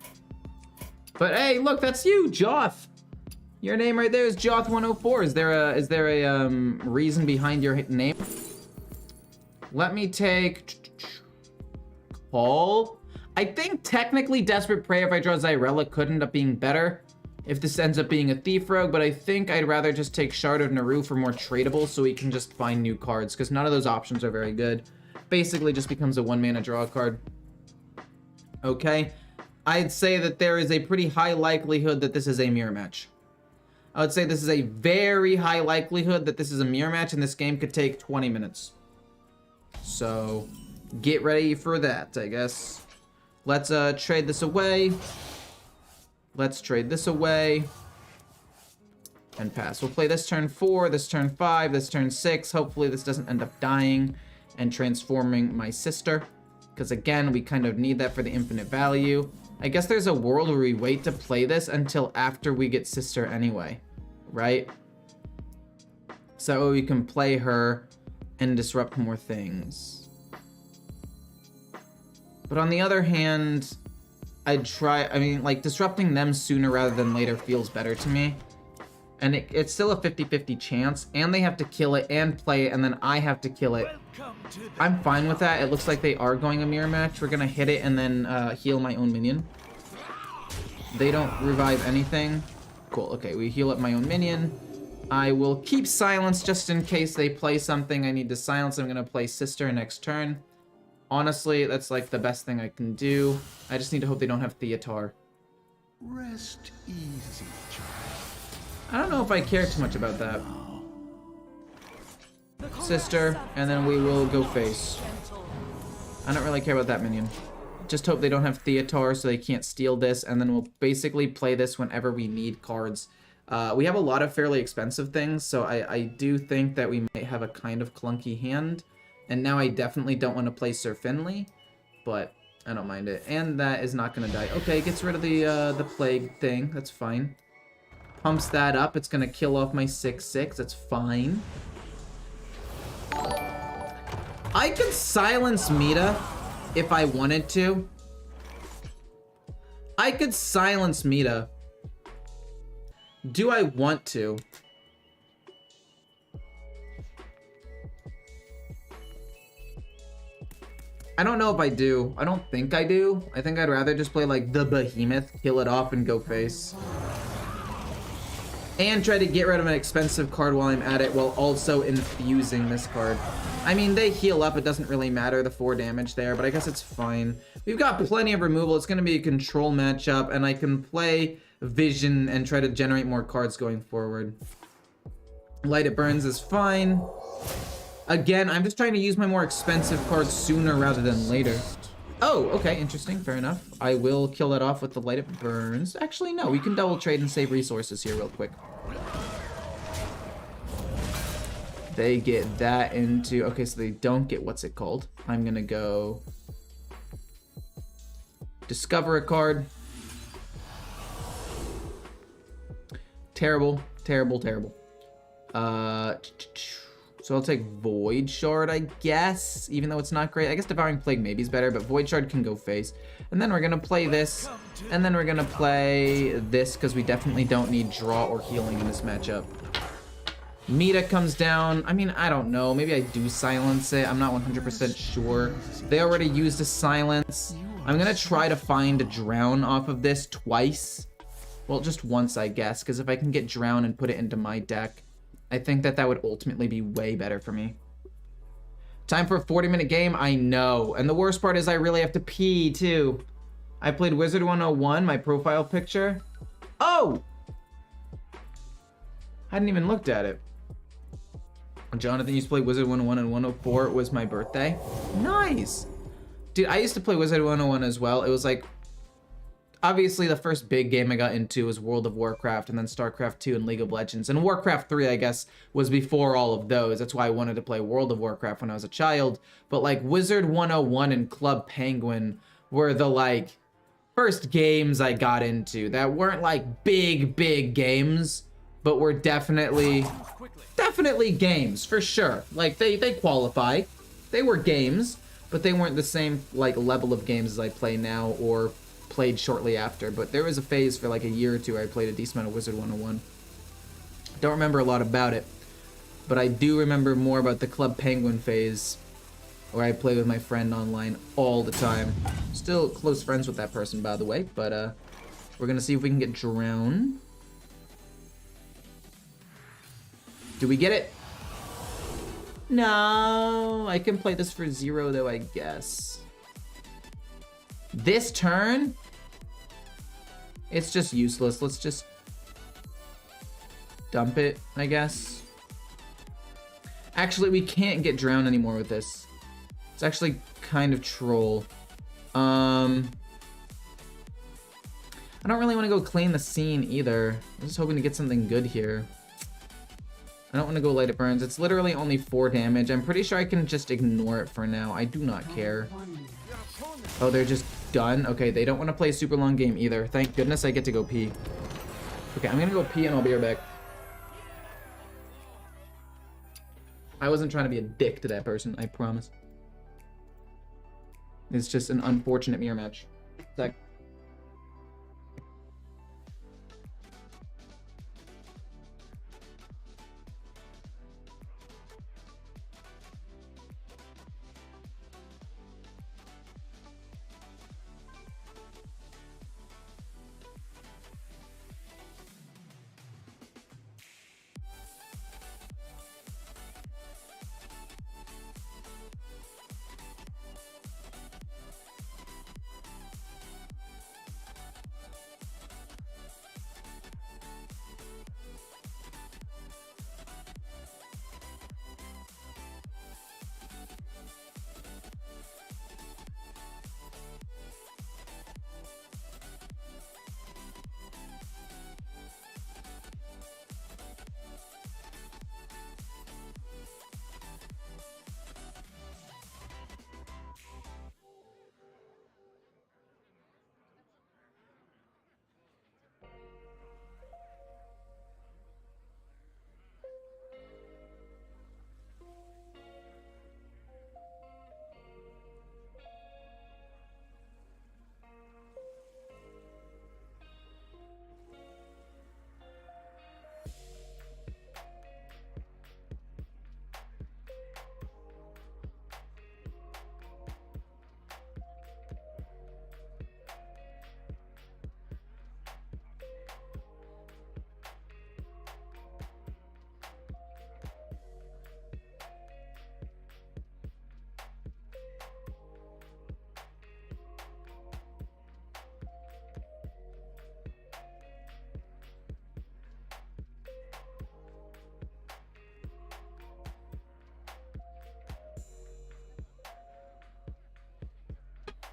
But hey, look, that's you, Joth. Your name right there is Joth104. Is there a reason behind your name? Let me take Call. I think technically Desperate Prayer if I draw Xyrella could end up being better if this ends up being a Thief Rogue, but I think I'd rather just take Shard of Naru for more tradable so we can just find new cards, because none of those options are very good. Basically just becomes a 1-mana draw card. Okay, I'd say that there is a pretty high likelihood that this is a mirror match. I would say this is a very high likelihood that this is a mirror match and this game could take 20 minutes. So get ready for that, I guess. Let's trade this away. Let's trade this away and pass. We'll play this turn 4, this turn 5, this turn 6. Hopefully this doesn't end up dying and transforming my Sister, because again, we kind of need that for the infinite value. I guess there's a world where we wait to play this until after we get Sister anyway, right? So we can play her and disrupt more things. But on the other hand, I'd try, I mean, like, disrupting them sooner rather than later feels better to me. And it's still a 50-50 chance, and they have to kill it and play it, and then I have to kill it. I'm fine with that. It looks like they are going a mirror match. We're gonna hit it and then heal my own minion. They don't revive anything. Cool, okay, we heal up my own minion. I will keep silence just in case they play something I need to silence. I'm gonna play Sister next turn. Honestly, that's like the best thing I can do. I just need to hope they don't have Theatar. Rest easy, child. I don't know if I care too much about that. Sister, and then we will go face. I don't really care about that minion. Just hope they don't have Theatar so they can't steal this, and then we'll basically play this whenever we need cards. We have a lot of fairly expensive things, so I do think that we might have a kind of clunky hand. And now I definitely don't want to play Sir Finley, but I don't mind it. And that is not going to die. Okay, gets rid of the plague thing. That's fine. Pumps that up. It's going to kill off my 6/6. That's fine. I could silence Mita if I wanted to. I could silence Mita. Do I want to? I don't know if I do. I don't think I do. I think I'd rather just play like the Behemoth, kill it off, and go face. And try to get rid of an expensive card while I'm at it, while also infusing this card. I mean, they heal up. It doesn't really matter, the 4 damage there, but I guess it's fine. We've got plenty of removal. It's going to be a control matchup, and I can play Vision and try to generate more cards going forward. Light It Burns is fine. Again, I'm just trying to use my more expensive cards sooner rather than later. Oh, okay, interesting, fair enough. I will kill that off with the Light It Burns. Actually, no, we can double trade and save resources here real quick. They get that into... Okay, so they don't get what's it called. I'm gonna go... Discover a card. Terrible, terrible, terrible. So I'll take Void Shard, I guess, even though it's not great. I guess Devouring Plague maybe is better, but Void Shard can go face. And then we're going to play this, and then we're going to play this, because we definitely don't need draw or healing in this matchup. Mita comes down. I mean, I don't know. Maybe I do silence it. I'm not 100% sure. They already used a silence. I'm going to try to find a Drown off of this twice. Well, just once, I guess, because if I can get Drown and put it into my deck, I think that that would ultimately be way better for me. Time for a 40-minute game? I know. And the worst part is I really have to pee, too. I played Wizard 101, my profile picture. Oh! Hadn't even looked at it. Jonathan used to play Wizard 101 and 104. It was my birthday. Nice! Dude, I used to play Wizard 101 as well. It was like... Obviously, the first big game I got into was World of Warcraft, and then StarCraft 2 and League of Legends. And Warcraft 3, I guess, was before all of those. That's why I wanted to play World of Warcraft when I was a child. But, like, Wizard 101 and Club Penguin were the, like, first games I got into that weren't, like, big games, but were definitely games, for sure. Like, they qualify. They were games, but they weren't the same, like, level of games as I play now or played shortly after. But there was a phase for like a year or two where I played a decent amount of Wizard 101. Don't remember a lot about it, but I do remember more about the Club Penguin phase where I played with my friend online all the time. Still close friends with that person, by the way, but we're gonna see if we can get Drown. Do we get it? No, I can play this for 0 though, I guess. This turn, it's just useless. Let's just dump it, I guess. Actually, we can't get Drown anymore with this. It's actually kind of troll. I don't really want to go claim the scene either. I'm just hoping to get something good here. I don't want to go Light It Burns. It's literally only 4 damage. I'm pretty sure I can just ignore it for now. I do not care. Oh, they're just done? Okay, they don't want to play a super long game either. Thank goodness I get to go pee. Okay, I'm gonna go pee and I'll be right back. I wasn't trying to be a dick to that person, I promise. It's just an unfortunate mirror match. Sec.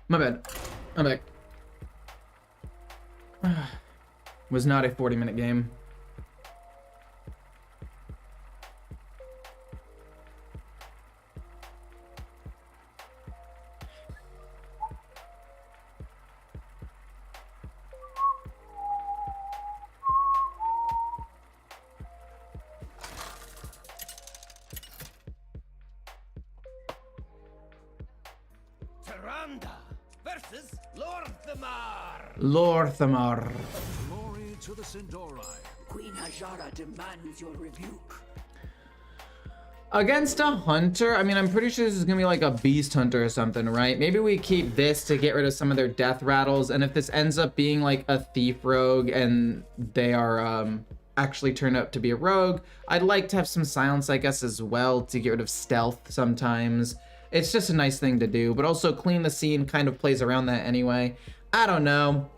My bad. I'm back. Was not a 40-minute game. versus Lorthamar. Lorthamar. Glory to the Sindori. Queen Ajara demands your rebuke. Against a hunter, I mean, I'm pretty sure this is gonna be like a beast hunter or something, right? Maybe we keep this to get rid of some of their death rattles, and if this ends up being like a thief rogue and they are actually turn out to be a rogue. I'd like to have some silence, I guess, as well, to get rid of stealth sometimes. It's just a nice thing to do, but also clean the scene kind of plays around that anyway. I don't know.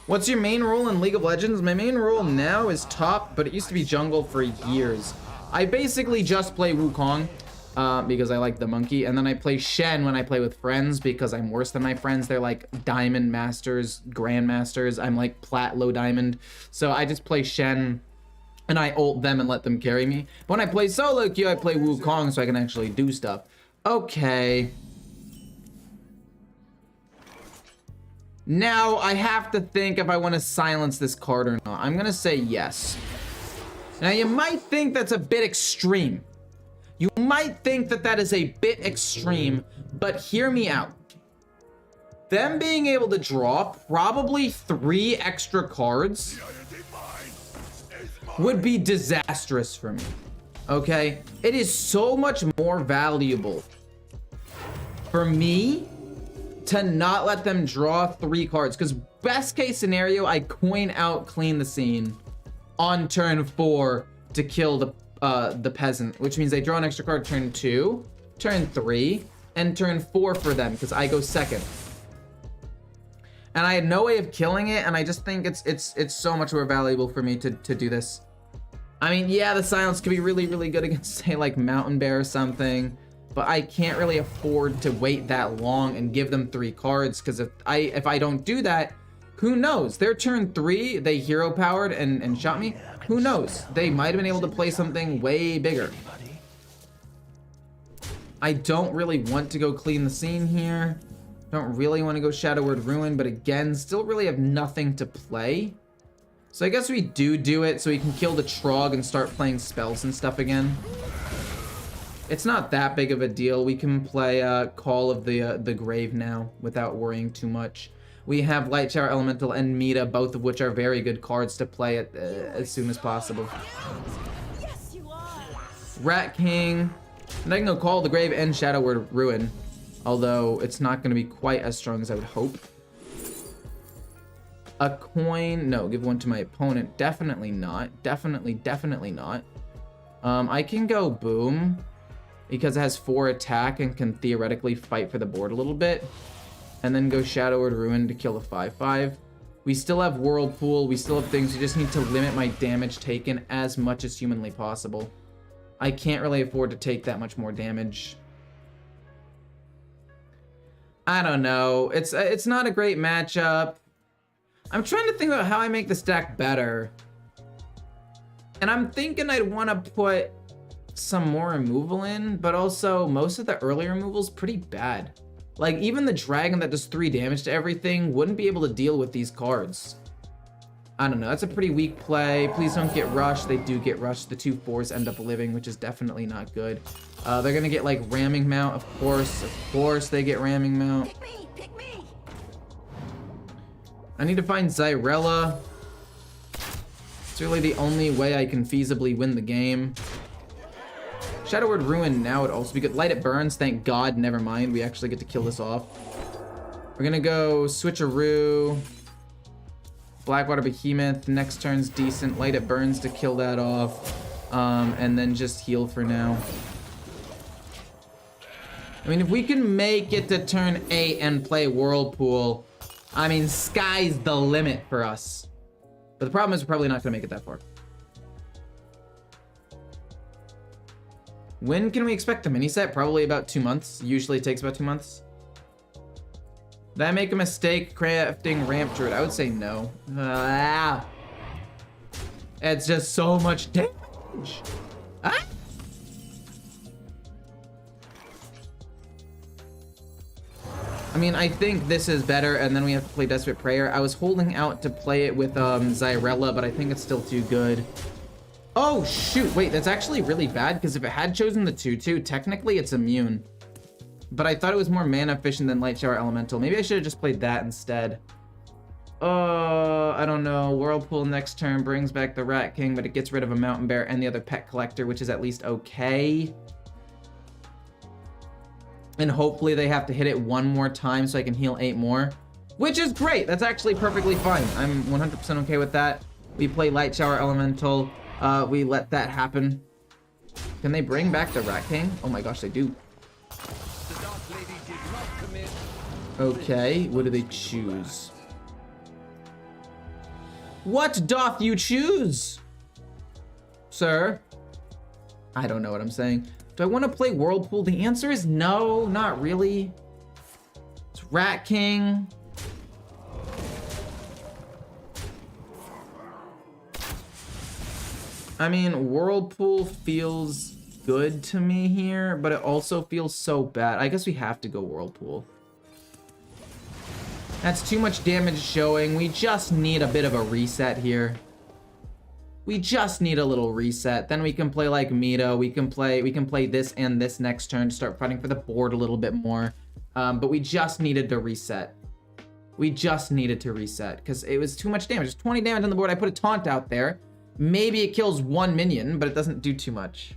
What's your main role in League of Legends? My main role now is top, but it used to be jungle for years. I basically just play Wukong because I like the monkey, and then I play Shen when I play with friends because I'm worse than my friends. They're like diamond masters, grandmasters. I'm like plat low diamond. So I just play Shen and I ult them and let them carry me. When I play solo queue, I play Wukong so I can actually do stuff. Okay. Now, I have to think if I want to silence this card or not. I'm going to say yes. Now, you might think that's a bit extreme. You might think that that is a bit extreme, but hear me out. Them being able to draw probably 3 extra cards would be disastrous for me. Okay? It is so much more valuable for me to not let them draw 3 cards, because best case scenario, I coin out clean the scene on turn 4 to kill the peasant, which means they draw an extra card turn 2, turn 3, and turn 4 for them because I go second. And I had no way of killing it, and I just think it's so much more valuable for me to do this. I mean, yeah, the silence could be really, really good against, say, like Mountain Bear or something. But I can't really afford to wait that long and give them 3 cards, because if I don't do that, who knows? Their turn 3, they hero powered and shot me. Who knows? They might have been able to play something way bigger. I don't really want to go clean the scene here. Don't really want to go Shadow Word Ruin, but again, still really have nothing to play. So I guess we do it so we can kill the Trog and start playing spells and stuff again. It's not that big of a deal. We can play Call of the Grave now without worrying too much. We have Light Shower Elemental and Mita, both of which are very good cards to play as soon as possible. Yes, you are. Rat King. And I can go Call of the Grave and Shadow Word Ruin. Although it's not going to be quite as strong as I would hope. A coin. No, give one to my opponent. Definitely not. Definitely not. I can go Boom, because it has 4 attack and can theoretically fight for the board a little bit. And then go Shadow Word Ruin to kill a 5/5. We still have Whirlpool, we still have things, we just need to limit my damage taken as much as humanly possible. I can't really afford to take that much more damage. I don't know, it's not a great matchup. I'm trying to think about how I make this deck better. And I'm thinking I'd want to put some more removal in, but also most of the early removal's pretty bad. Like, even the dragon that does 3 damage to everything wouldn't be able to deal with these cards. I don't know, that's a pretty weak play. Please don't get rushed. They do get rushed. The 2 4s end up living, which is definitely not good. They're gonna get like Ramming Mount, of course they get Ramming Mount. Pick me. I need to find Zyrella. It's really the only way I can feasibly win the game. Shadow Word Ruin now would also be good. Light It Burns, thank God, never mind. We actually get to kill this off. We're gonna go Switcheroo. Blackwater Behemoth, next turn's decent. Light It Burns to kill that off. And then just heal for now. I mean, if we can make it to turn 8 and play Whirlpool, I mean, sky's the limit for us. But the problem is we're probably not gonna make it that far. When can we expect the mini set? Probably about 2 months. Usually it takes about 2 months. Did I make a mistake crafting Ramp Druid? I would say no. It's just so much damage. Ah! I mean, I think this is better, and then we have to play Desperate Prayer. I was holding out to play it with Zyrella, but I think it's still too good. Oh, shoot. Wait, that's actually really bad because if it had chosen the 2/2, technically it's immune. But I thought it was more mana efficient than Light Shower Elemental. Maybe I should have just played that instead. I don't know. Whirlpool next turn brings back the Rat King, but it gets rid of a Mountain Bear and the other Pet Collector, which is at least okay. And hopefully they have to hit it one more time so I can heal 8 more. Which is great. That's actually perfectly fine. I'm 100% okay with that. We play Light Shower Elemental. We let that happen. Can they bring back the Rat King? Oh my gosh, they do. The Dark Lady did not commit. Okay, what do they choose? What doth you choose, sir? I don't know what I'm saying. Do I want to play Whirlpool? The answer is no, not really. It's Rat King. I mean, Whirlpool feels good to me here, but it also feels so bad. I guess we have to go Whirlpool. That's too much damage showing. We just need a bit of a reset here. We just need a little reset. Then we can play like Mito. We can play this and this next turn to start fighting for the board a little bit more. But we just needed to reset. We just needed to reset because it was too much damage. It's 20 damage on the board. I put a taunt out there. Maybe it kills 1 minion, but it doesn't do too much.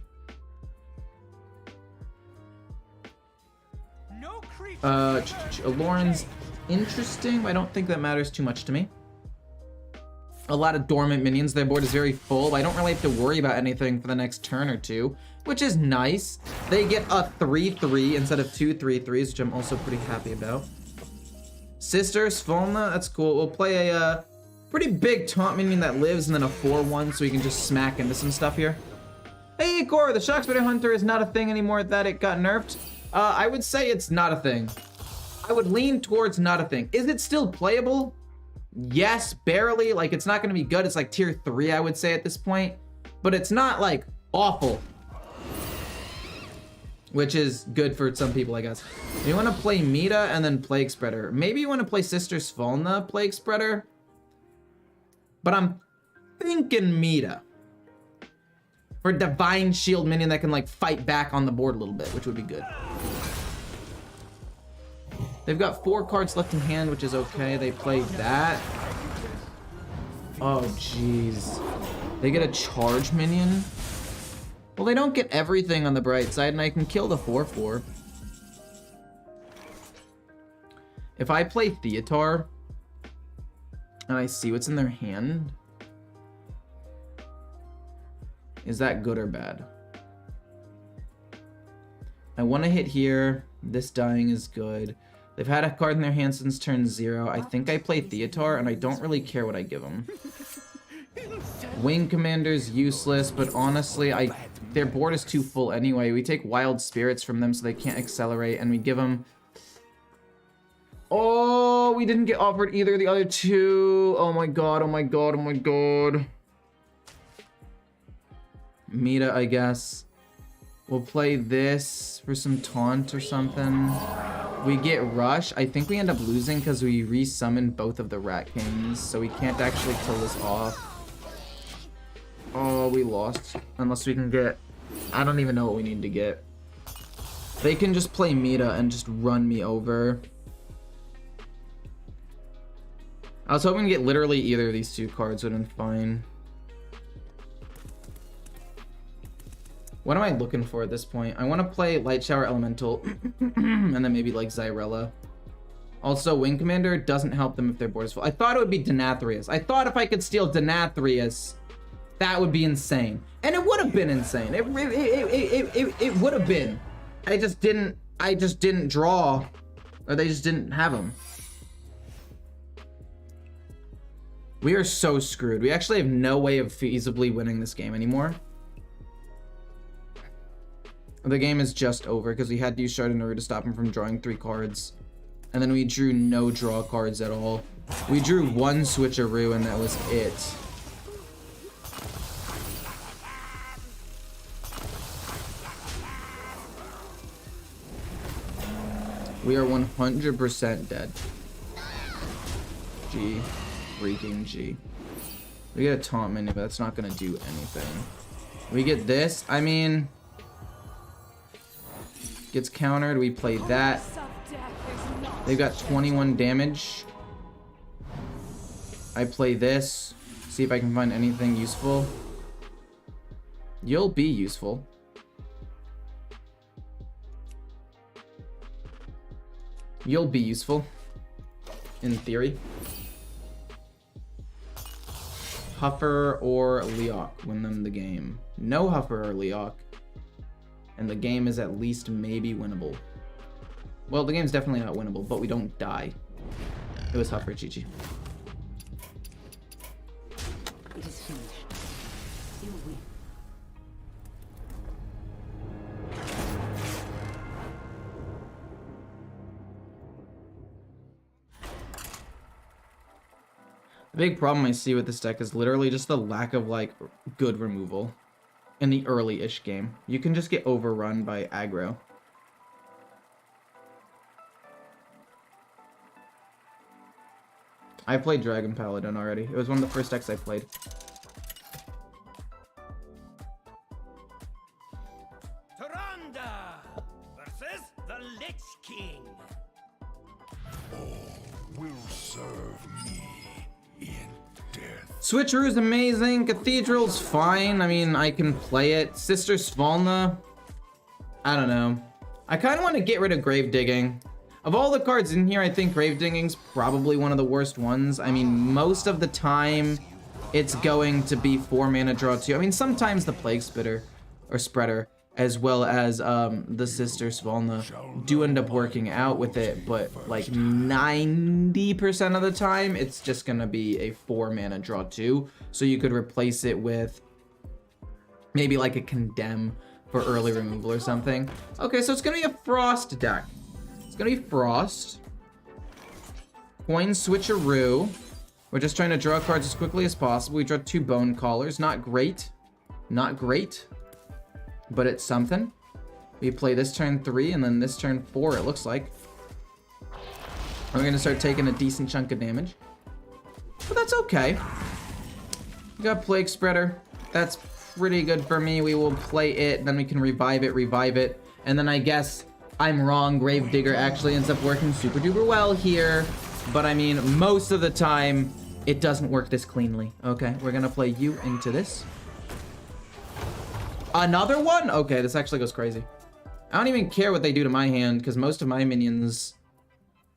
No creature. Lauren's interesting, but I don't think that matters too much to me. A lot of dormant minions. Their board is very full. I don't really have to worry about anything for the next turn or two, which is nice. They get a 3/3 instead of 2 3/3s, which I'm also pretty happy about. Sister Svolna, that's cool. We'll play a pretty big taunt minion that lives and then a 4/1 so we can just smack into some stuff here. Hey, Core, the Shockspitter Hunter is not a thing anymore that it got nerfed. I would say it's not a thing. I would lean towards not a thing. Is it still playable? Yes, barely. Like, it's not going to be good. It's like tier 3, I would say at this point. But it's not, like, awful. Which is good for some people, I guess. You want to play Mita and then Plague Spreader. Maybe you want to play Sister Svolna Plague Spreader. But I'm thinking Mita. For Divine Shield minion that can, like, fight back on the board a little bit, which would be good. They've got 4 cards left in hand, which is okay. They played that. Oh, jeez. They get a charge minion. Well, they don't get everything on the bright side, and I can kill the 4/4. If I play Theatar, and I see what's in their hand, is that good or bad? I want to hit here. This dying is good. They've had a card in their hand since turn 0. I think I play Theatar, and I don't really care what I give them. Wing Commander's useless, but honestly, their board is too full anyway. We take Wild Spirits from them so they can't accelerate, and we give them... Oh, we didn't get offered either of the other 2. Oh my god, oh my god, oh my god. Mita, I guess. We'll play this for some taunt or something. We get Rush. I think we end up losing because we re-summoned both of the Rat Kings, so we can't actually kill this off. Oh, we lost. Unless we can get... I don't even know what we need to get. They can just play Mita and just run me over. I was hoping to get literally either of these 2 cards would have been fine. What am I looking for at this point? I want to play Light Shower Elemental and then maybe like Xyrella. Also, Wing Commander doesn't help them if their board is full. I thought it would be Denathrius. I thought if I could steal Denathrius, that would be insane. And it would have been insane. It would have been. I just didn't draw, or they just didn't have them. We are so screwed. We actually have no way of feasibly winning this game anymore. The game is just over because we had to use Shard in order to stop him from drawing 3 cards. And then we drew no draw cards at all. We drew 1 switcheroo and that was it. We are 100% dead. G. Freaking G. We get a taunt minion, but that's not gonna do anything. We get this. I mean, gets countered. We play that. They've got 21 damage. I play this. See if I can find anything useful. You'll be useful. You'll be useful. In theory. Huffer or Leok win them the game. No Huffer or Leok. And the game is at least maybe winnable. Well, the game's definitely not winnable, but we don't die. It was Huffer, GG. It is finished. You win. The big problem I see with this deck is literally just the lack of, like, good removal in the early-ish game. You can just get overrun by aggro. I played Dragon Paladin already. It was one of the first decks I played. Taranda versus the Lich King. Will serve me in death. Switcheroo is amazing. Cathedral's fine. I mean, I can play it. Sister Svalna, I don't know. I kind of want to get rid of Grave Digging. Of all the cards in here, I think Grave Digging's probably one of the worst ones. I mean, most of the time, it's going to be 4 mana draw 2. I mean, sometimes the Plague Spitter or Spreader, as well as the Sister Svalna, do end up working out with it, but like 90% of the time, it's just gonna be a 4 mana draw 2. So you could replace it with maybe like a Condemn for early removal or something. Okay, so it's gonna be a Frost deck. It's gonna be Frost. Coin Switcheroo. We're just trying to draw cards as quickly as possible. We draw 2 Bone Callers. Not great. Not great. But it's something. We play this turn 3 and then this turn 4, it looks like. We're gonna start taking a decent chunk of damage. But that's okay. We got Plague Spreader. That's pretty good for me. We will play it, then we can revive it. And then I guess I'm wrong. Grave Digger actually ends up working super duper well here. But I mean, most of the time, it doesn't work this cleanly. Okay, we're gonna play you into this. Another one? Okay, this actually goes crazy. I don't even care what they do to my hand, because most of my minions...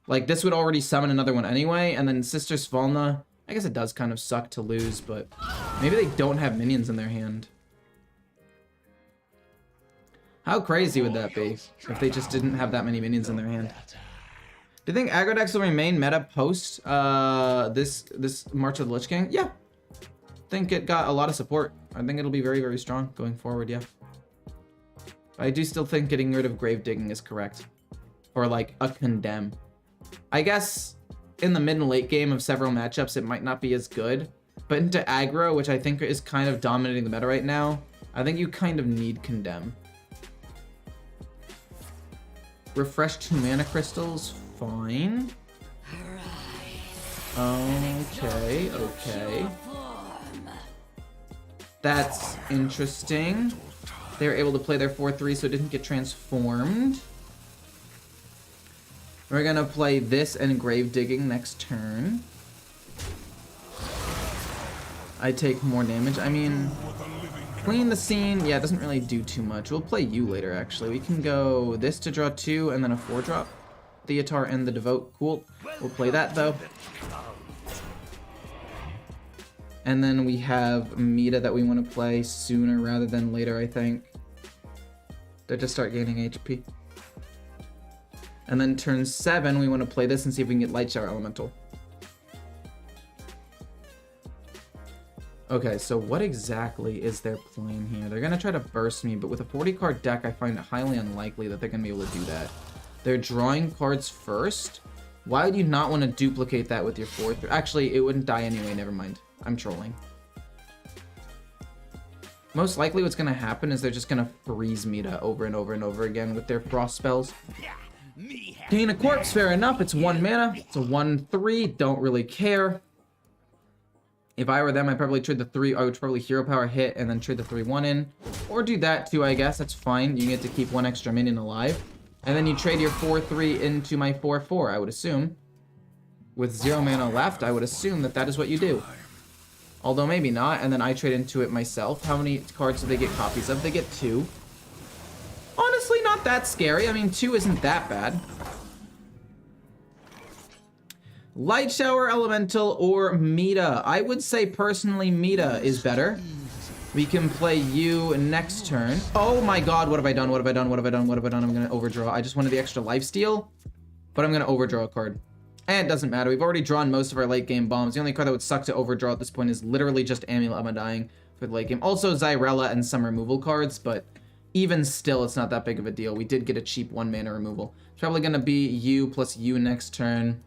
Like, this would already summon another one anyway, and then Sister Svalna... I guess it does kind of suck to lose, but... Maybe they don't have minions in their hand. How crazy would that be, if they just didn't have that many minions in their hand? Do you think aggro decks will remain meta post this March of the Lich King? Yeah. I think it got a lot of support. I think it'll be very, very strong going forward, yeah. I do still think getting rid of Grave Digging is correct. Or like a Condemn. I guess in the mid and late game of several matchups, it might not be as good. But into aggro, which I think is kind of dominating the meta right now, I think you kind of need Condemn. Refresh 2 mana crystals, fine. Okay, okay. That's interesting. They were able to play their 4/3 so it didn't get transformed. We're gonna play this and Grave Digging next turn. I take more damage. I mean, clean the scene. Yeah, it doesn't really do too much. We'll play you later, actually. We can go this to draw 2 and then a 4-drop. Theatar and the Devote. Cool. We'll play that, though. And then we have Meta that we want to play sooner rather than later, I think. They just start gaining HP. And then turn 7, we want to play this and see if we can get Light Shower Elemental. Okay, so what exactly is their plan here? They're going to try to burst me, but with a 40-card deck, I find it highly unlikely that they're going to be able to do that. They're drawing cards first. Why would you not want to duplicate that with your 4th? Actually, it wouldn't die anyway, never mind. I'm trolling. Most likely what's going to happen is they're just going to freeze Meta over and over and over again with their frost spells. Gain a corpse, fair enough. It's 1 mana. It's a 1/3. Don't really care. If I were them, I'd probably trade the 3. I would probably hero power hit and then trade the 3/1 in. Or do that too, I guess. That's fine. You get to keep 1 extra minion alive. And then you trade your 4/3 into my 4/4, I would assume. With 0 mana left, I would assume that that is what you do. Although maybe not, and then I trade into it myself. How many cards do they get copies of? They get 2. Honestly, not that scary. I mean, 2 isn't that bad. Light Shower Elemental or Meta? I would say personally Meta is better. We can play you next turn. Oh my god, what have I done? What have I done? What have I done? What have I done? I'm gonna overdraw. I just wanted the extra lifesteal, but I'm gonna overdraw a card. And it doesn't matter. We've already drawn most of our late game bombs. The only card that would suck to overdraw at this point is literally just Amulet of Undying for the late game. Also Xyrella and some removal cards, but even still, it's not that big of a deal. We did get a cheap 1 mana removal. It's probably gonna be you plus you next turn,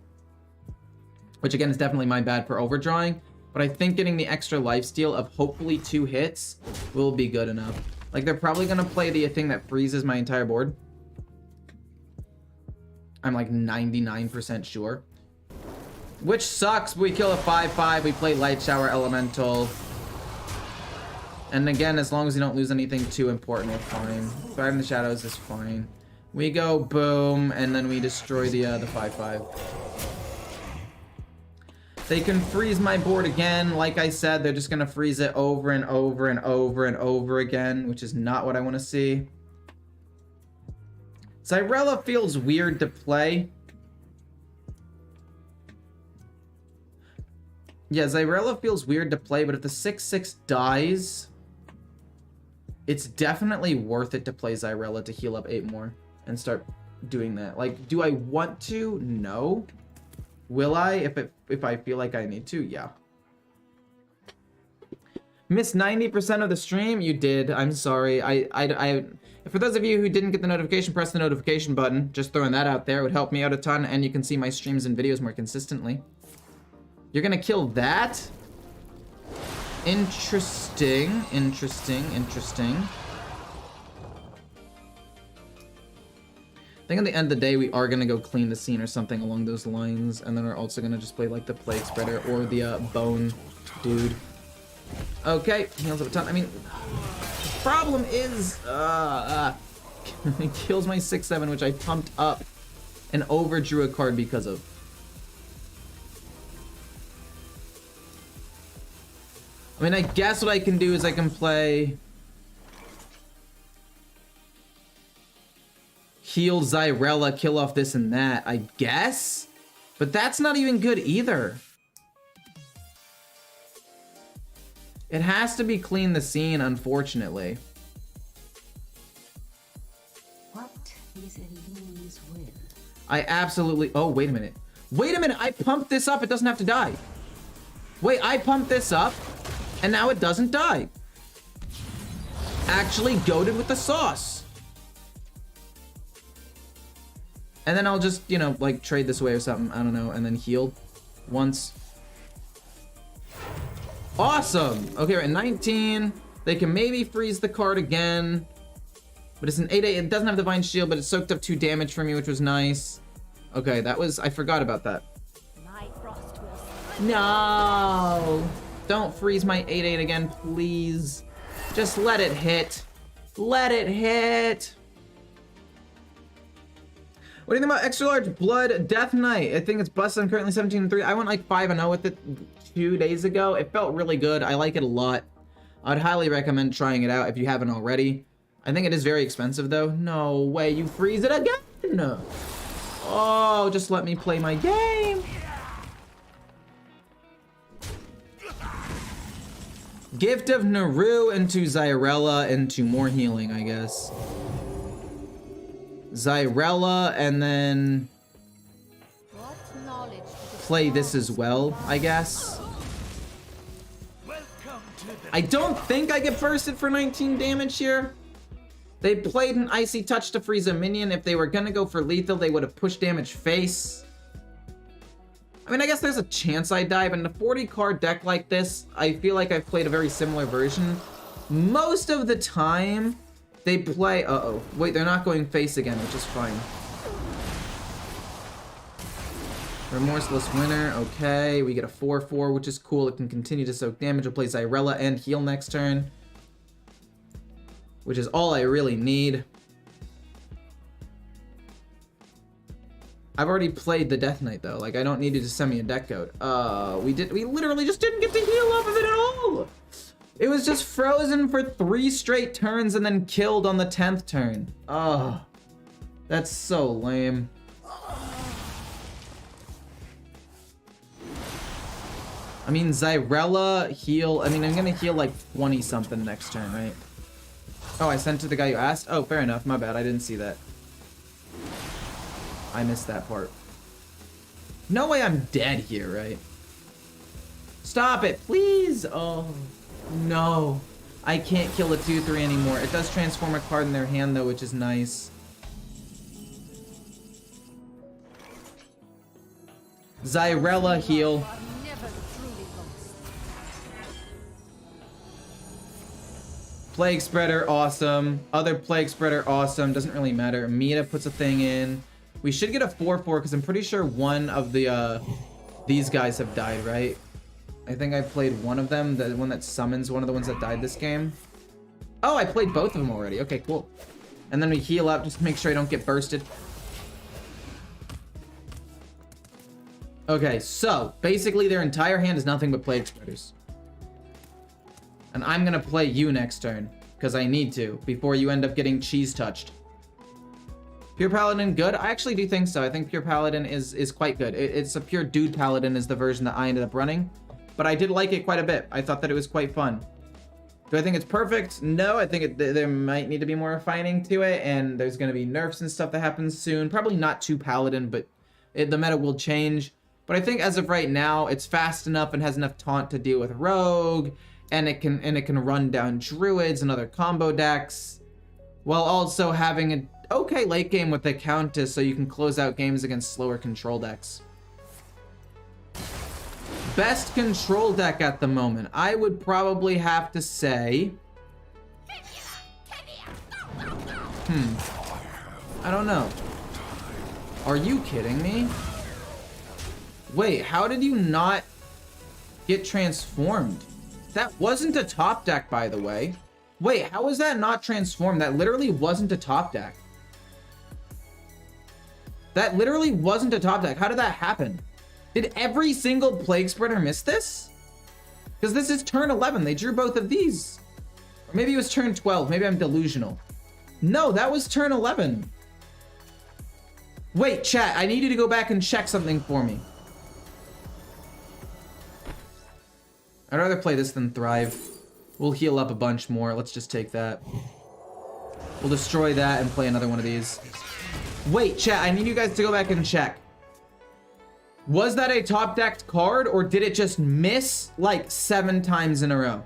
which again is definitely my bad for overdrawing. But I think getting the extra lifesteal of hopefully 2 hits will be good enough. Like, they're probably gonna play the thing that freezes my entire board. I'm like 99% sure. Which sucks, but we kill a 5/5, we play Light Shower Elemental. And again, as long as you don't lose anything too important, we're fine. Thrive in the Shadows is fine. We go boom, and then we destroy the 5/5. They can freeze my board again. Like I said, they're just gonna freeze it over and over and over and over again, which is not what I want to see. Xyrella feels weird to play. Yeah, Xyrella feels weird to play, but if the 6/6 dies, it's definitely worth it to play Xyrella to heal up 8 more and start doing that. Like, do I want to? No. Will I if I feel like I need to? Yeah. Missed 90% of the stream? You did. I'm sorry. For those of you who didn't get the notification, press the notification button. Just throwing that out there. It would help me out a ton, and you can see my streams and videos more consistently. You're gonna kill that? Interesting. Interesting. Interesting. I think at the end of the day, we are going to go clean the scene or something along those lines. And then we're also going to just play like the Plague Spreader or the Bone Dude. Okay, heals up a ton. I mean, the problem is, it kills my 6/7, which I pumped up and overdrew a card because of. I mean, I guess what I can do is I can play heal Xyrella, kill off this and that, I guess? But that's not even good either. It has to be clean the scene, unfortunately. What is Elune's will? I absolutely... Oh, wait a minute. Wait a minute! I pumped this up, it doesn't have to die. Wait, I pumped this up, and now it doesn't die. Actually goated with the sauce. And then I'll just, you know, like trade this away or something. I don't know. And then heal once. Awesome. Okay, we're at 19. They can maybe freeze the card again. But it's an 8/8. It doesn't have Divine Shield, but it soaked up 2 damage for me, which was nice. Okay, that was... I forgot about that. My frost will... No! Don't freeze my 8/8 again, please. Just let it hit. Let it hit. What do you think about Extra Large Blood Death Knight? I think it's busted. I'm currently 17-3. I went like 5-0 with it 2 days ago. It felt really good. I like it a lot. I'd highly recommend trying it out if you haven't already. I think it is very expensive though. No way, you freeze it again! Oh, just let me play my game! Gift of Naru into Xyrella into more healing, I guess. Xyrella, and then play this as well, I guess. I don't think I get bursted for 19 damage here. They played an Icy Touch to freeze a minion. If they were gonna go for lethal, they would have pushed damage face. I mean, I guess there's a chance I die, but in a 40 card deck like this, I feel like I've played a very similar version. Most of the time, they play... Uh-oh. Wait, they're not going face again, which is fine. Remorseless Winner, okay. We get a 4/4, which is cool. It can continue to soak damage. We'll play Zyrella and heal next turn, which is all I really need. I've already played the Death Knight though. Like, I don't need you to send me a deck code. We literally just didn't get to heal off of it at all. It was just frozen for 3 straight turns and then killed on the 10th turn. Oh, that's so lame. I mean, Zyrella heal. I mean, I'm gonna heal like 20 something next turn, right? Oh, I sent to the guy who asked? Oh, fair enough. My bad. I didn't see that. I missed that part. No way I'm dead here, right? Stop it, please. Oh, no. I can't kill a 2/3 anymore. It does transform a card in their hand, though, which is nice. Zyrella heal. Never truly lost. Plague Spreader, awesome. Other Plague Spreader, awesome. Doesn't really matter. Mita puts a thing in. We should get a 4/4 because I'm pretty sure one of the these guys have died, right? I think I played one of them, the one that summons one of the ones that died this game. Oh, I played both of them already. Okay, cool. And then we heal up just to make sure I don't get bursted. Okay, so basically their entire hand is nothing but Plague Spreaders. And I'm gonna play you next turn because I need to before you end up getting cheese touched. Pure Paladin, good? I actually do think so. I think Pure Paladin is quite good. It's a pure dude Paladin is the version that I ended up running. But I did like it quite a bit. I thought that it was quite fun. Do I think it's perfect? No, I think there might need to be more refining to it. And there's going to be nerfs and stuff that happens soon. Probably not too Paladin, but the meta will change. But I think as of right now, it's fast enough and has enough taunt to deal with Rogue. And it can run down Druids and other combo decks. While also having an okay late game with the Countess so you can close out games against slower control decks. Best control deck at the moment, I would probably have to say... I don't know. Are you kidding me? Wait, how did you not get transformed? That wasn't a top deck, by the way. Wait, how was that not transformed? That literally wasn't a top deck. That literally wasn't a top deck. How did that happen? Did every single Plague Spreader miss this? Because this is turn 11. They drew both of these. Or maybe it was turn 12. Maybe I'm delusional. No, that was turn 11. Wait, chat. I need you to go back and check something for me. I'd rather play this than Thrive. We'll heal up a bunch more. Let's just take that. We'll destroy that and play another one of these. Wait, chat. I need you guys to go back and check. Was that a top decked card or did it just miss like 7 times in a row?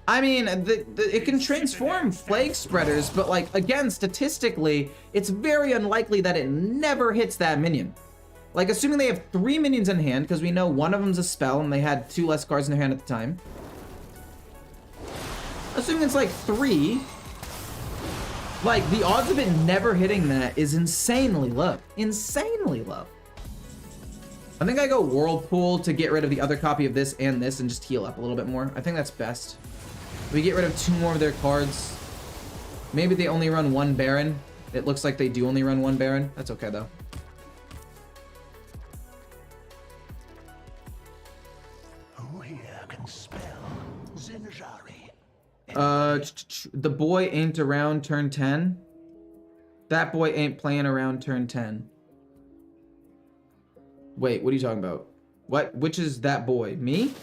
I mean, it can transform Plague Spreaders, but like, again, statistically, it's very unlikely that it never hits that minion. Like, assuming they have 3 minions in hand, because we know one of them's a spell and they had 2 less cards in their hand at the time. Assuming it's like 3, like, the odds of it never hitting that is insanely low. Insanely low. I think I go Whirlpool to get rid of the other copy of this and this and just heal up a little bit more. I think that's best. We get rid of 2 more of their cards. Maybe they only run 1 Baron. It looks like they do only run 1 Baron. That's okay, though. Who here can spell Zinjari? The boy ain't around turn 10. That boy ain't playing around turn 10. Wait, what are you talking about? What? Which is that boy? Me?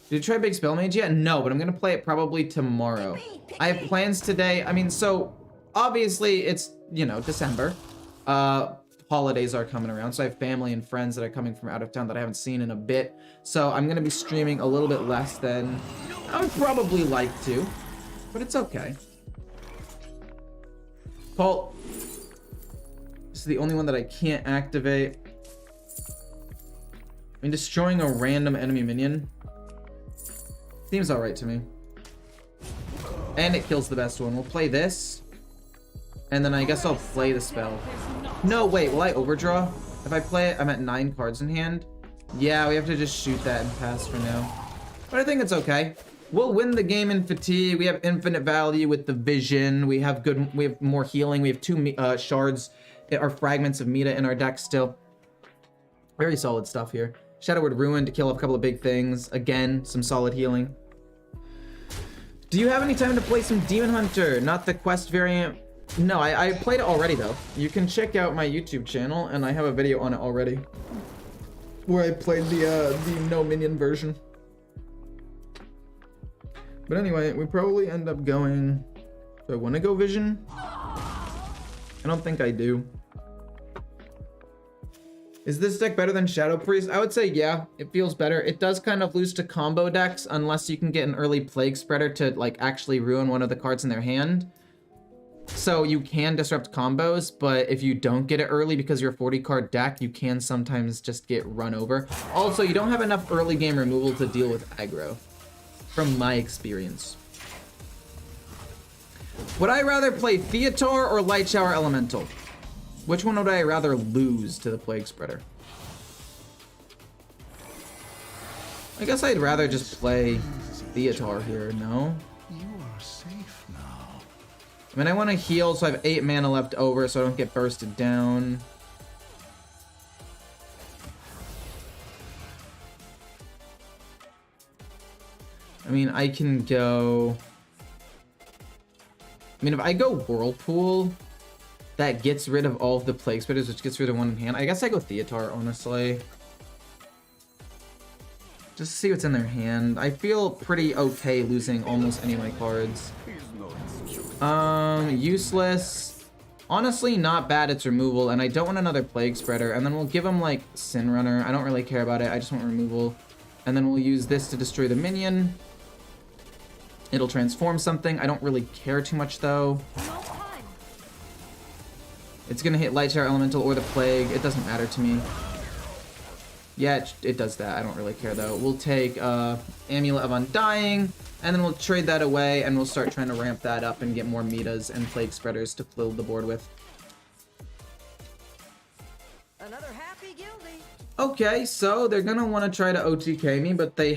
Did you try Big Spell Mage yet? No, but I'm gonna play it probably tomorrow. I have plans today. I mean, so obviously it's, you know, December. Holidays are coming around, so I have family and friends that are coming from out of town that I haven't seen in a bit. So I'm gonna be streaming a little bit less than I would probably like to, but it's okay. Colt. This is the only one that I can't activate. I mean, destroying a random enemy minion seems alright to me. And it kills the best one. We'll play this. And then I guess I'll play the spell. No, wait, will I overdraw? If I play it, I'm at 9 cards in hand. Yeah, we have to just shoot that and pass for now. But I think it's okay. We'll win the game in fatigue. We have infinite value with the vision. We have more healing. We have 2 shards, or fragments of meta in our deck still. Very solid stuff here. Shadow Word Ruin to kill off a couple of big things. Again, some solid healing. Do you have any time to play some Demon Hunter? Not the quest variant. No, I played it already though. You can check out my YouTube channel, and I have a video on it already, where I played the no minion version. But anyway, we probably end up going... Do I want to go Vision? I don't think I do. Is this deck better than Shadow Priest? I would say yeah, it feels better. It does kind of lose to combo decks unless you can get an early Plague Spreader to like actually ruin one of the cards in their hand. So you can disrupt combos, but if you don't get it early because you're a 40 card deck, you can sometimes just get run over. Also, you don't have enough early game removal to deal with aggro, from my experience. Would I rather play Theater or Light Shower Elemental? Which one would I rather lose to the Plague Spreader? I guess I'd rather just play Theater here, no? You are safe now. I mean, I want to heal, so I have 8 mana left over, so I don't get bursted down. I mean, I can go... I mean, if I go Whirlpool, that gets rid of all of the Plague Spreaders, which gets rid of one in hand. I guess I go Theater, honestly. Just to see what's in their hand. I feel pretty okay losing almost any of my cards. Useless. Honestly, not bad, its removal, and I don't want another Plague Spreader. And then we'll give him, like, Sin Runner. I don't really care about it, I just want removal. And then we'll use this to destroy the minion. It'll transform something. I don't really care too much, though. It's gonna hit Light Shower Elemental or the Plague. It doesn't matter to me. Yeah, it does that. I don't really care, though. We'll take Amulet of Undying, and then we'll trade that away, and we'll start trying to ramp that up and get more metas and Plague Spreaders to fill the board with. Another happy guilty. Okay, so they're gonna want to try to OTK me, but they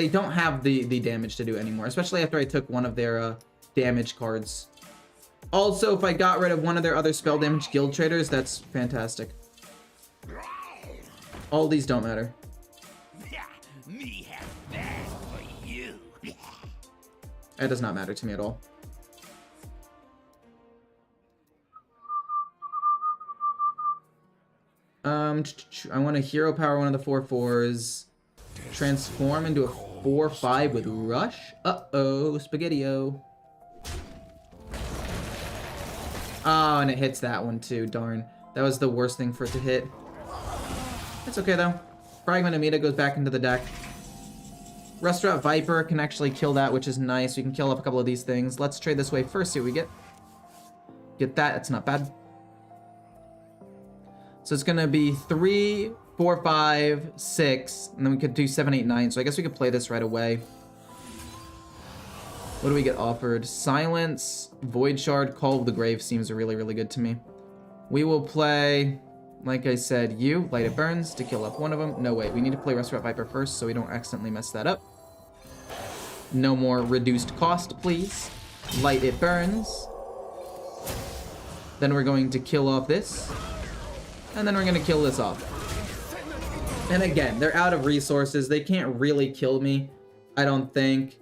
don't have the damage to do anymore, especially after I took one of their damage cards. Also, if I got rid of one of their other spell damage guild traders, that's fantastic. All these don't matter. Me have that for you. That does not matter to me at all. I want to hero power one of the 4/4s. Transform into a 4/5 with Rush. Uh-oh, Spaghetti-O. Oh, and it hits that one too, darn. That was the worst thing for it to hit. It's okay though. Fragment Amida goes back into the deck. Restaurant Viper can actually kill that, which is nice. We can kill off a couple of these things. Let's trade this way first, see what we get. Get that, it's not bad. So it's gonna be 3, 4, 5, 6, and then we could do 7, 8, 9. So I guess we could play this right away. What do we get offered? Silence, Void Shard, Call of the Grave seems really, really good to me. We will play, like I said, Light It Burns to kill off one of them. No, wait, we need to play Restaurant Viper first so we don't accidentally mess that up. No more reduced cost, please. Light It Burns. Then we're going to kill off this. And then we're going to kill this off. And again, they're out of resources. They can't really kill me, I don't think.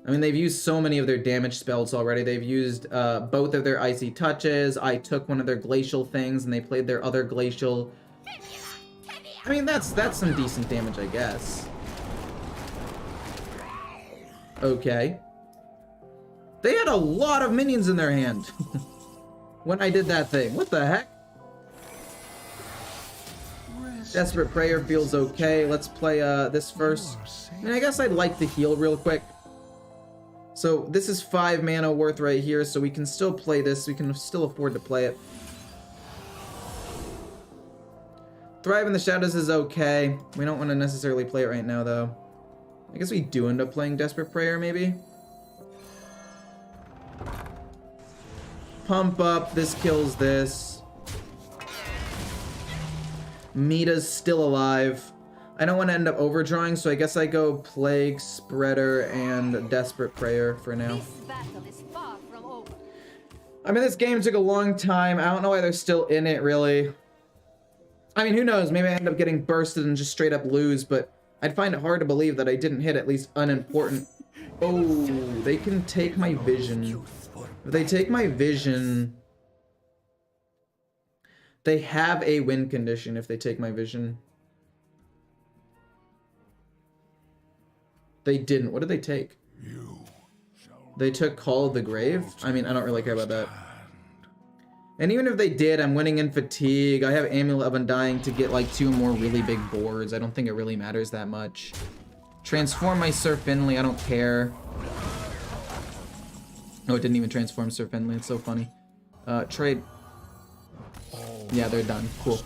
I mean, they've used so many of their damage spells already. They've used both of their Icy Touches. I took one of their Glacial things, and they played their other Glacial. I mean, that's some decent damage, I guess. Okay. They had a lot of minions in their hand when I did that thing. What the heck? Desperate Prayer feels okay. Let's play this first. I mean, I guess I'd like to heal real quick. So this is 5 mana worth right here, so we can still play this. We can still afford to play it. Thrive in the Shadows is okay. We don't want to necessarily play it right now, though. I guess we do end up playing Desperate Prayer, maybe? Pump up. This kills this. Mita's still alive. I don't want to end up overdrawing, so I guess I go Plague Spreader and Desperate Prayer for now. This battle is far from over. I mean, this game took a long time. I don't know why they're still in it, really. I mean, who knows? Maybe I end up getting bursted and just straight up lose, but I'd find it hard to believe that I didn't hit at least unimportant. Oh, they can take my vision. If they take my vision, they have a win condition if they take my vision. They didn't. What did they take? They took Call of the Grave? I mean, I don't really care about that. And even if they did, I'm winning in Fatigue. I have Amulet of Undying to get like 2 more really big boards. I don't think it really matters that much. Transform my Sir Finley. I don't care. Oh, it didn't even transform Sir Finley. It's so funny. Trade. Yeah, they're done. Cool.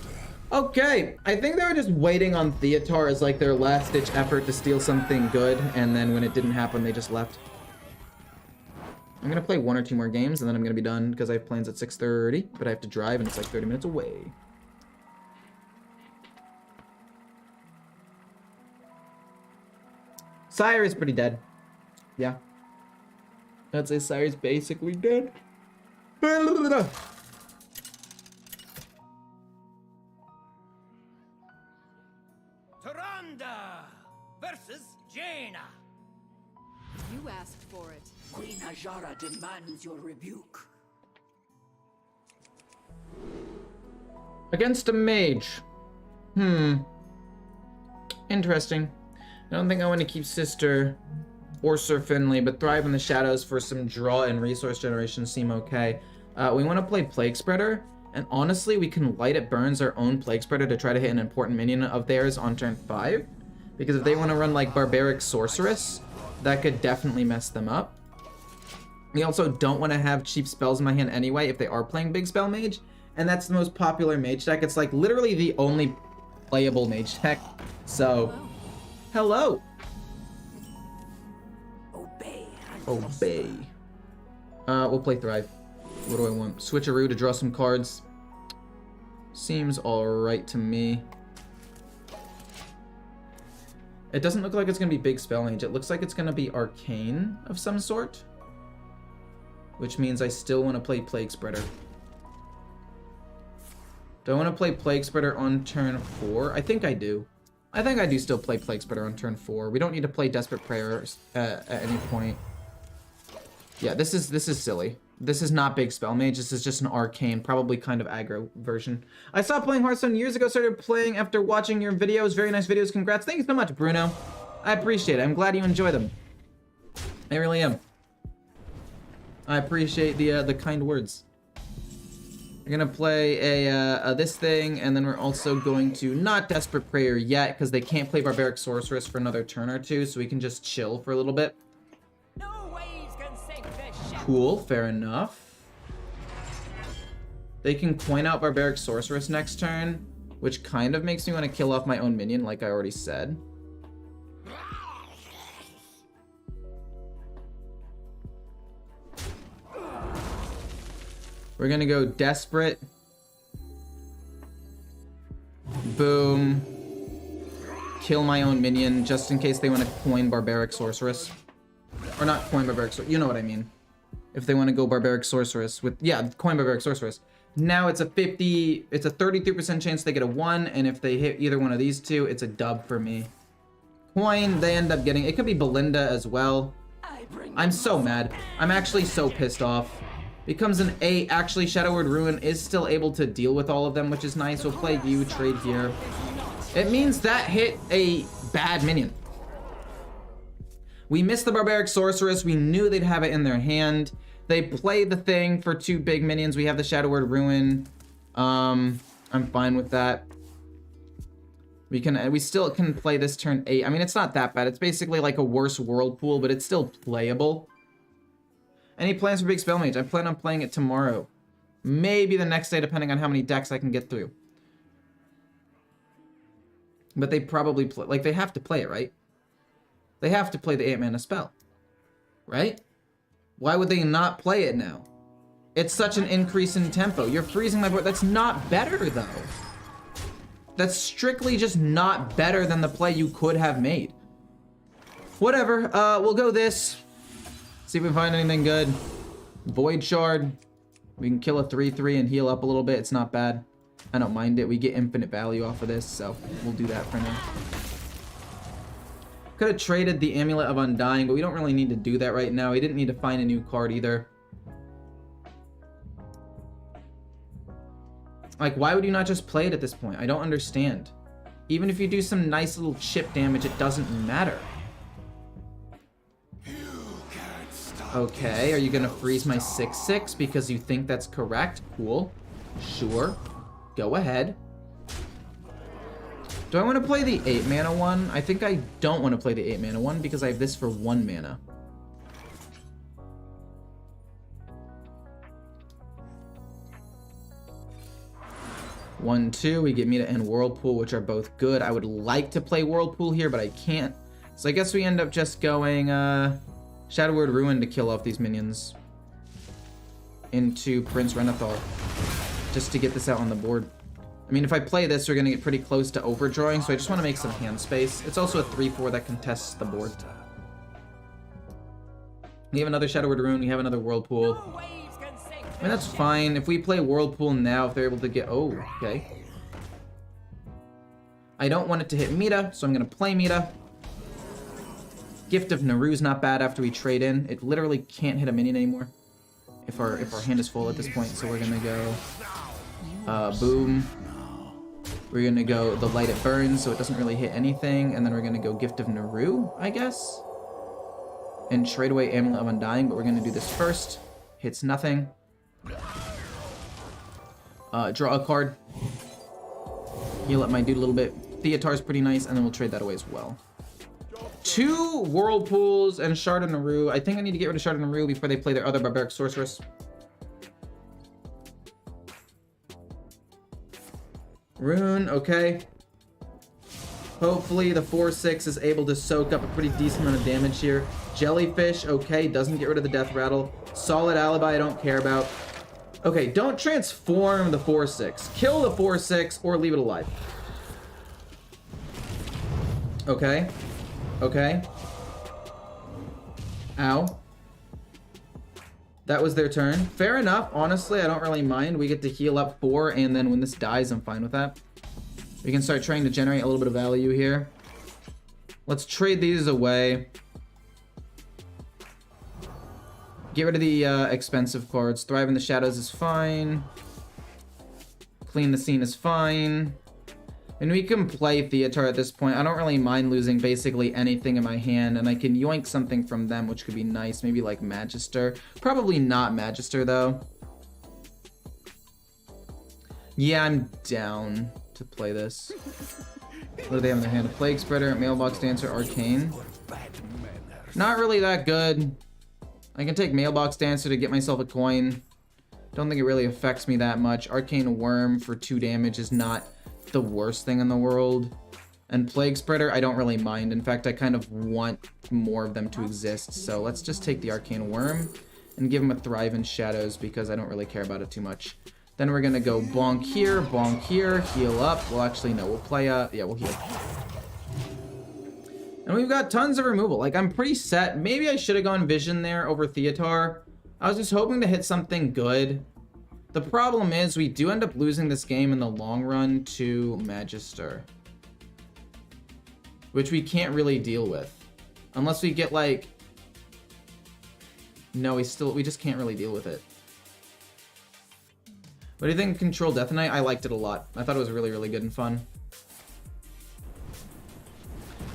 Okay, I think they were just waiting on Theatar as like their last-ditch effort to steal something good, and then when it didn't happen, they just left. I'm gonna play 1 or 2 more games, and then I'm gonna be done because I have plans at 6:30, but I have to drive, and it's like 30 minutes away. Sire is pretty dead. Yeah. I'd say Sire's basically dead. Taranda versus Jaina. You asked for it. Queen Ajara demands your rebuke. Against a mage. Interesting. I don't think I want to keep Sister or Sir Finley, but Thrive in the Shadows for some draw and resource generation seem okay. We want to play Plague Spreader, and honestly, we can Light It Burns our own Plague Spreader to try to hit an important minion of theirs on turn 5. Because if they want to run like Barbaric Sorceress, that could definitely mess them up. We also don't want to have cheap spells in my hand anyway if they are playing Big Spell Mage, and that's the most popular mage deck. It's like literally the only playable mage deck. So, hello. Obey. We'll play Thrive. What do I want? Switcheroo to draw some cards. Seems alright to me. It doesn't look like it's going to be Big Spell Mage. It looks like it's going to be Arcane of some sort. Which means I still want to play Plague Spreader. Do I want to play Plague Spreader on turn 4? I think I do. I think I do still play Plague Spreader on turn 4. We don't need to play Desperate Prayers at any point. Yeah, this is silly. This is not Big Spell Mage. This is just an Arcane, probably kind of aggro version. I stopped playing Hearthstone years ago, started playing after watching your videos. Very nice videos. Congrats. Thank you so much, Bruno. I appreciate it. I'm glad you enjoy them. I really am. I appreciate the kind words. We're gonna play a this thing, and then we're also going to not Desperate Prayer yet, because they can't play Barbaric Sorceress for another turn or 2, so we can just chill for a little bit. No waves can sink this ship. Cool, fair enough. They can coin out Barbaric Sorceress next turn, which kind of makes me want to kill off my own minion, like I already said. We're gonna go Desperate. Boom. Kill my own minion, just in case they want to coin Barbaric Sorceress. Or not coin Barbaric Sorceress, you know what I mean. If they want to go Barbaric Sorceress with, yeah, coin Barbaric Sorceress. Now it's a 33% chance they get a 1, and if they hit either one of these two, it's a dub for me. Coin, they end up getting, it could be Belinda as well. I'm so mad. I'm actually so pissed off. Becomes an 8. Actually, Shadow Word Ruin is still able to deal with all of them, which is nice. We'll play you, trade here. It means that hit a bad minion. We missed the Barbaric Sorceress. We knew they'd have it in their hand. They played the thing for 2 big minions. We have the Shadow Word Ruin. I'm fine with that. We still can play this turn 8. I mean, it's not that bad. It's basically like a worse Whirlpool, but it's still playable. Any plans for Big Spell Mage? I plan on playing it tomorrow. Maybe the next day, depending on how many decks I can get through. But they probably play, like, they have to play it, right? They have to play the 8-mana spell. Right? Why would they not play it now? It's such an increase in tempo. You're freezing my board. That's not better, though. That's strictly just not better than the play you could have made. Whatever, we'll go this. See if we can find anything good. Void Shard. We can kill a 3/3 and heal up a little bit. It's not bad. I don't mind it. We get infinite value off of this, so we'll do that for now. Could have traded the Amulet of Undying, but we don't really need to do that right now. We didn't need to find a new card either. Like, why would you not just play it at this point? I don't understand. Even if you do some nice little chip damage, it doesn't matter. Okay, are you gonna freeze my 6/6 because you think that's correct? Cool. Sure. Go ahead. Do I want to play the 8 mana one? I think I don't want to play the 8 mana one because I have this for 1 mana. One, two, we get Meta and Whirlpool, which are both good. I would like to play Whirlpool here, but I can't. So I guess we end up just going Shadow Word Ruin to kill off these minions into Prince Renathal, just to get this out on the board. I mean, if I play this, we're gonna get pretty close to overdrawing, so I just want to make some hand space. It's also a 3/4 that contests the board. We have another Shadow Word Ruin, we have another Whirlpool. I mean, that's fine. If we play Whirlpool now, if they're able to get... Oh, okay. I don't want it to hit Meta, so I'm gonna play Meta. Gift of Naru's not bad after we trade in. It literally can't hit a minion anymore if our hand is full at this point, so we're gonna go boom. We're gonna go the Light It Burns, so it doesn't really hit anything, and then we're gonna go Gift of Naru, I guess, and trade away Amulet of Undying, but we're gonna do this first. Hits nothing. Draw a card. Heal up my dude a little bit. Theatar's pretty nice, and then we'll trade that away as well. 2 Whirlpools and Shard of Naru. I think I need to get rid of Shard of Naru before they play their other Barbaric Sorceress. Rune, okay. Hopefully the 4/6 is able to soak up a pretty decent amount of damage here. Jellyfish, okay, doesn't get rid of the Death Rattle. Solid Alibi, I don't care about. Okay, don't transform the 4/6. Kill the 4/6 or leave it alive. Okay. Okay. Ow. That was their turn. Fair enough. Honestly, I don't really mind. We get to heal up 4, and then when this dies, I'm fine with that. We can start trying to generate a little bit of value here. Let's trade these away. Get rid of the expensive cards. Thrive in the Shadows is fine. Clean the Scene is fine. And we can play Theatar at this point. I don't really mind losing basically anything in my hand, and I can yoink something from them, which could be nice. Maybe like Magister. Probably not Magister, though. Yeah, I'm down to play this. What do they have in their hand? A Plague Spreader, Mailbox Dancer, Arcane. Not really that good. I can take Mailbox Dancer to get myself a coin. Don't think it really affects me that much. Arcane Worm for 2 damage is not the worst thing in the world. And Plague Spreader, I don't really mind. In fact, I kind of want more of them to exist. So let's just take the Arcane Worm and give him a Thrive in Shadows because I don't really care about it too much. Then we're gonna go bonk here, heal up. Well, actually, no, we'll play, yeah, we'll heal. And we've got tons of removal. Like, I'm pretty set. Maybe I should have gone Vision there over Theatar. I was just hoping to hit something good. The problem is we do end up losing this game in the long run to Magister, which we can't really deal with. Unless we get, like... No, we just can't really deal with it. What do you think of Control Death Knight? I liked it a lot. I thought it was really, really good and fun.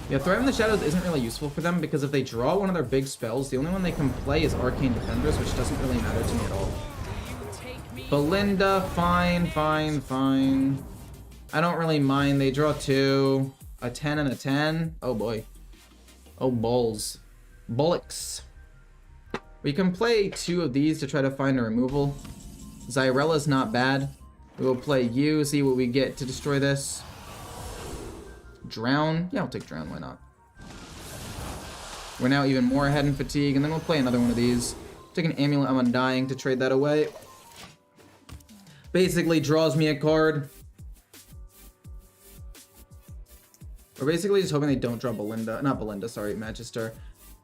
Yeah, Thrive in the Shadows isn't really useful for them because if they draw one of their big spells, the only one they can play is Arcane Defenders, which doesn't really matter to me at all. Belinda, fine. I don't really mind. They draw 2. A 10 and a 10. Oh boy. Oh balls. Bullocks. We can play 2 of these to try to find a removal. Zyrella's not bad. We will play you, see what we get to destroy this. Drown? Yeah, I'll take Drown, why not? We're now even more ahead in Fatigue, and then we'll play another one of these. Take an Amulet of Undying to trade that away. Basically draws me a card. We're basically just hoping they don't draw not Belinda, sorry, Magister.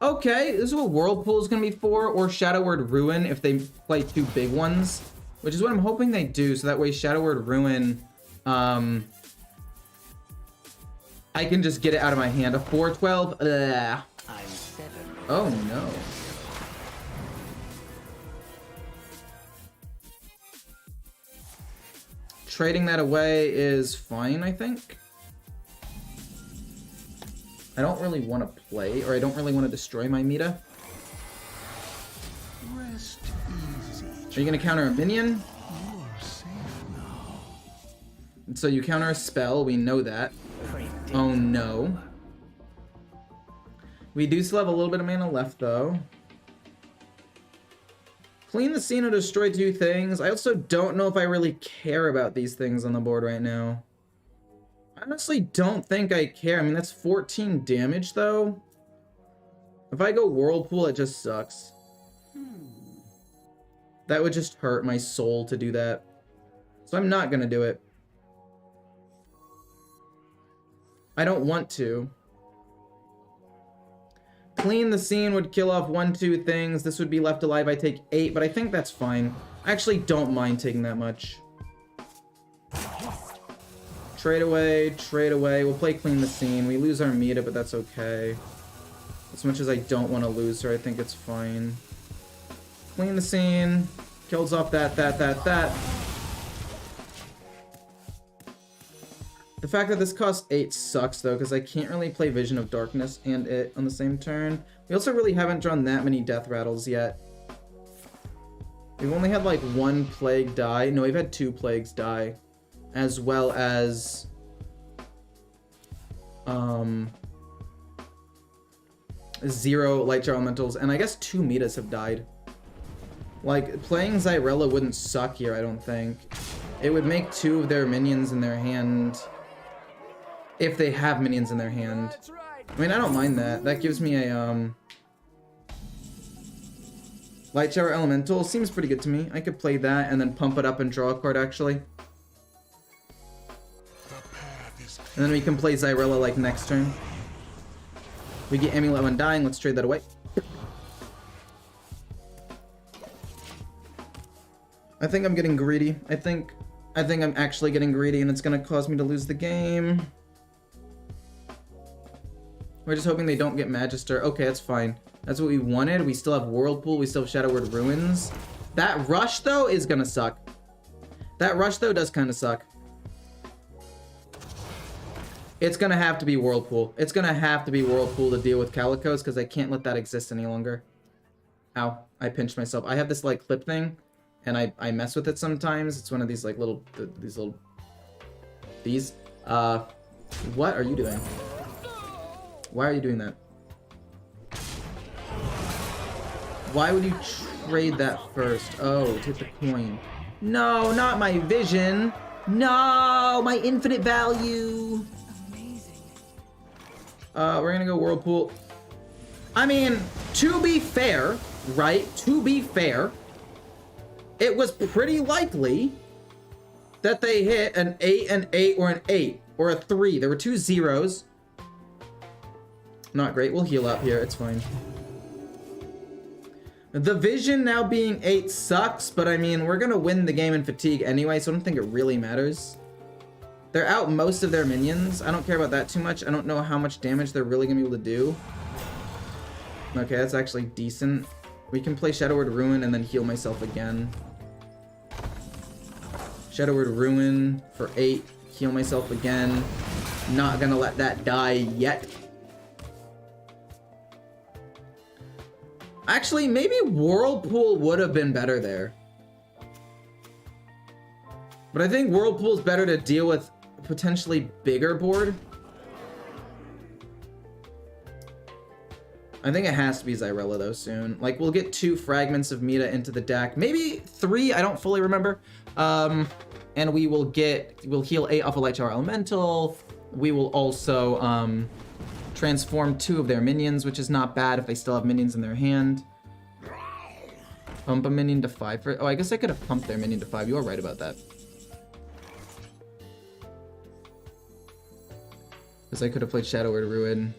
Okay, this is what Whirlpool is going to be for, or Shadow Word Ruin if they play 2 big ones, which is what I'm hoping they do, so that way Shadow Word Ruin, I can just get it out of my hand. A 4/12, ugh. I'm 7. Oh no. Trading that away is fine, I think. I don't really want to play, or I don't really want to destroy my Mita. Rest easy. Are you going to counter a minion? You are safe now. So you counter a spell, we know that. Oh no. We do still have a little bit of mana left though. Clean the scene or destroy 2 things. I also don't know if I really care about these things on the board right now. I honestly don't think I care. I mean, that's 14 damage though. If I go Whirlpool, it just sucks. That would just hurt my soul to do that. So I'm not gonna do it. I don't want to. Clean the scene would kill off 1, 2 things. This would be left alive. I take 8, but I think that's fine. I actually don't mind taking that much. Trade away, trade away. We'll play clean the scene. We lose our Mita, but that's okay. As much as I don't want to lose her, I think it's fine. Clean the scene. Kills off that. The fact that this costs 8 sucks, though, because I can't really play Vision of Darkness and it on the same turn. We also really haven't drawn that many Death Rattles yet. We've only had, like, 1 Plague die. No, we've had 2 Plagues die. As well as... 0 Lightjar Elementals. And I guess 2 Mitas have died. Like, playing Xyrella wouldn't suck here, I don't think. It would make 2 of their minions in their hand... if they have minions in their hand. I mean, I don't mind that. That gives me a, Light Shower Elemental. Seems pretty good to me. I could play that and then pump it up and draw a card, actually. And then we can play Xyrella, like, next turn. We get Amulet Undying. Let's trade that away. I think I'm getting greedy. I think I'm actually getting greedy, and it's gonna cause me to lose the game. We're just hoping they don't get Magister. Okay, that's fine. That's what we wanted. We still have Whirlpool. We still have Shadow Word Ruins. That rush, though, is gonna suck. That rush, though, does kind of suck. It's gonna have to be Whirlpool. It's gonna have to be Whirlpool to deal with Calicos, because I can't let that exist any longer. Ow. I pinched myself. I have this, like, clip thing, and I mess with it sometimes. It's one of these, like, little... These? What are you doing? Why are you doing that? Why would you trade that first? Oh, take the coin. No, not my vision. No, my infinite value. Amazing. We're gonna go Whirlpool. I mean, to be fair, right? To be fair, it was pretty likely that they hit an 8, an 8, or an 8, or a 3. There were 2 zeros. Not great. We'll heal up here. It's fine. The vision now being 8 sucks, but I mean, we're gonna win the game in fatigue anyway, so I don't think it really matters. They're out most of their minions. I don't care about that too much. I don't know how much damage they're really gonna be able to do. Okay, that's actually decent. We can play Shadow Word Ruin and then heal myself again. Shadow Word Ruin for 8. Heal myself again. Not gonna let that die yet. Actually, maybe Whirlpool would have been better there. But I think Whirlpool's better to deal with a potentially bigger board. I think it has to be Xyrella, though, soon. Like, we'll get 2 fragments of Mita into the deck. Maybe 3, I don't fully remember. And we'll heal 8 off a Light Shower Elemental. We will also, transform 2 of their minions, which is not bad if they still have minions in their hand. Pump a minion to 5 for... Oh, I guess I could have pumped their minion to 5. You are right about that. Because I could have played Shadow Word Ruin.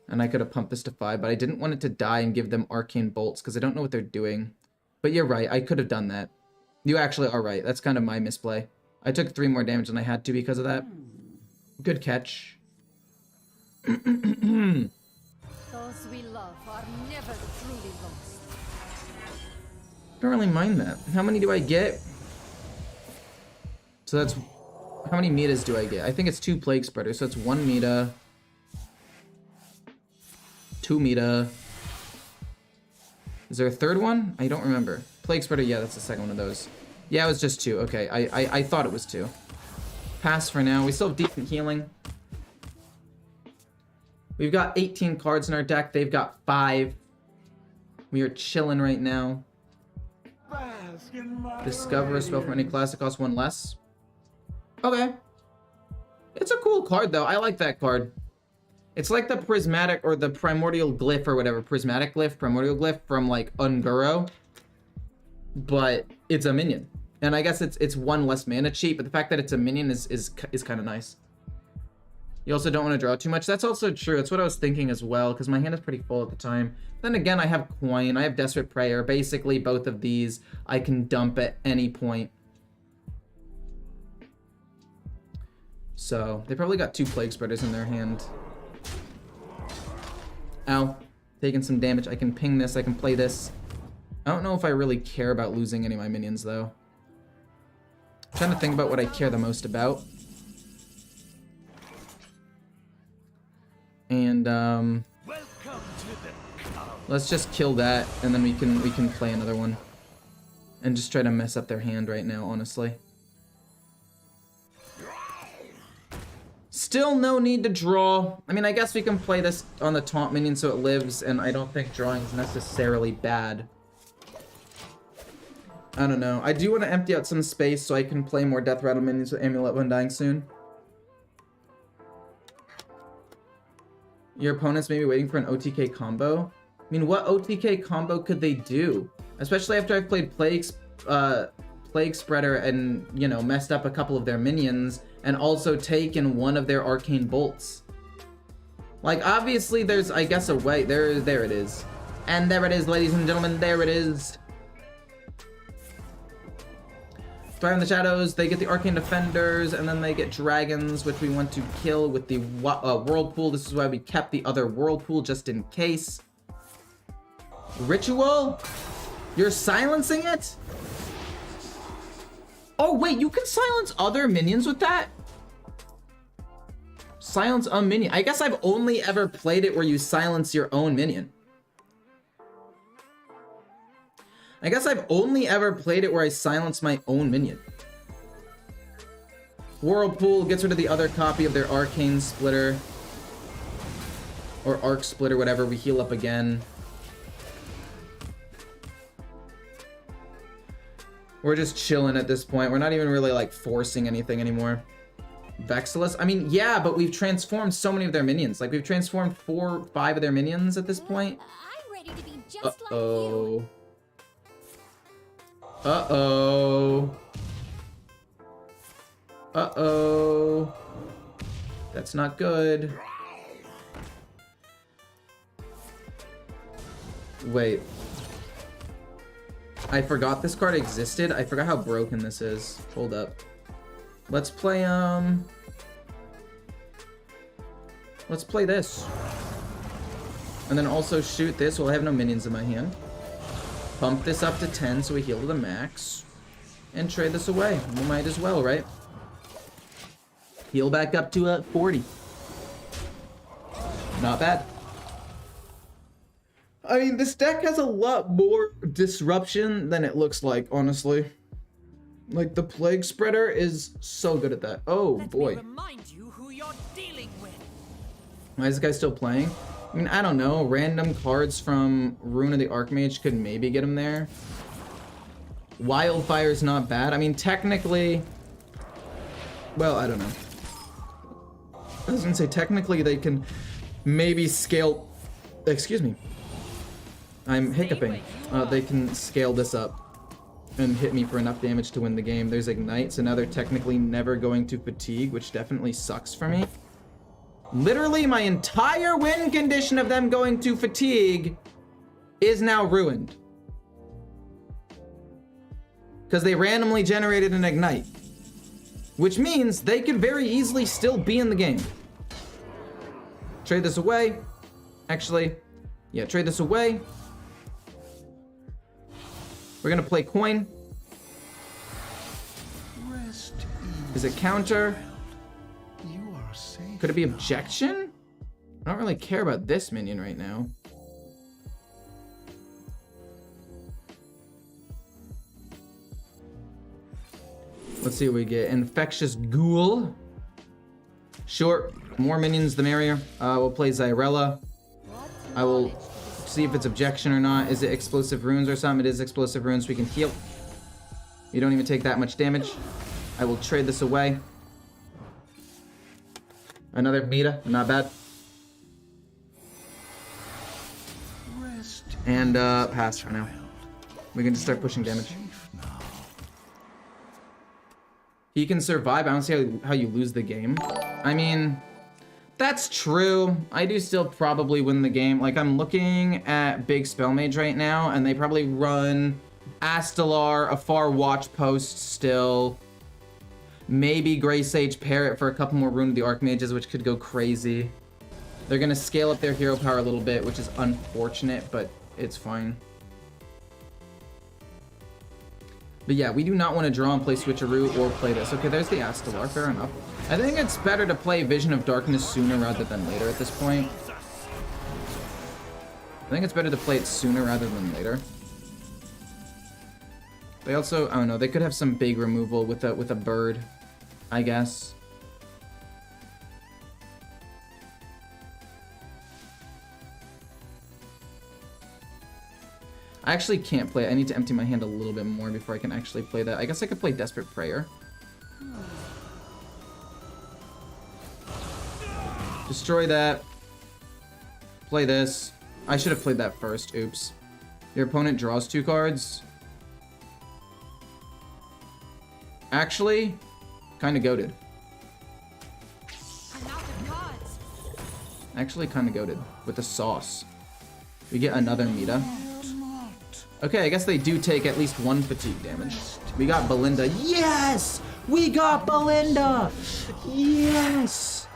And I could have pumped this to 5, but I didn't want it to die and give them Arcane Bolts, because I don't know what they're doing. But you're right, I could have done that. You actually are right, that's kind of my misplay. I took 3 more damage than I had to because of that. Good catch. Those we love are never truly lost. Don't really mind that. How many do I get? So that's... How many metas do I get? I think it's 2 Plague Spreaders, so it's 1 meta. 2 meta. Is there a third one? I don't remember. Plague Spreader, yeah, that's the second one of those. Yeah, it was just 2. Okay, I thought it was 2. Pass for now. We still have decent healing. We've got 18 cards in our deck. They've got 5. We are chilling right now. Discover a spell from any class that costs 1 less. Okay. It's a cool card, though. I like that card. It's like the prismatic or the primordial glyph or whatever. Prismatic glyph, primordial glyph from, like, Unguro. But it's a minion. And I guess it's 1 less mana cheap, but the fact that it's a minion is kind of nice. You also don't want to draw too much. That's also true. That's what I was thinking as well, because my hand is pretty full at the time. Then again, I have Coin, I have Desperate Prayer. Basically, both of these I can dump at any point. So, they probably got 2 Plague Spreaders in their hand. Ow. Taking some damage. I can ping this, I can play this. I don't know if I really care about losing any of my minions, though. I'm trying to think about what I care the most about. And let's just kill that, and then we can play another one, and just try to mess up their hand right now. Honestly, still no need to draw. I mean, I guess we can play this on the taunt minion so it lives, and I don't think drawing is necessarily bad. I don't know. I do want to empty out some space so I can play more Death Rattle minions with Amulet when dying soon. Your opponents may be waiting for an OTK combo. I mean, what OTK combo could they do? Especially after I've played Plague Spreader and, you know, messed up a couple of their minions and also taken one of their Arcane Bolts. Like, obviously there's, I guess, a way. There it is. And there it is, ladies and gentlemen. There it is. Thrive in the Shadows, they get the Arcane Defenders, and then they get Dragons, which we want to kill with the Whirlpool. This is why we kept the other Whirlpool, just in case. Ritual? You're silencing it? Oh, wait, you can silence other minions with that? Silence a minion. I guess I've only ever played it where you silence your own minion. I guess I've only ever played it where I silence my own minion. Whirlpool gets rid of the other copy of their Arcane Splitter. Or Arc Splitter, whatever. We heal up again. We're just chilling at this point. We're not even really, like, forcing anything anymore. Vexilus? I mean, yeah, but we've transformed so many of their minions. Like, we've transformed 4 or 5 of their minions at this point. I'm ready to be just like Uh-oh. you. Uh-oh. Uh-oh. That's not good. Wait. I forgot this card existed. I forgot how broken this is. Hold up. Let's play, let's play this. And then also shoot this while I have no minions in my hand. Pump this up to 10 so we heal to the max. And trade this away. We might as well, right? Heal back up to 40. Not bad. I mean, this deck has a lot more disruption than it looks like, honestly. Like, the Plague Spreader is so good at that. Oh, boy. Let me remind you who you're dealing with. Why is this guy still playing? I mean, I don't know. Random cards from Rune of the Archmage could maybe get him there. Wildfire's not bad. I mean, technically... Well, I don't know. I was gonna say, technically they can maybe scale... Excuse me. I'm hiccuping. They can scale this up. and hit me for enough damage to win the game. There's Ignite, so now they're technically never going to fatigue, which definitely sucks for me. Literally, my entire win condition of them going to fatigue is now ruined. Because they randomly generated an Ignite. Which means they could very easily still be in the game. Trade this away. Actually, yeah, trade this away. We're gonna play coin. Rest Is it counter? easy. You are safe. Could it be objection? I don't really care about this minion right now. Let's see what we get. Infectious Ghoul. Sure, more minions the merrier. We'll play Zyrella. I will see if it's objection or not. Is it explosive runes or something? It is explosive runes, so we can heal. You don't even take that much damage. I will trade this away. Another Mita, not bad. Rest And pass for now. We can just start pushing damage. safe now. He can survive. I don't see how you lose the game. I mean, that's true. I do still probably win the game. Like, I'm looking at Big Spell Mage right now, and they probably run Astalar, a Far Watch Post still. Maybe Grey Sage Parrot for a couple more Rune of the Archmages, which could go crazy. They're gonna scale up their hero power a little bit, which is unfortunate, but it's fine. But yeah, we do not want to draw and play Switcheroo or play this. Okay, there's the Astalar, fair enough. I think it's better to play Vision of Darkness sooner rather than later at this point. I think it's better to play it sooner rather than later. They also, I don't know, they could have some big removal with a bird, I guess. I actually can't play it. I need to empty my hand a little bit more before I can actually play that. I guess I could play Desperate Prayer. Destroy that. Play this. I should have played that first. Oops. Your opponent draws 2 cards. Actually, kind of goated. I'm out of cards. Actually, kind of goated with the sauce. We get another Mita. Okay, I guess they do take at least 1 fatigue damage. We got Belinda. Yes! We got Belinda! Yes!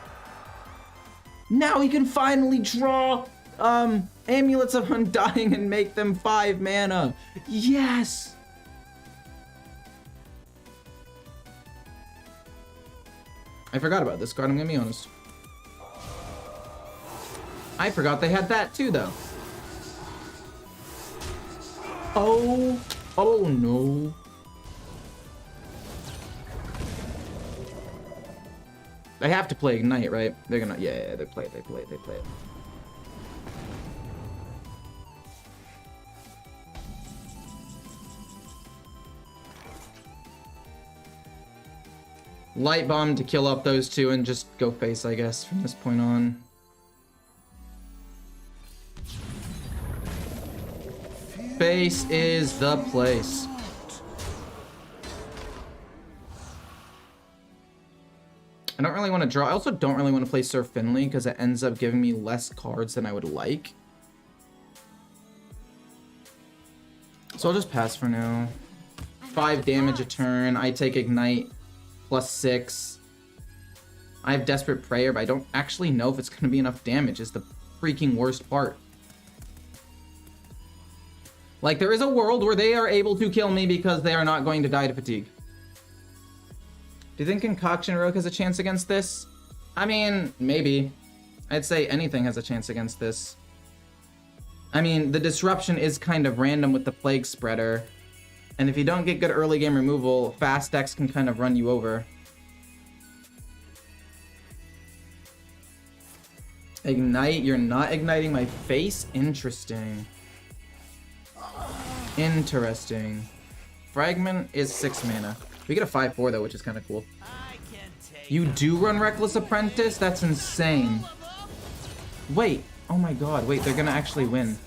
Now we can finally draw Amulets of Undying and make them 5 mana. Yes! I forgot about this card, I'm gonna be honest. I forgot they had that too, though. Oh no. They have to play Ignite, right? They're gonna, yeah, they play it. Light Bomb to kill off those 2 and just go face, I guess, from this point on. Face is the place. I don't really want to draw. I also don't really want to play Sir Finley because it ends up giving me less cards than I would like. So I'll just pass for now. 5 damage a turn. I take Ignite +6. I have Desperate Prayer, but I don't actually know if it's going to be enough damage. Is the freaking worst part. Like, there is a world where they are able to kill me because they are not going to die to fatigue. Do you think Concoction Rogue has a chance against this? I mean, maybe. I'd say anything has a chance against this. I mean, the disruption is kind of random with the Plague Spreader. And if you don't get good early game removal, fast decks can kind of run you over. Ignite? You're not igniting my face? Interesting. Interesting. Fragment is 6 mana. We get a 5/4 though, which is kind of cool. You do run Reckless Apprentice? That's insane. Wait. Oh my god. Wait, they're gonna actually win.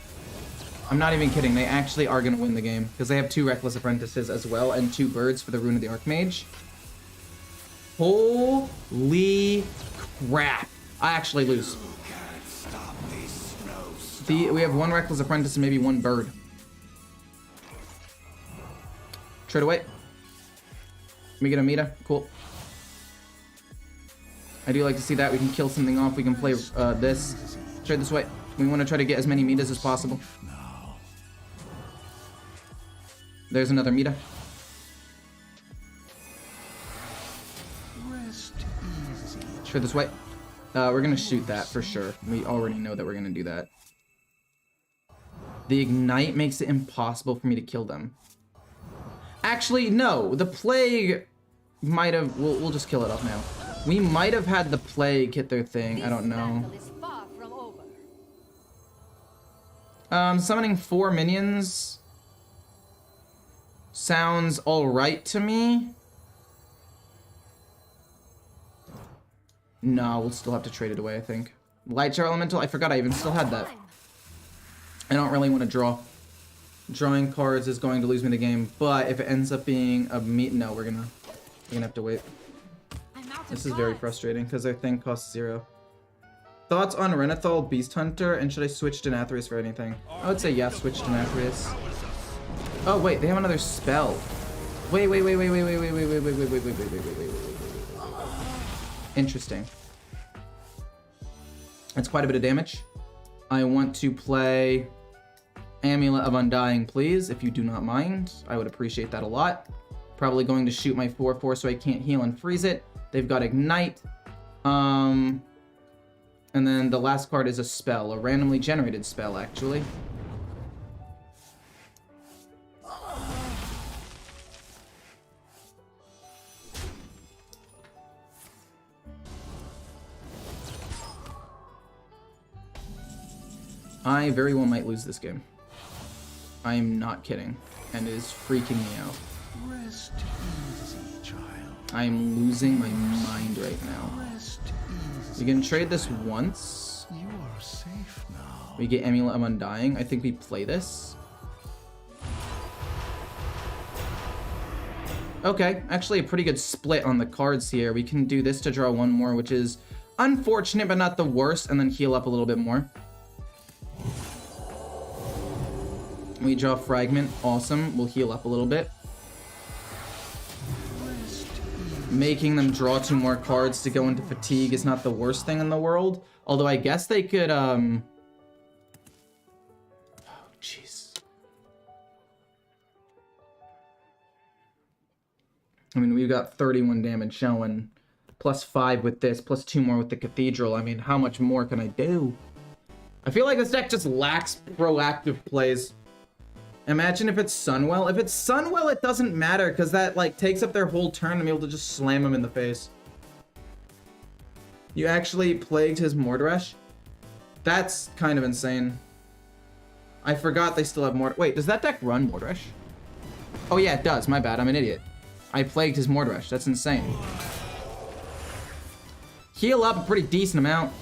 I'm not even kidding. They actually are going to win the game because they have 2 Reckless Apprentices as well and 2 birds for the Rune of the Archmage. Holy crap. I actually lose. We have 1 Reckless Apprentice and maybe 1 bird. Trade away. Can we get a Meta? Cool. I do like to see that. We can kill something off. We can play this. Trade this way. We want to try to get as many Metas as possible. There's another Meta. Trade this way. We're going to shoot that for sure. We already know that we're going to do that. The Ignite makes it impossible for me to kill them. Actually, no. The Plague might have... We'll just kill it off now. We might have had the Plague hit their thing. I don't know. Summoning 4 minions sounds alright to me. No, we'll still have to trade it away, I think. Lightshare Elemental? I forgot I even still had that. I don't really want to draw. Drawing cards is going to lose me the game, but if it ends up being a meat, no, we're gonna have to wait. This is very frustrating because their thing costs 0. Thoughts on Renathal Beast Hunter, and should I switch to Nathrius for anything? I would say yeah, switch to Nathrius. Oh wait, they have another spell. Wait. Interesting. That's quite a bit of damage. I want to play Amulet of Undying, please, if you do not mind. I would appreciate that a lot. Probably going to shoot my 4/4 so I can't heal and freeze it. They've got Ignite. And then the last card is a spell, a randomly generated spell, actually. I very well might lose this game. I am not kidding, and it is freaking me out. Rest easy, child. I am losing my mind right now. Rest easy. We can trade this once. You are safe now. We get Amulet of Undying. I think we play this. Okay, actually a pretty good split on the cards here. We can do this to draw 1 more, which is unfortunate but not the worst, and then heal up a little bit more. We draw Fragment. Awesome. We'll heal up a little bit. Making them draw 2 more cards to go into Fatigue is not the worst thing in the world. Although I guess they could, Oh, jeez. I mean, we've got 31 damage showing. Plus 5 with this, plus 2 more with the Cathedral. I mean, how much more can I do? I feel like this deck just lacks proactive plays. Imagine if it's Sunwell. If it's Sunwell, it doesn't matter, because that, like, takes up their whole turn and be able to just slam them in the face. You actually plagued his Mordrash? That's kind of insane. I forgot they still have Mordrash. Wait, does that deck run Mordrash? Oh yeah, it does. My bad. I'm an idiot. I plagued his Mordrash. That's insane. Heal up a pretty decent amount.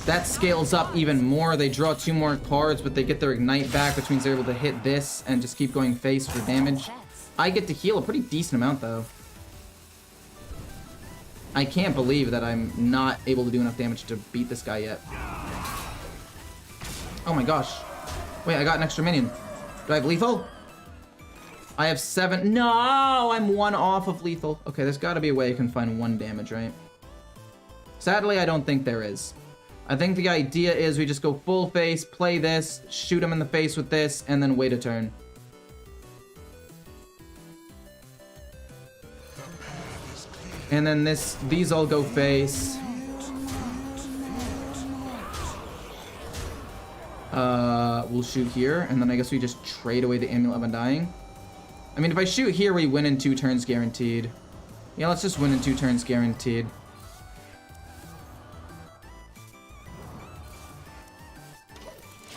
That scales up even more. They draw 2 more cards, but they get their Ignite back, which means they're able to hit this and just keep going face for damage. I get to heal a pretty decent amount, though. I can't believe that I'm not able to do enough damage to beat this guy yet. Oh my gosh. Wait, I got an extra minion. Do I have lethal? I have 7. No, I'm 1 off of lethal. Okay, there's got to be a way I can find 1 damage, right? Sadly, I don't think there is. I think the idea is we just go full face, play this, shoot him in the face with this, and then wait a turn. And then these all go face. We'll shoot here, and then I guess we just trade away the Amulet of Undying. I mean, if I shoot here, we win in 2 turns guaranteed. Yeah, let's just win in 2 turns guaranteed.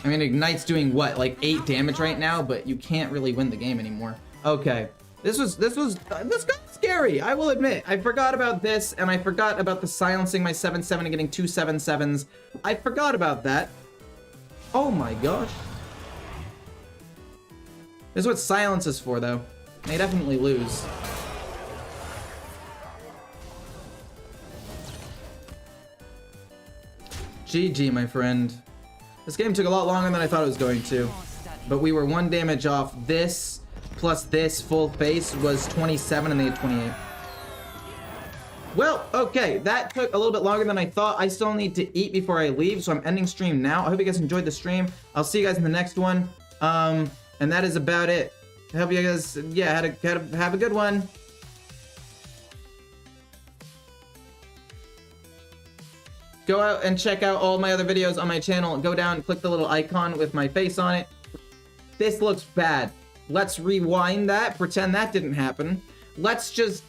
I mean, Ignite's doing what, like 8 damage right now, but you can't really win the game anymore. Okay, this got scary, I will admit. I forgot about this, and I forgot about the silencing my 7/7 and getting 2 7/7s. I forgot about that. Oh my gosh. This is what silence is for, though. They definitely lose. GG, my friend. This game took a lot longer than I thought it was going to. But we were 1 damage off. This plus this full face was 27 and they had 28. Well, okay, that took a little bit longer than I thought. I still need to eat before I leave, so I'm ending stream now. I hope you guys enjoyed the stream. I'll see you guys in the next one. And that is about it. I hope you guys, yeah, have a good one. Go out and check out all my other videos on my channel. Go down, click the little icon with my face on it. This looks bad. Let's rewind that, pretend that didn't happen. Let's just...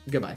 Goodbye.